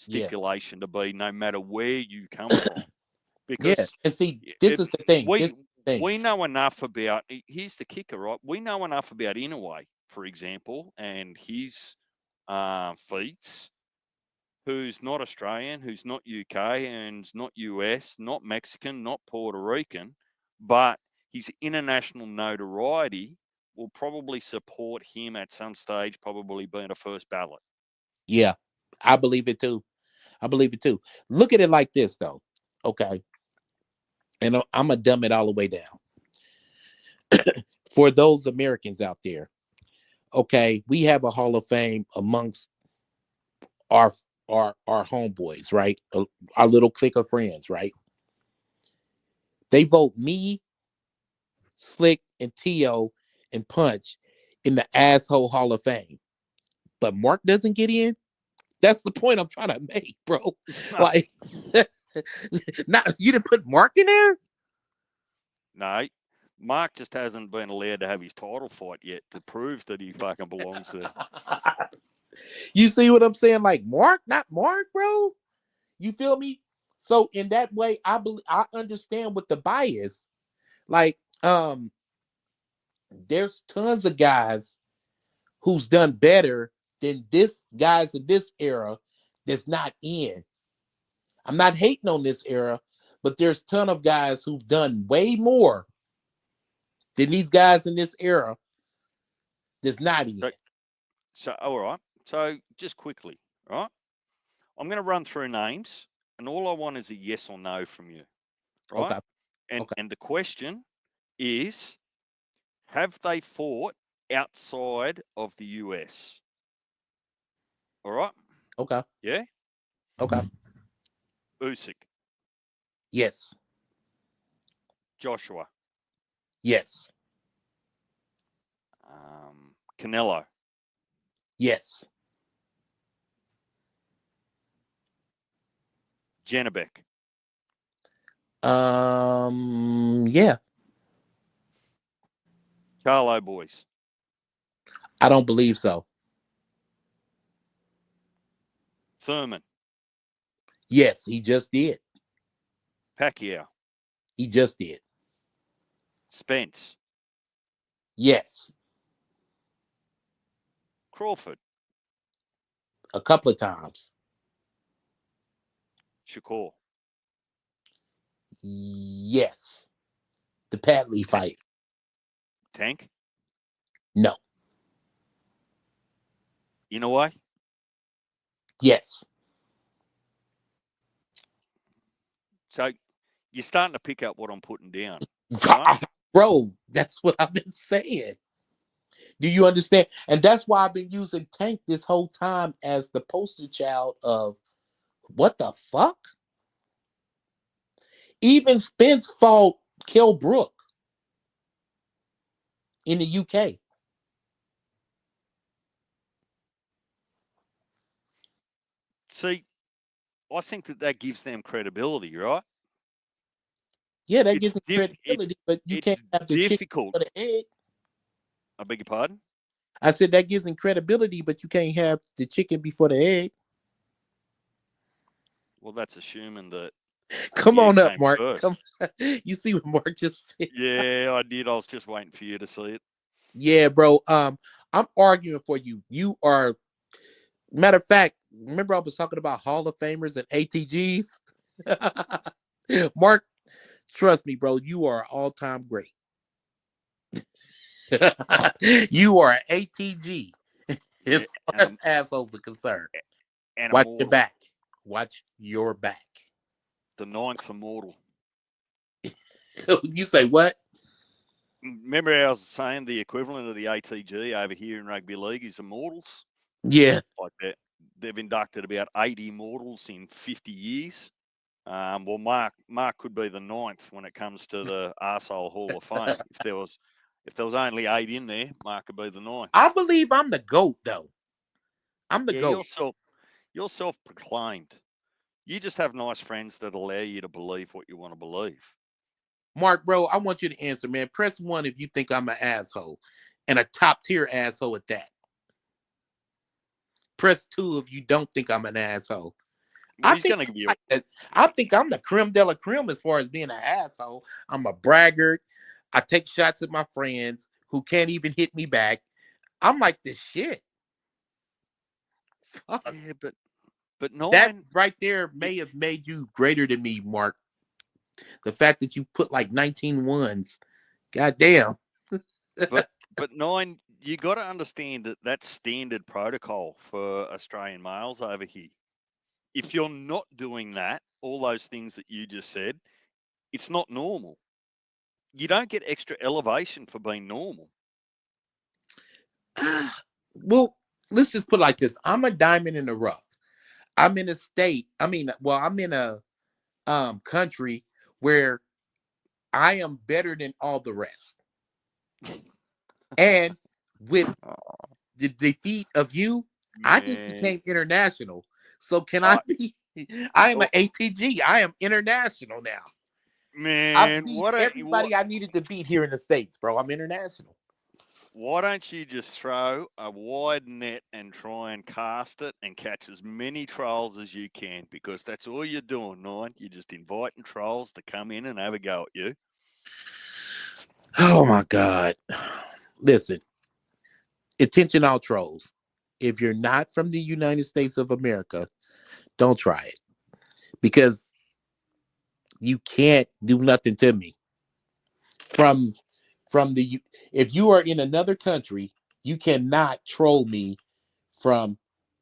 Yeah. stipulation to be no matter where you come from, Yeah. because And see, this it, is the thing. This we is the thing. we know enough about. Here's the kicker, right? We know enough about Inoue, for example, and his feats, who's not Australian, who's not UK, and not US, not Mexican, not Puerto Rican, but his international notoriety will probably support him at some stage, probably being a first ballot. Yeah, I believe it too. I believe it too. Look at it like this, though. Okay. And I'm going to dumb it all the way down. For those Americans out there, okay, we have a Hall of Fame amongst our our homeboys, right? Our little clique of friends, right? They vote me, Slick, and Tio and Punch in the asshole Hall of Fame. But Mark doesn't get in. That's the point I'm trying to make, bro. Like, not you didn't put Mark in there? No, Mark just hasn't been allowed to have his title fight yet to prove that he fucking belongs there. You see what I'm saying? Like Mark, not Mark, bro. You feel me? So in that way, I understand with the bias. Like, there's tons of guys who's done better than this guys in this era that's not in. I'm not hating on this era, but there's a ton of guys who've done way more than these guys in this era that's not in. So all right. So just quickly, right? I'm going to run through names, and all I want is a yes or no from you, right? Okay. And the question is, have they fought outside of the US? All right. Okay. Yeah. Okay. Usyk, Yes. Joshua, Yes. Canelo, Yes. Janabek, Yeah. Charlo boys, I don't believe so. Thurman, Yes, he just did. Pacquiao, He just did. Spence, Yes. Crawford, A couple of times. Shakur, Yes. The Padley fight. Tank, No. Inoue. Yes. So you're starting to pick up what I'm putting down. Right? Bro, that's what I've been saying. Do you understand? And that's why I've been using Tank this whole time as the poster child of what the fuck? Even Spence fought Kell Brook in the UK. See, I think that gives them credibility, right? Yeah, that gives them credibility, but you can't have the difficult. chicken for the egg. I beg your pardon? I said that gives them credibility, but you can't have the chicken before the egg. Well, that's assuming that. Come on up, Mark. Come. You see what Mark just said? Yeah, I did. I was just waiting for you to see it. Yeah, bro. I'm arguing for you. You are. Matter of fact, remember I was talking about Hall of Famers and ATGs? Mark, trust me, bro. You are all-time great. You are an ATG as far as assholes are concerned. And watch your back. Watch your back. The 9th immortal. You say what? Remember I was saying the equivalent of the ATG over here in rugby league is immortals? Yeah. Like that. They've inducted about 80 immortals in 50 years. Well, Mark could be the 9th when it comes to the arsehole Hall of Fame. If there was only 8 in there, Mark could be the 9th. I believe I'm the GOAT, though. I'm the GOAT. You're self-proclaimed. You just have nice friends that allow you to believe what you want to believe. Mark, bro, I want you to answer, man. Press 1 if you think I'm an asshole, and a top-tier asshole at that. Press 2 if you don't think I'm an asshole. Well, I think I'm the creme de la creme as far as being an asshole. I'm a braggart. I take shots at my friends who can't even hit me back. I'm like this shit. Fuck. Yeah, but no that right there may have made you greater than me, Mark. The fact that you put like 19 ones Goddamn. But Nine, you got to understand that that's standard protocol for Australian males over here. If you're not doing that, all those things that you just said, it's not normal. You don't get extra elevation for being normal. Well, let's just put it like this. I'm a diamond in the rough. I'm in a state. I'm in a country where I am better than all the rest. And with the defeat of you, I just Man. became international. So can I be? I am an ATG. I am international now. I Man, beat everybody I needed to beat here in the States, bro. I'm international. why don't you just throw a wide net and try and cast it and catch as many trolls as you can? Because that's all you're doing, Nine. You're just inviting trolls to come in and have a go at you. Oh my God. Listen, attention all trolls. If you're not from the United States of America, don't try it. Because you can't do nothing to me. If you are in another country, you cannot troll me from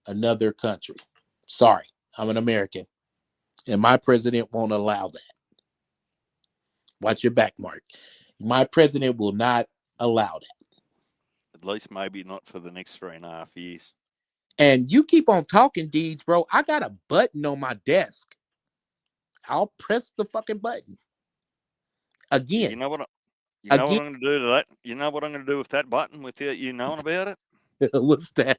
another country. Sorry, I'm an American. And my president won't allow that. Watch your back, Mark. My president will not allow that. At least maybe not for the next 3.5 years. And you keep on talking, Deeds, bro. I got a button on my desk. I'll press the fucking button. Again. You know what I'm going to do to that? You know what I'm going to do with that button without you knowing about it? What's that?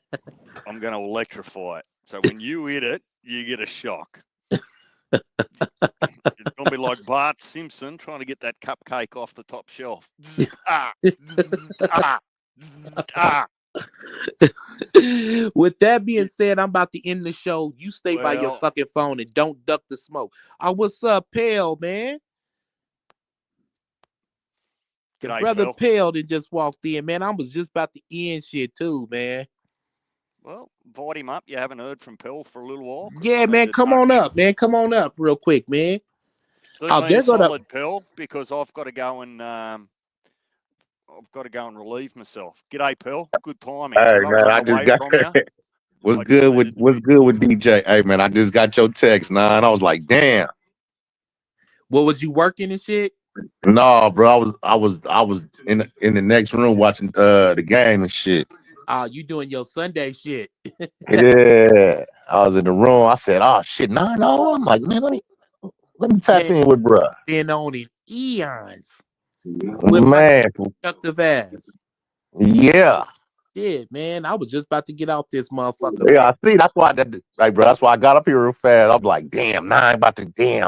I'm going to electrify it. So when you hit it, you get a shock. It's going to be like Bart Simpson trying to get that cupcake off the top shelf. With that being said, I'm about to end the show. You stay by your fucking phone and don't duck the smoke. What's up, Pale, man? The G'day, brother Pale that just walked in, man. I was just about to end shit too, man. Well, invite him up. You haven't heard from Pell for a little while. Yeah, man. Come on up, man. Come on up real quick, man. They're solid, Pell, because I've got to go and relieve myself. G'day, Pell. Good timing. Hey man, I just got what's good with DJ? Hey man, I just got your text, and I was like, damn. What, was you working and shit? No, bro, I was in the next room watching the game and shit. You doing your Sunday shit? Yeah, I was in the room. I said, "Oh shit, no." I'm like, man, let me tap in with bro. Been on in eons. With man, productive ass. Yeah. Shit, man. I was just about to get off this motherfucker. Yeah, I see. That's why bro. That's why I got up here real fast. I'm like, damn, I'm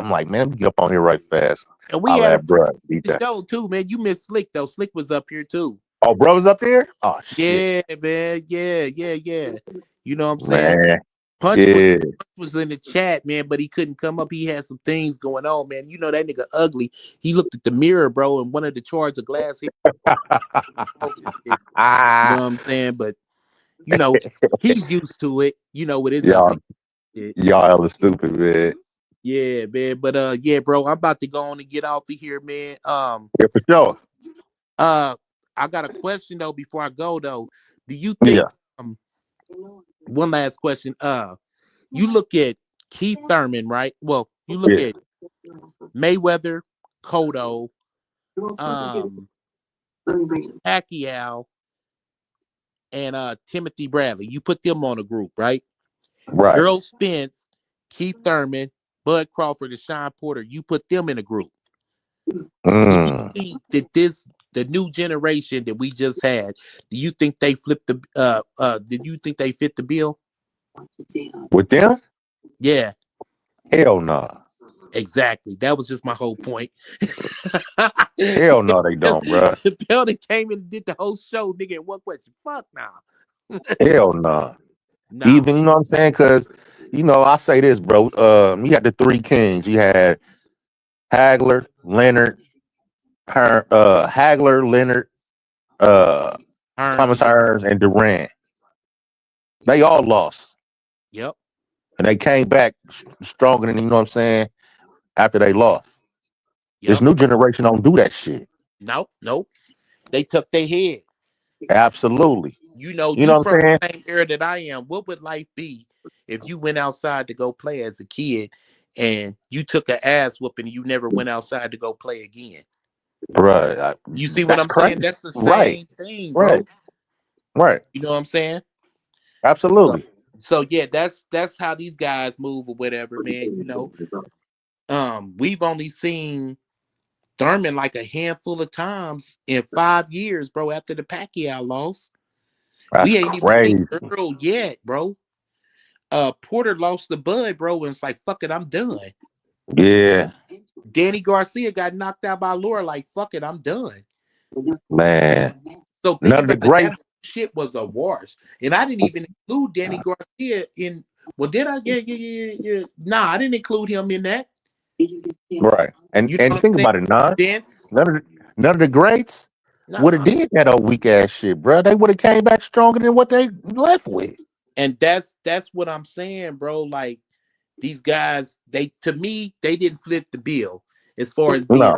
like, man, let me get up on here right fast. And we had a show too, man. You missed Slick though. Slick was up here too. Oh, bro was up here? Oh shit. Yeah, man. Yeah. You know what I'm saying? Man. Punch was in the chat, man, but he couldn't come up. He had some things going on, man. You know that nigga ugly. He looked at the mirror, bro, and one of the shards of glass hit. You know what I'm saying? But you know, he's used to it. You know, with his y'all are stupid, man. Yeah, man. But yeah, bro, I'm about to go on and get off of here, man. Yeah, for sure. I got a question though before I go though. Do you think one last question. You look at Keith Thurman, right? Well, you look at Mayweather, Cotto, Pacquiao, and Timothy Bradley. You put them on a group, right? Right. Earl Spence, Keith Thurman, Bud Crawford, and Sean Porter. You put them in a group. Do you think that the new generation that we just had, do you think they flipped the did you think they fit the bill? With them? Yeah. Hell no. Nah. Exactly. That was just my whole point. Hell no, they don't, bro. The building came and did the whole show, nigga, in one question. Fuck nah. Hell no. Nah. Even, you know what I'm saying? Because, you know, I say this, bro. You had the three kings. You had Hagler, Leonard, Thomas Hearns, and Durant. They all lost. Yep. And they came back stronger than, you know what I'm saying, after they lost. Yep. This new generation don't do that shit. Nope. They took their head. Absolutely. You know what I'm from saying? the same era that I am. What would life be if you went outside to go play as a kid and you took an ass whooping and you never went outside to go play again? Right. You see what That's I'm saying? crazy. That's the Right. same thing, Right. bro. Right. You know what I'm saying? Absolutely. So yeah, that's how these guys move or whatever, man. You know, we've only seen Thurman like a handful of times in 5 years, bro. After the Pacquiao loss, That's we ain't even crazy. seen Earl yet, bro. Porter lost the Bud, bro, and it's like, fuck it, I'm done. Yeah. Danny Garcia got knocked out by Laura, like, fuck it, I'm done. Man. So think None of the about it, that greats. shit was a wash. And I didn't even include Danny Garcia in, well, did I? Yeah. Nah, I didn't include him in that. Right. And You know what I'm think saying? about it, nah. Vince? None of the greats would have Nah. did that old weak ass shit, bro. They would have came back stronger than what they left with. And that's what I'm saying, bro. Like, these guys, to me, they didn't flip the bill as far as being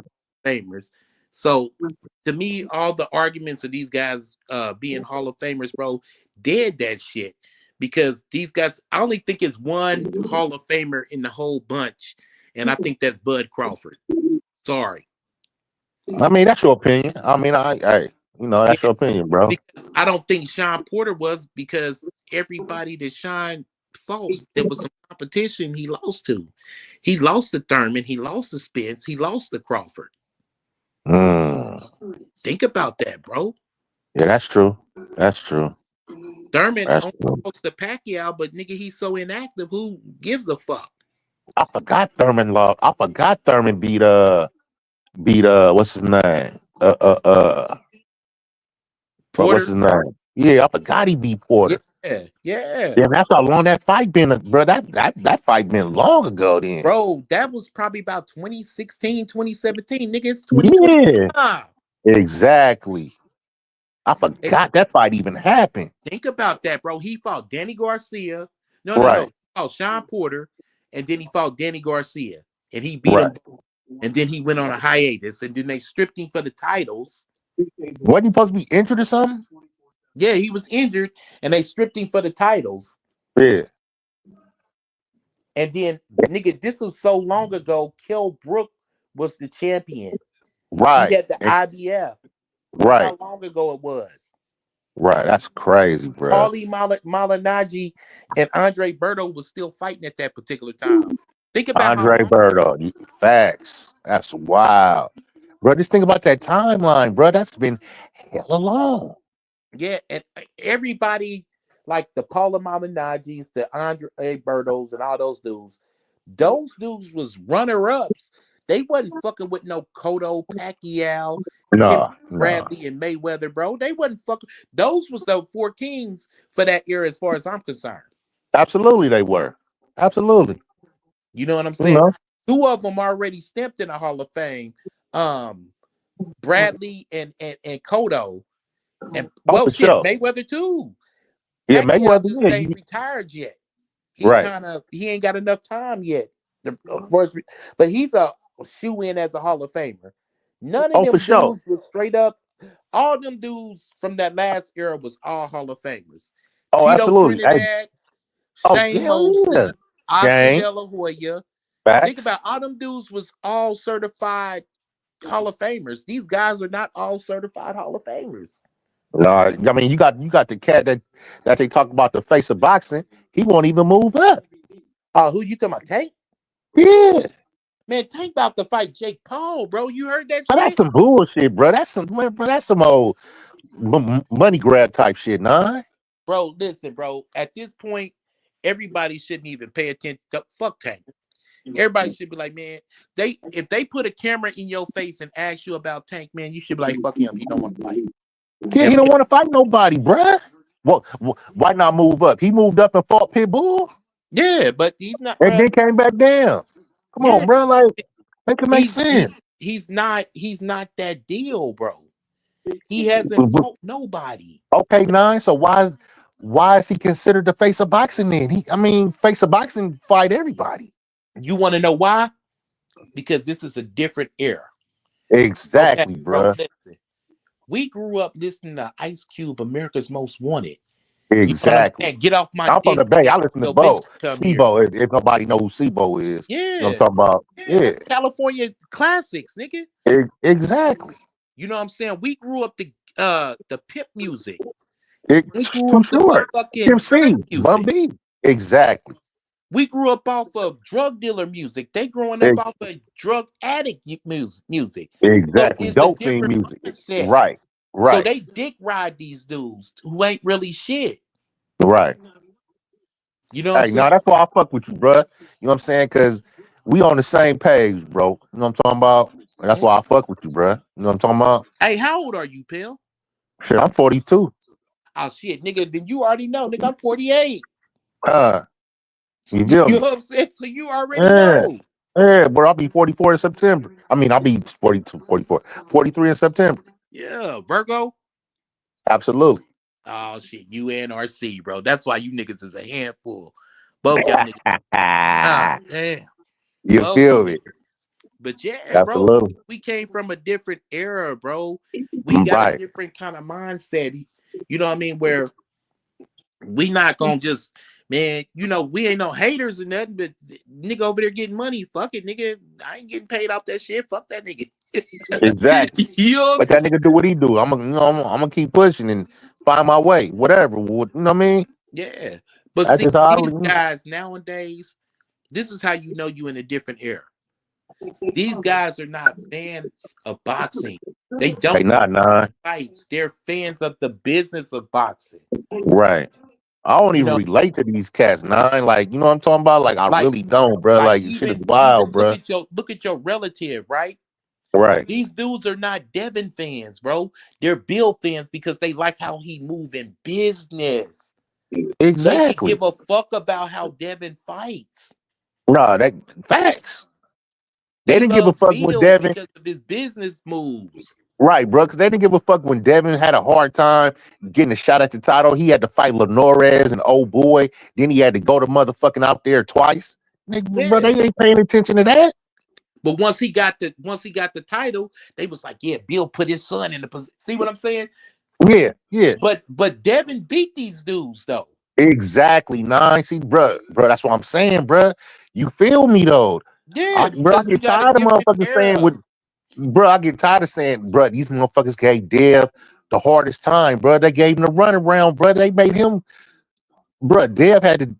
famers. So to me, all the arguments of these guys being Hall of Famers, bro, did that shit. Because these guys, I only think it's one Hall of Famer in the whole bunch, and I think that's Bud Crawford. Sorry. I mean, that's your opinion. I mean, that's your opinion, bro. Because I don't think Sean Porter was, because everybody that Sean fought, there was some competition he lost to. He lost to Thurman, he lost to Spence, he lost to Crawford. Think about that, bro. Yeah, that's true. That's true. Thurman lost to Pacquiao, but nigga, he's so inactive. Who gives a fuck? I forgot Thurman lost. I forgot Thurman beat what's his name? Porter. What's his name? Yeah, I forgot he beat Porter. Yeah. That's how long that fight been, bro. That fight been long ago then. Bro, that was probably about 2016, 2017. Nigga, it's 2025. Yeah. Exactly. I forgot that fight even happened. Think about that, bro. He fought Danny Garcia. No. He fought Sean Porter, and then he fought Danny Garcia, and he beat him. And then he went on a hiatus, and then they stripped him for the titles. Wasn't he supposed to be injured or something? Yeah, he was injured, and they stripped him for the titles. Yeah. And then, nigga, this was so long ago. Kell Brook was the champion. Right. He had the IBF. That's how long ago it was. Right. That's crazy, bro. Paulie Malignaggi and Andre Berto was still fighting at that particular time. Think about Andre Berto. Facts. That's wild. Bro, just think about that timeline, bro. That's been hella long. Yeah, and everybody, like the Paulie Malignaggi's, the Andre Bertos, and all those dudes was runner-ups. They wasn't fucking with no Cotto, Pacquiao, Bradley, and Mayweather, bro. They wasn't fucking. Those was the four kings for that era, as far as I'm concerned. Absolutely, they were. Absolutely. You know what I'm saying? Two of them already stamped in the Hall of Fame. Bradley and Cotto, and Mayweather too. Yeah, Pacquiao just ain't retired yet. He ain't got enough time yet. But he's a shoe-in as a Hall of Famer. None of them dudes was straight up. All them dudes from that last era was all Hall of Famers. Oh, Tito absolutely. Trinidad, Shane Mosley, Oscar De La Hoya. Think about all them dudes was all certified Hall of Famers. These guys are not all certified Hall of Famers. No, I mean you got the cat that they talk about, the face of boxing. He won't even move up. Who you talking about, Tank? Yeah. Man, Tank about to fight Jake Paul, bro. You heard that shit? That's some bullshit, bro. That's some old money grab type shit, nah. Bro, listen, bro. At this point, everybody shouldn't even pay attention to fuck Tank. Everybody should be like, man, if they put a camera in your face and ask you about Tank, man, you should be like, fuck him. He don't want to fight. Yeah, he don't want to fight nobody, bruh. Well, why not move up? He moved up and fought Pitbull. Yeah, but he's not. And then came back down. Come on, bro. Like, make it make sense. He's not that deal, bro. He hasn't fought nobody. Okay, 9. So why is he considered the face of boxing then? Face of boxing fight everybody. You want to know why? Because this is a different era. Exactly, Bro, bruh. listen. We grew up listening to Ice Cube, America's Most Wanted. You know what I'm Exactly. saying? Get off my I'm from dick. the Bay. I Nigga. listen to Your bitch Bo. come here. Sibo, if nobody knows who Sibo is. Yeah. You know what I'm talking about? Yeah, that's California classics, nigga. Exactly. You know what I'm saying? We grew up the Pip music. We grew Too up the short. motherfucking Kim C, music. Bun B. Exactly. We grew up off of drug dealer music. They growing up off of drug addict music. Exactly. So it's a Dope theme different music. mindset. Right. So Right. they dick ride these dudes who ain't really shit. Right. You know what I'm Hey, saying? now that's why I fuck with you, bruh. You know what I'm saying? Because we on the same page, bro. You know what I'm talking about? And that's why I fuck with you, bruh. You know what I'm talking about? Hey, how old are you, Pill? Shit, I'm 42. Oh shit, nigga, then you already know, nigga, I'm 48. You feel You me? know what I'm saying? So you already Yeah. know. Yeah, bro, I'll be 44 in September. I mean, I'll be 42, 44, 43 in September. Yeah, Virgo. Absolutely. Oh shit, UNRC, bro. That's why you niggas is a handful. Both y'all niggas. Damn. You Both feel me? niggas. But yeah, Absolutely. bro, we came from a different era, bro. We got a different kind of mindset. You know what I mean? Where we not gonna just, man, you know, we ain't no haters or nothing, but nigga over there getting money. Fuck it, nigga. I ain't getting paid off that shit. Fuck that nigga. Exactly. You know But that nigga do what he do. I'm gonna keep pushing and find my way. Whatever. You know what I mean? Yeah. But That's see, just how these guys nowadays, this is how you know you in a different era. These guys are not fans of boxing. They don't not fights. They're fans of the business of boxing. right. I don't even relate to these cats, nine. Like, you know what I'm talking about? Like, I really don't, bro. Like, shit is wild, bro. Look at your relative, right? Right. These dudes are not Devin fans, bro. They're Bill fans because they like how he move in business. Exactly. They give a fuck about how Devin fights. No, that facts. They didn't give a fuck when Bill Devin because of his business moves. Right, bro, because they didn't give a fuck when Devin had a hard time getting a shot at the title. He had to fight Lenores and old boy. Then he had to go to motherfucking out there twice. Bro, they ain't paying attention to that. But once he got the title, they was like, yeah, Bill put his son in the position. See what I'm saying? Yeah, yeah. But Devin beat these dudes though. Exactly. Nine. See, bro, that's what I'm saying, bro. You feel me though? Yeah, I get tired of motherfuckers saying with. Bro, I get tired of saying, bro, these motherfuckers gave Dev the hardest time, bro. They gave him the runaround, bro. They made him, bro. Dev had to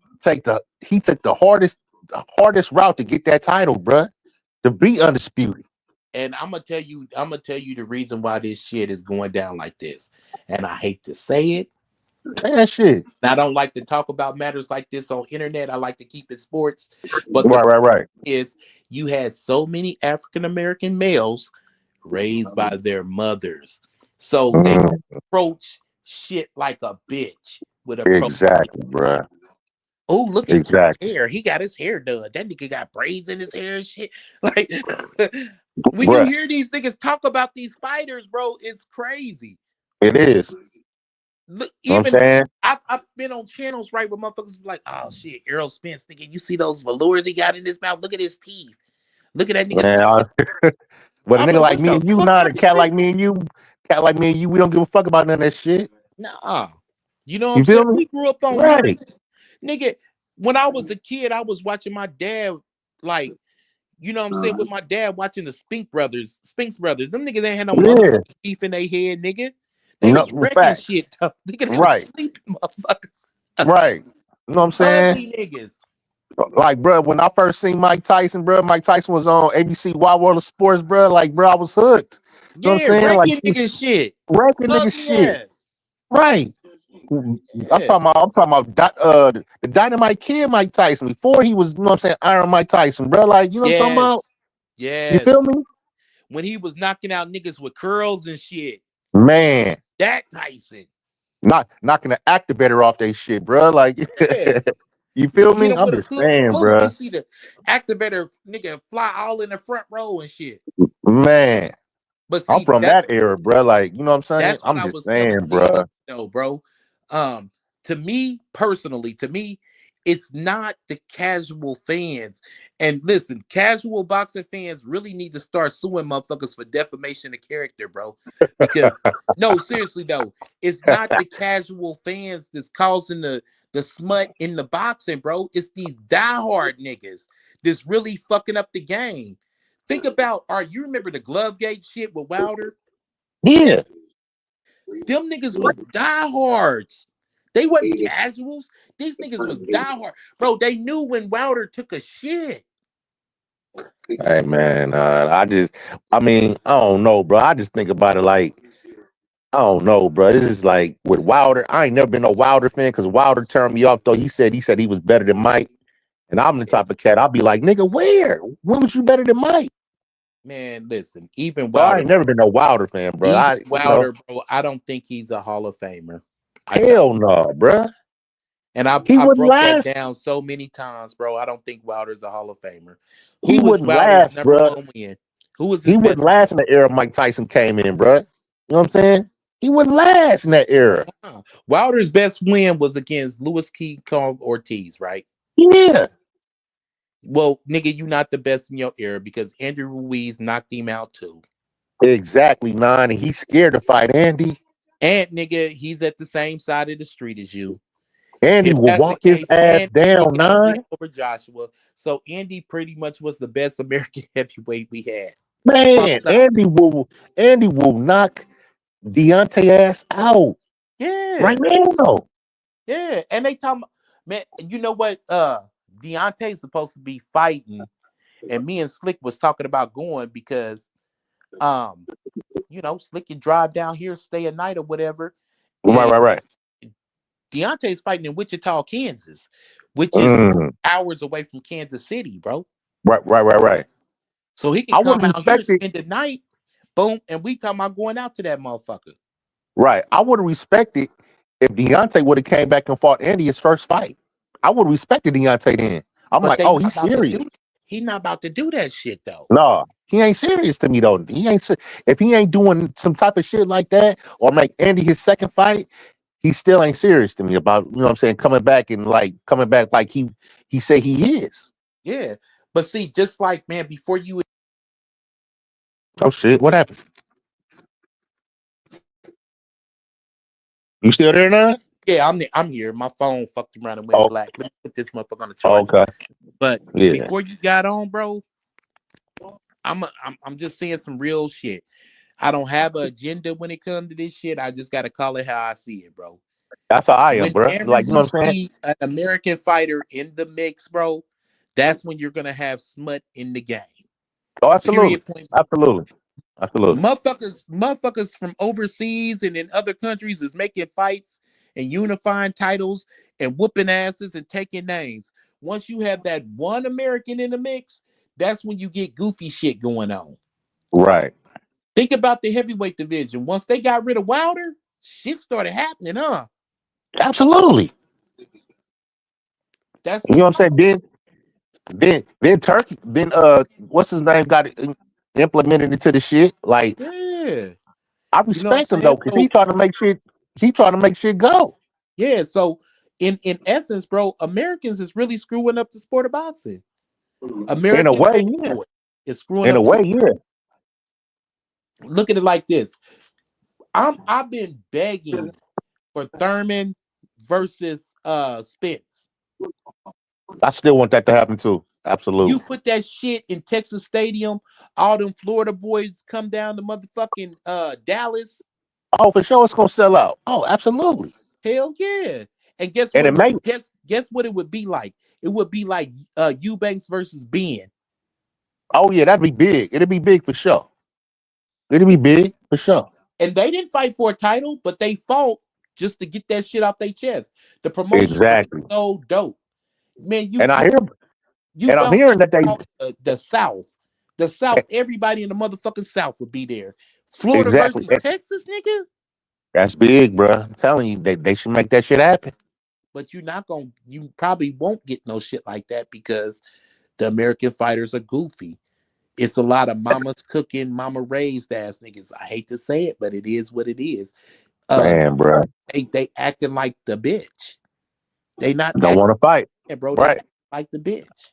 took the hardest route to get that title, bro, to be undisputed. And I'm gonna tell you the reason why this shit is going down like this. And I hate to say it. Say that shit. I don't like to talk about matters like this on internet. I like to keep it sports. But right. Is you had so many African American males raised by their mothers, so they approach shit like a bitch with a exactly, bro. Oh, look at his hair. He got his hair done. That nigga got braids in his hair and shit. Like when you hear these niggas talk about these fighters, bro, it's crazy. It is. Look, even what I'm saying? I've been on channels right where motherfuckers be like, oh shit, Errol Spence, nigga, you see those velours he got in his mouth? Look at his teeth. Look at that nigga. But a nigga like me and you, not a cat like me and you, we don't give a fuck about none of that shit. Nah. You know what I'm saying? We grew up on right. Nigga, when I was a kid, I was watching my dad, like, you know what I'm saying, with my dad watching the Spinks brothers. Them niggas ain't had no motherfucking beef in their head, nigga. They was wrecking shit tough. Nigga, they was sleeping, motherfuckers. Right. You know what I'm saying? Ugly niggas. Like, bro, when I first seen Mike Tyson, bro, Mike Tyson was on ABC Wild World of Sports, bro. Like, bro, I was hooked. You know what I'm saying? Like, niggas shit. Wrecking niggas shit. Right. I'm talking about the Dynamite Kid Mike Tyson before he was, you know what I'm saying, Iron Mike Tyson, bro. Like, you know what I'm talking about? Yeah. You feel me? When he was knocking out niggas with curls and shit. Man. That Tyson. Not knocking the activator off they shit, bro. Like, you feel me? I'm just saying, bro. You see the activator nigga fly all in the front row and shit. Man. But see, I'm from that era, bro. Like, you know what I'm saying? I'm just saying, bro. No, bro. To me personally, It's not the casual fans. And listen, casual boxing fans really need to start suing motherfuckers for defamation of character, bro. Because no, seriously though, it's not the casual fans that's causing the smut in the boxing, bro. It's these diehard niggas that's really fucking up the game. Think about, you remember the Glovegate shit with Wilder? Yeah. Them niggas was diehards. They wasn't casuals. These niggas was diehard. Bro, they knew when Wilder took a shit. Hey man, I don't know, bro. I just think about it like, I don't know, bro. This is like with Wilder. I ain't never been no Wilder fan because Wilder turned me off though. He said he was better than Mike. And I'm the type of cat, I'll be like, nigga, where? When was you better than Mike? Man, listen, even Bro, I Wilder, ain't never been no Wilder fan, bro. Wilder, bro, I don't think he's a Hall of Famer. Hell no, bro. And I wouldn't broke last. that down so many times, bro. I don't think Wilder's a Hall of Famer. He wouldn't last, number bro. one win? Who was He wouldn't last in the era Mike Tyson came in, bro. You know what I'm saying? He wouldn't last in that era. Wilder's best win was against Louis King Kong Ortiz, right? Yeah. Well, nigga, you not the best in your era because Andy Ruiz knocked him out too. Exactly, and he's scared to fight Andy. And nigga, he's at the same side of the street as you. Andy will walk his ass down, 9 over Joshua. So Andy pretty much was the best American heavyweight we had. Man, Andy will knock Deontay ass out. Yeah. Right now. Yeah. And they talking, man, you know what? Deontay's supposed to be fighting, and me and Slick was talking about going because you know, Slick can drive down here, stay a night or whatever. Right. Deontay's fighting in Wichita, Kansas, which is hours away from Kansas City, bro. Right. So he can come out here, spend the night, boom, and we talking about going out to that motherfucker. Right. I would have respected if Deontay would have came back and fought Andy his first fight. I would have respected Deontay then. I'm like, oh, he's serious. He's not about to do that shit though. No, he ain't serious to me though. If he ain't doing some type of shit like that or make Andy his second fight, he still ain't serious to me about, you know what I'm saying, coming back like he say he is. Yeah. But see, just like, man, before you. Oh shit, what happened? You still there now? Yeah, I'm here. My phone fucked around and went black. Let me put this motherfucker on the charger. Okay. But before you got on, bro, I'm just saying some real shit. I don't have an agenda when it comes to this shit. I just gotta call it how I see it, bro. That's how I am, bro. Like, you know what I'm saying? An American fighter in the mix, bro. That's when you're gonna have smut in the game. Oh, absolutely. Absolutely. Motherfuckers from overseas and in other countries is making fights and unifying titles and whooping asses and taking names. Once you have that one American in the mix, that's when you get goofy shit going on. Right. Think about the heavyweight division. Once they got rid of Wilder, shit started happening, huh? Absolutely. That's, you know what I'm saying? Then Turkey, then what's his name got implemented into the shit. Like, yeah, I respect him though, because he trying to make shit go. Yeah, so in essence, bro, Americans is really screwing up the sport of boxing. American in a way, yeah. Is screwing in up a way, yeah. Look at it like this. I've been begging for Thurman versus Spence. I still want that to happen too. Absolutely. You put that shit in Texas Stadium, all them Florida boys come down to motherfucking Dallas. Oh, for sure, it's gonna sell out. Oh, absolutely. Hell yeah. And guess what? Guess what it would be like? It would be like Eubanks versus Ben. Oh yeah, that'd be big. It'd be big for sure. It'd be big for sure. And they didn't fight for a title, but they fought just to get that shit off their chest. The promotion exactly was so dope. Man, I'm hearing that the South, everybody in the motherfucking South would be there. Florida versus Texas, nigga. That's big, bro. I'm telling you, they should make that shit happen. But you probably won't get no shit like that because the American fighters are goofy. It's a lot of mamas cooking, mama raised ass niggas. I hate to say it, but it is what it is. Man, bro. They acting like the bitch. They not don't want to fight. Yeah, bro, they Right. act like the bitch.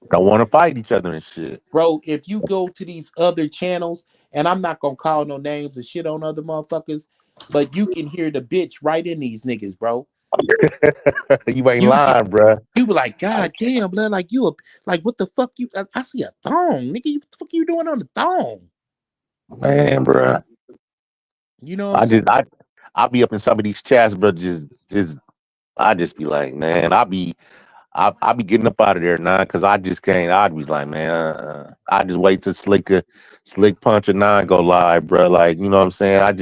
Don't want to fight each other and shit. Bro, if you go to these other channels, and I'm not gonna call no names and shit on other motherfuckers, but you can hear the bitch right in these niggas, bro. You ain't You can, lying, bro. you be like, God damn, blood, like you like what the fuck you I see a thong, nigga. What the fuck you doing on the thong? Man, bro. You know what I'm saying? I be up in some of these chats, bro. I just be like, man, I be getting up out of there now because I just can't. I'd be like, man, I just wait till Slick Punch or Nine go live, bro. Like, you know what I'm saying? I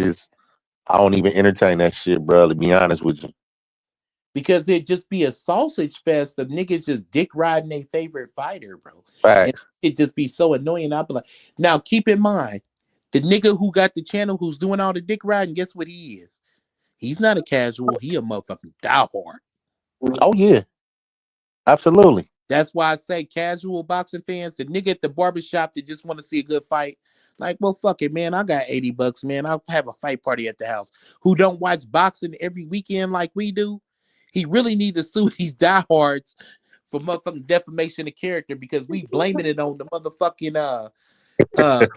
don't even entertain that shit, bro. To be honest with you. Because it just be a sausage fest of niggas just dick riding their favorite fighter, bro. And Facts. it just be so annoying. I'll be like, now keep in mind, the nigga who got the channel who's doing all the dick riding, guess what he is? He's not a casual, he a motherfucking diehard. Oh yeah, absolutely. That's why I say casual boxing fans, the nigga at the barbershop that just want to see a good fight. Like, well, fuck it, man. I got $80, man. I'll have a fight party at the house. Who don't watch boxing every weekend like we do? He really need to sue these diehards for motherfucking defamation of character because we blaming it on the motherfucking the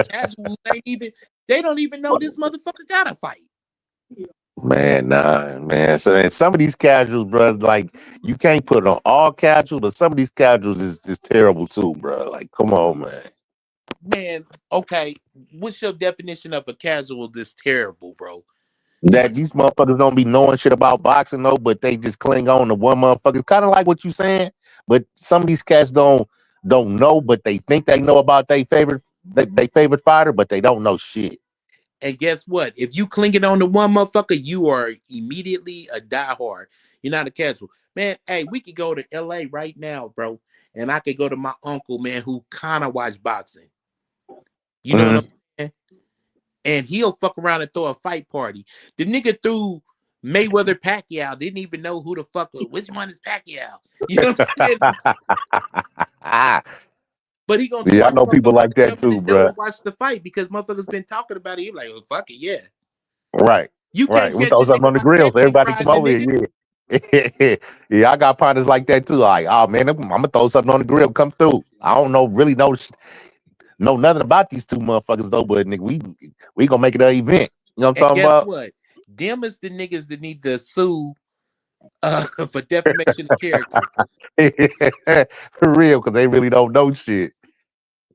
casuals they don't even know this motherfucker got a fight. Man, nah, man. So and some of these casuals, bro, like you can't put it on all casuals, but some of these casuals is terrible too, bro. Like, come on, man. Man, okay. What's your definition of a casual that's terrible, bro? That these motherfuckers don't be knowing shit about boxing though, but they just cling on to one motherfucker. It's kind of like what you saying, but some of these cats don't know, but they think they know about their favorite fighter, but they don't know shit. And guess what? If you clinging on to one motherfucker, you are immediately a diehard. You're not a casual. Man, hey, we could go to LA right now, bro. And I could go to my uncle, man, who kind of watch boxing. You know what I'm saying? And he'll fuck around and throw a fight party. The nigga threw Mayweather Pacquiao, didn't even know who the fuck, which one is Pacquiao. You know what I'm saying? But he gonna Yeah, I know people like that too, bro. Watch the fight because motherfuckers been talking about it. He like, well, fuck it, yeah. Right. You right. can't We catch throw a something nigga on the out grill, so there everybody dick come over riding, here. Yeah. Yeah, I got partners like that too. Like, oh man, I'm gonna throw something on the grill, come through. I don't know know nothing about these two motherfuckers though, but nigga, we gonna make it an event. You know what I'm And talking guess about? what? Them is the niggas that need to sue for defamation of character. For real, because they really don't know shit.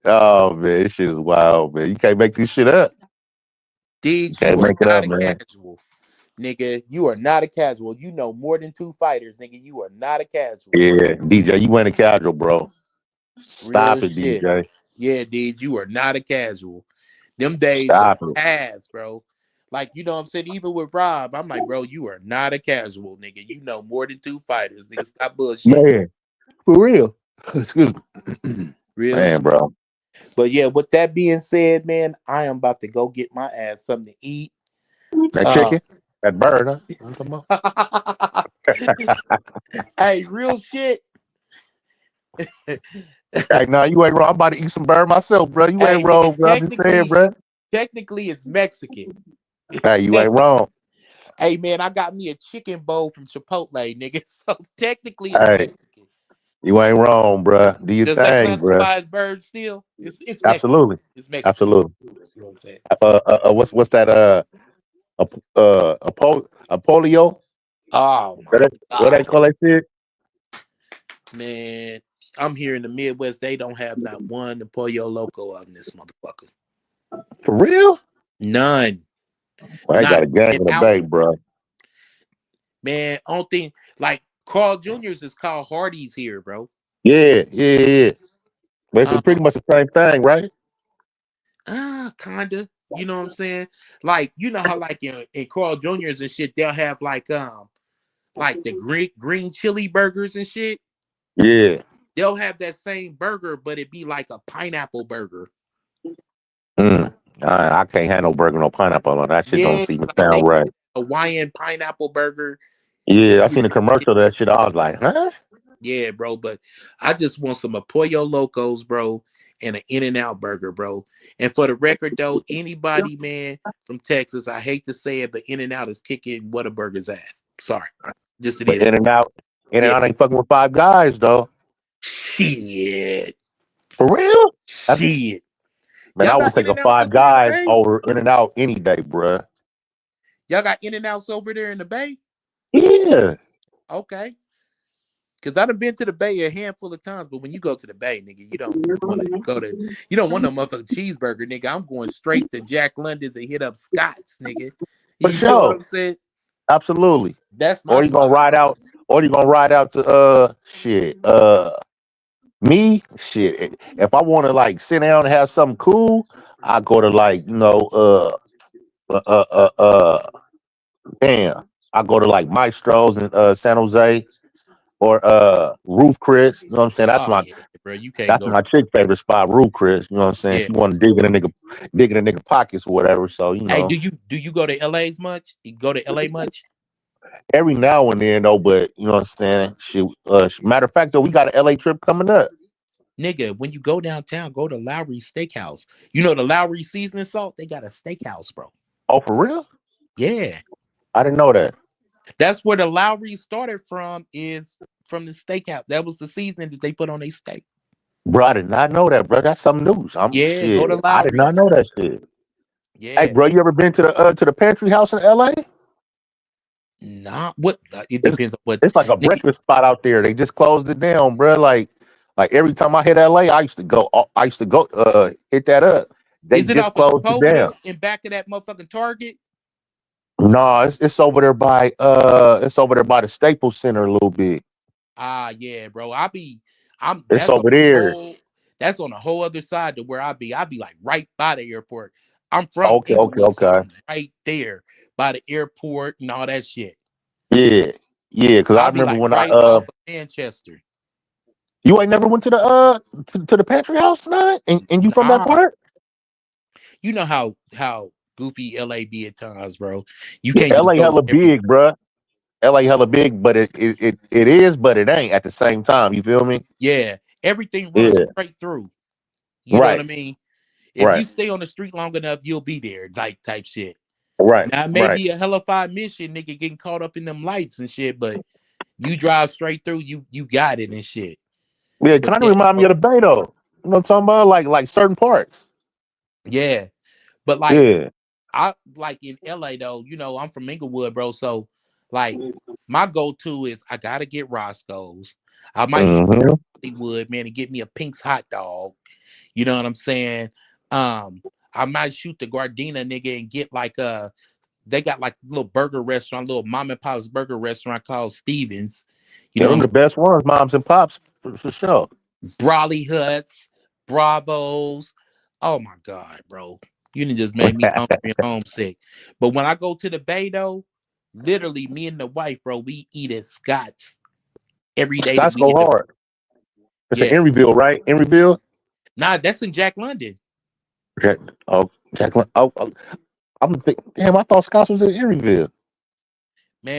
Oh man, this shit is wild, man. You can't make this shit up. Deej, Can't you are make it not up, a man. casual. Nigga, you are not a casual. You know more than two fighters, nigga. You are not a casual. Yeah, DJ, you went a casual, bro. Stop Real it, shit. DJ. Yeah, Deej, you are not a casual. Them days Stop are it. past, bro. Like, you know what I'm saying? Even with Rob, I'm like, bro, you are not a casual, nigga. You know more than two fighters, nigga. Stop bullshit. Man, for real. Excuse me. Real Man, shit. bro. But yeah, with that being said, man, I am about to go get my ass something to eat. That chicken? That bird, huh? Hey, real shit. Hey, no, you ain't wrong. I'm about to eat some bird myself, bro. You Hey, ain't wrong, nigga, bro. I'm just saying, bro. technically it's Mexican. Hey, you ain't wrong. Hey, man, I got me a chicken bowl from Chipotle, nigga. So technically it's Hey, Mexican. you ain't wrong, bro. Do your Does that thing, bro. classify as bird still? It's Mexican. Absolutely. It's Mexican. Absolutely. You know what I'm saying? What's that? A polio? Oh my What they God. call that shit? Man, I'm here in the Midwest. They don't have not one Pollo Loco on this motherfucker. For real? None. Well, I Not got a gang in the out. bay, bro. Man, only thing like Carl Jr.'s is called Hardee's here, bro. Yeah. But it's pretty much the same thing, right? Kinda. You know what I'm saying? Like, you know how like in Carl Jr.'s and shit, they'll have like the green chili burgers and shit. Yeah. They'll have that same burger, but it be like a pineapple burger. I can't have no burger, no pineapple on that shit. Don't seem to like sound right. Hawaiian pineapple burger. Yeah, I seen a commercial of that shit. I was like, huh? Yeah, bro. But I just want some Pollo Locos, bro, and an In-N-Out burger, bro. And for the record, though, anybody, man, from Texas, I hate to say it, but In-N-Out is kicking Whataburger's ass. Sorry. Just it But is. In-N-Out. In and Yeah. Out ain't fucking with Five Guys though. Shit. For real? That's, Shit. man, Y'all I would got take a In-N-Outs Five over there in the Guys Bay? over In and Out any day, bruh. Y'all got In-N-Outs over there in the Bay? Yeah. Okay. Because I done been to the Bay a handful of times, but when you go to the Bay, nigga, you don't want to go to, you don't want no motherfucking cheeseburger, nigga. I'm going straight to Jack London's and hit up Scott's, nigga. For You feel what sure. I'm saying? Absolutely. That's my Or you gonna spot. ride out, to shit. Me, shit. If I want to like sit down and have something cool, I go to like, damn. I go to like Maestro's in San Jose or Roof Chris. You know what I'm saying? Oh yeah, bro. You can't That's go. my chick favorite spot, Roof Chris. You know what I'm saying? Yeah. She want to dig in a nigga pockets or whatever. So, you Hey, know, do you go to LA's much? You go to LA much? every now and then though, but you know what I'm saying? Matter of fact though, we got an LA trip coming up. Nigga, when you go downtown, go to Lowry's Steakhouse. You know the Lowry seasoning salt? They got a steakhouse, bro. Oh, for real? Yeah. I didn't know that. That's where the Lowry started from, is from the steakhouse. That was the seasoning that they put on their steak. Bro, I did not know that, bro. That's some news. Yeah, go to I did not Lowry's. know that shit. Hey, Yeah. bro, you ever been to the Pantry House in LA? Nah, what? It It's, depends on what. it's like a Nigga, breakfast spot out there. They just closed it down, bro. Like every time I hit LA, I used to go. Hit that up. They is it just off of closed it down. Sepulveda in back of that motherfucking Target? No, it's over there by the Staples Center a little bit. Ah, yeah, bro. It's That's on over a there. whole, that's on a whole other side to where I be. I be like right by the airport. I'm from Okay, Inglewood, so okay. I'm right there by the airport and all that shit. Yeah, yeah. Because I I'll be remember like when right off of Manchester. you ain't never went to the Pantry House tonight, and you from that Nah, part? you know how goofy LA be at times, bro. You Yeah, can't just LA go hella every. big, bruh. LA hella big, but it is, but it ain't at the same time. You feel me? Yeah, everything runs Yeah. straight through. You know what I Right. mean? If you Right. stay on the street long enough, you'll be there, like type shit. Right. Now it may Right. be a hellified mission, nigga, getting caught up in them lights and shit, but you drive straight through, you got it and shit. Yeah. But Kind of yeah, remind me bro, of the Bay though. You know what I'm talking about? Like certain parts. yeah. But like Yeah. I like in LA though, I'm from Inglewood, bro. So like my go-to is I gotta get Roscoe's. I might shoot Hmm. Hollywood, man, and get me a Pink's hot dog. You know what I'm saying? I might shoot the Gardena nigga and get like they got like a little burger restaurant, little mom and pop's burger restaurant called Stevens. You Yeah, know what them I'm the best ones, moms and pops for sure. saying? Brawley Huts, Bravos. Oh my God, bro. You done just made me hungry and homesick. But when I go to the Bay though, literally me and the wife, bro, we eat at Scott's every day that Scott's we go in the hard. It's in yeah. Emeryville, right? Emeryville. Nah, that's in Jack London. Jack, Jacqueline. I'm thinking. Damn, I thought Scott's was in Emeryville.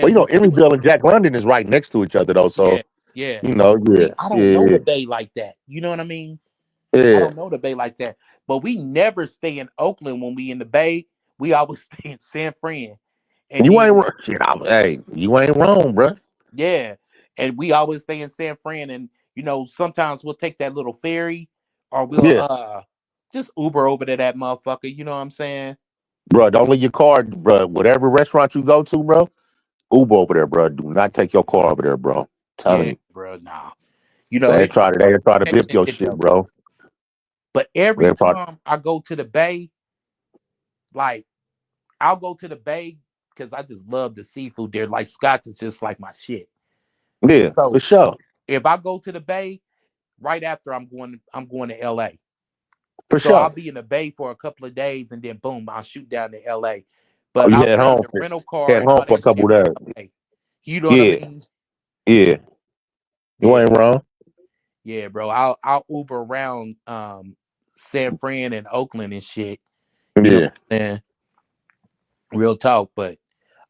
Well, Man, when we was Emeryville and Jack London is right next to each other though. yeah, So yeah. yeah, See, I don't know yeah, the Bay like that. You know what I mean? I yeah. don't know the Bay like that. But we never stay in Oakland when we in the Bay. We always stay in San Fran. And You ain't then, wrong. Shit, hey, you ain't wrong, bro. yeah. And we always stay in San Fran. And, sometimes we'll take that little ferry or we'll Yeah, just Uber over to that motherfucker. You know what I'm saying? bro. Don't leave your car, bro. Whatever restaurant you go to, bro. Uber over there, bro. Do not take your car over there, bro. I'm telling Yeah, you, bro. Nah. they It try to that bip shit your hit shit, though. bro. But every They try. time I go to the Bay, like I'll go to the Bay because I just love the seafood there. Like Scotch is just like my shit. Yeah, for So sure, if I go to the Bay, right after I'm going to LA. for So I'll sure. be in the Bay for a couple of days and then boom, I'll shoot down to LA. Oh, But you head outside of home. the rental car Head and home all for a that couple shit, of days. hey, you know what I Yeah, mean? yeah. You Yeah, ain't wrong. yeah, bro. I'll Uber around San Fran and Oakland and shit. You know Yeah. what I'm saying? Real talk. But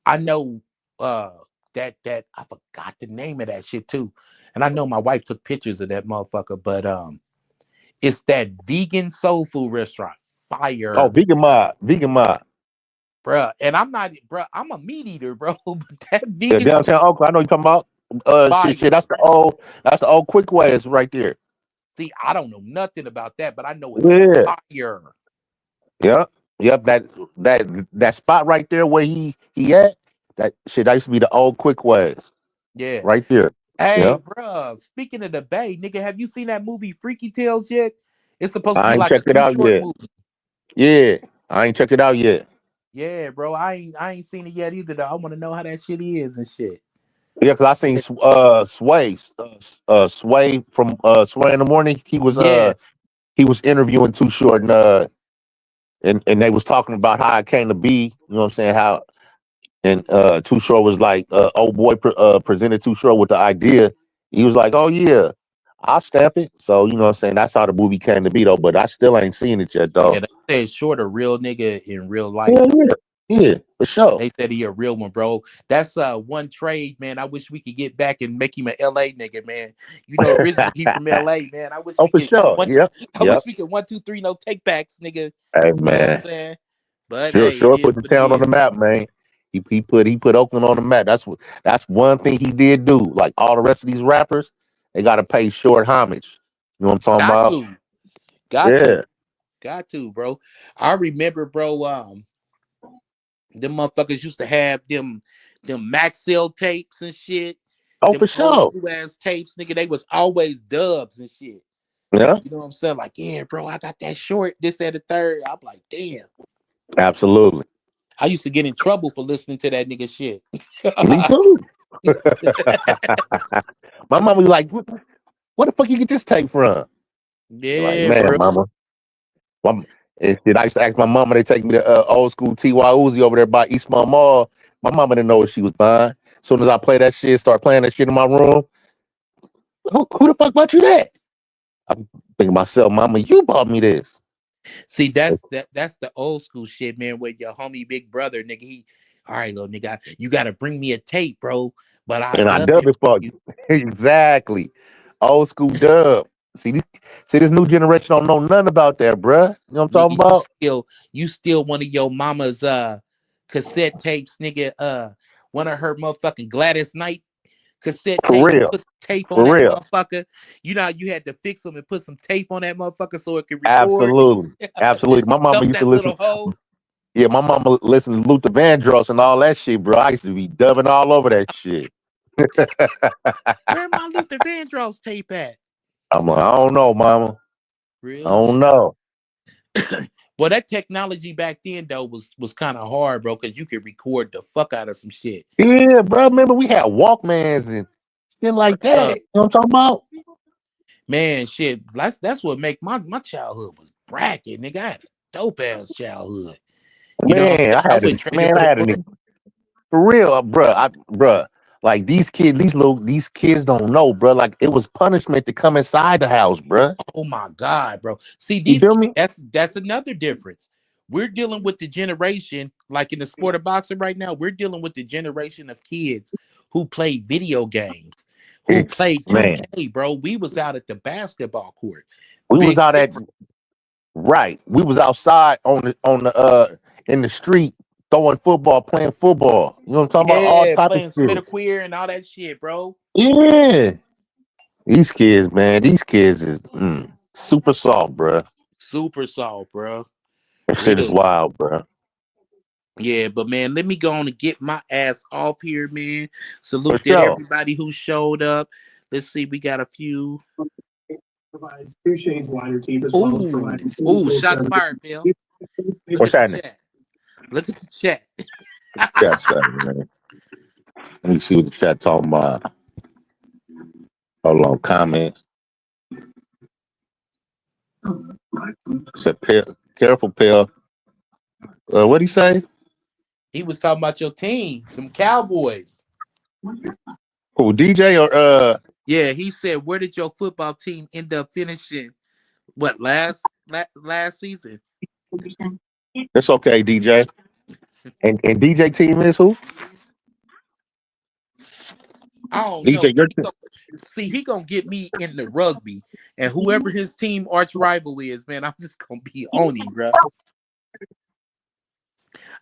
I know that I forgot the name of that shit too. And I know my wife took pictures of that motherfucker, but it's that vegan soul food restaurant. Oh, Fire, Vegan Mob. bruh. And I'm not, bruh, I'm a meat eater, bro. But that Yeah, vegan soul, downtown Oakland. I know you talking about. Shit, Fire. that's the old quick ways right there. See, I don't know nothing about that, but I know it's fire. Yep. That spot right there where he at, that shit, that used to be the old quick ways. Yeah. Right there. Hey, bruh, speaking of the Bay, nigga, have you seen that movie Freaky Tales yet? It's supposed to I be ain't like a checked it Too out Short yet. movie. Yeah, I ain't checked it out yet. Yeah, bro, I ain't seen it yet either though. I want to know how that shit is and shit. Yeah, because I seen Sway from Sway in the Morning. He was interviewing Too Short, and they was talking about how it came to be. You know what I'm saying? How and Too Short was like, old boy presented Too Short with the idea. He was like, "Oh yeah, I'll stamp it." So you know what I'm saying? That's how the movie came to be though. But I still ain't seen it yet though. Yeah, they said Short a real nigga in real life. Yeah, for sure. They said he a real one, bro. That's one trade, man. I wish we could get back and make him an LA nigga, man. You know, originally he from LA, man. I wish Oh, we for could sure. I wish we could 1, 2, 3, no take backs, nigga. Hey You know what I'm man, saying? But sure, hey, sure. it is Put the what it town on the is. map, man. He put Oakland on the map. That's one thing he did do. Like all the rest of these rappers, they got to pay Short homage. You know what I'm talking about? Got to, bro. I remember, bro. Them motherfuckers used to have them Maxell tapes and shit. Oh, Them for old sure. school ass tapes, nigga. They was always dubs and shit. Yeah, You know what I'm saying? Like, yeah, bro, I got that Short, this, and the third. I'm like, damn. absolutely. I used to get in trouble for listening to that nigga shit. Me too. My mama was like, "Where the fuck you get this tape from?" Like, Yeah, man, bro. mama. And shit, I used to ask my mama. They take me to old school T.Y. Uzi over there by Eastmont Mall. My mama didn't know what she was buying. As soon as I play that shit, start playing that shit in my room. Who the fuck bought you that? I'm thinking to myself, mama, you bought me this. See, that's the old school shit, man. With your homie big brother, nigga. All right, little nigga, you gotta bring me a tape, bro. But I And I dub dub it it for you. Exactly. Old school dub. See, this new generation don't know nothing about that, bruh. You know what I'm talking nigga. about? You still one of your mama's cassette tapes, nigga. One of her motherfucking Gladys Knight cassette For tapes. real. Put some tape on For that real. motherfucker. You know, you had to fix them and put some tape on that motherfucker so it could record. Absolutely. Absolutely. My mama Stuff used to that listen. little hole. Yeah, my mama listened to Luther Vandross and all that shit, bro. I used to be dubbing all over that shit. Where my Luther Vandross tape at? I'm like, I don't know, mama. I Real don't shit. know. Well, that technology back then though was kind of hard, bro, because you could record the fuck out of some shit. Yeah, bro. Remember we had Walkmans and shit like that. You know what I'm talking about? Man, shit. That's what make my childhood was bracket, nigga. I had a dope ass childhood. You know what I'm Man, saying? I went straight into I the had a book. nigga. For real, bruh. Like these kids don't know, bruh. Like it was punishment to come inside the house, bruh. Oh my God, bro. See, You feel me? that's another difference. We're dealing with the generation, like in the sport of boxing right now, we're dealing with the generation of kids who play video games, who play Man, 2K, bro. We was out at the basketball court. we was Big out at difference. right. We was outside on the in the street throwing football, playing football. You know what I'm talking about? All Yeah, type of playing shit. Queer and all that shit, bro. Yeah. These kids, man, these kids is super soft, bruh. Super soft, bro. That shit is Real. wild, bruh. Yeah, but man, let me go on and get my ass off here, man. For Salute to sure. everybody who showed up. Let's see, we got a few. Provides 2 shades wider teeth as well as providing Shots fired, Bill. Look What's at the happening? chat. Look at the chat. Chat's happening, man. Let me see what the chat talking about. Hold on, comment. Said, careful, Pill. What'd he say? He was talking about your team, them Cowboys. Who, DJ or Yeah, he said, where did your football team end up finishing? What, last season? It's okay, DJ. And DJ team is who? I don't know. DJ, your See, he gonna get me in the rugby, and whoever his team arch rival is, man, I'm just gonna be on him, bro.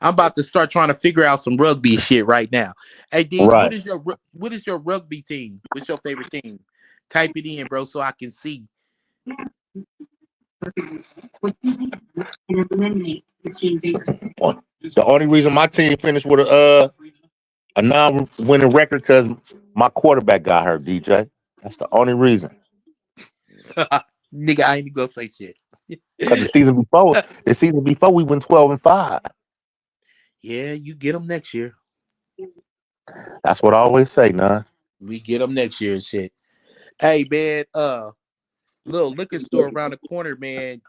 I'm about to start trying to figure out some rugby shit right now. Hey, Deej, Right. what is your rugby team? What's your favorite team? Type it in, bro, so I can see. The only reason my team finished with a non-winning record because my quarterback got hurt, DJ. That's the only reason. Nigga, I ain't gonna say shit. Because the season before we went 12-5. Yeah, you get them next year. That's what I always say, nah. We get them next year and shit. Hey, man, little liquor store around the corner, man.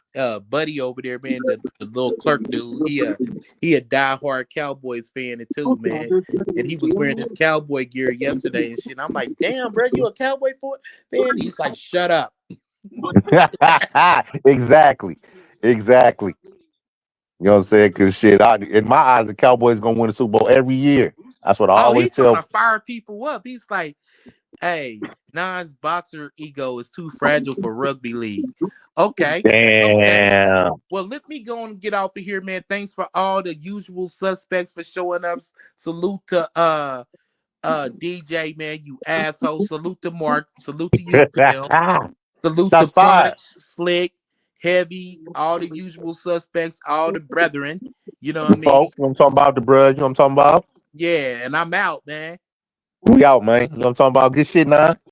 Buddy over there, man, the little clerk dude. He a diehard Cowboys fan too, man. And he was wearing his cowboy gear yesterday and shit. I'm like, damn, bro, you a cowboy fan? He's like, shut up. Exactly. You know what I'm saying? Because shit, in my eyes, the Cowboys gonna win the Super Bowl every year. That's what I always he's tell. trying to fire people up. He's like, hey, Nas boxer ego is too fragile for rugby league. Okay. Damn. Well, let me go and get off of here, man. Thanks for all the usual suspects for showing up. Salute to DJ, man, you asshole. Salute to Mark. Salute to you, Pam. Salute That's to Punch, fine. Slick, Heavy, all the usual suspects, all the brethren. You know what I mean? Folk, you know what I'm talking about, the bruh? You know what I'm talking about? Yeah, and I'm out, man. We out, man. You know what I'm talking about? Good shit, nah.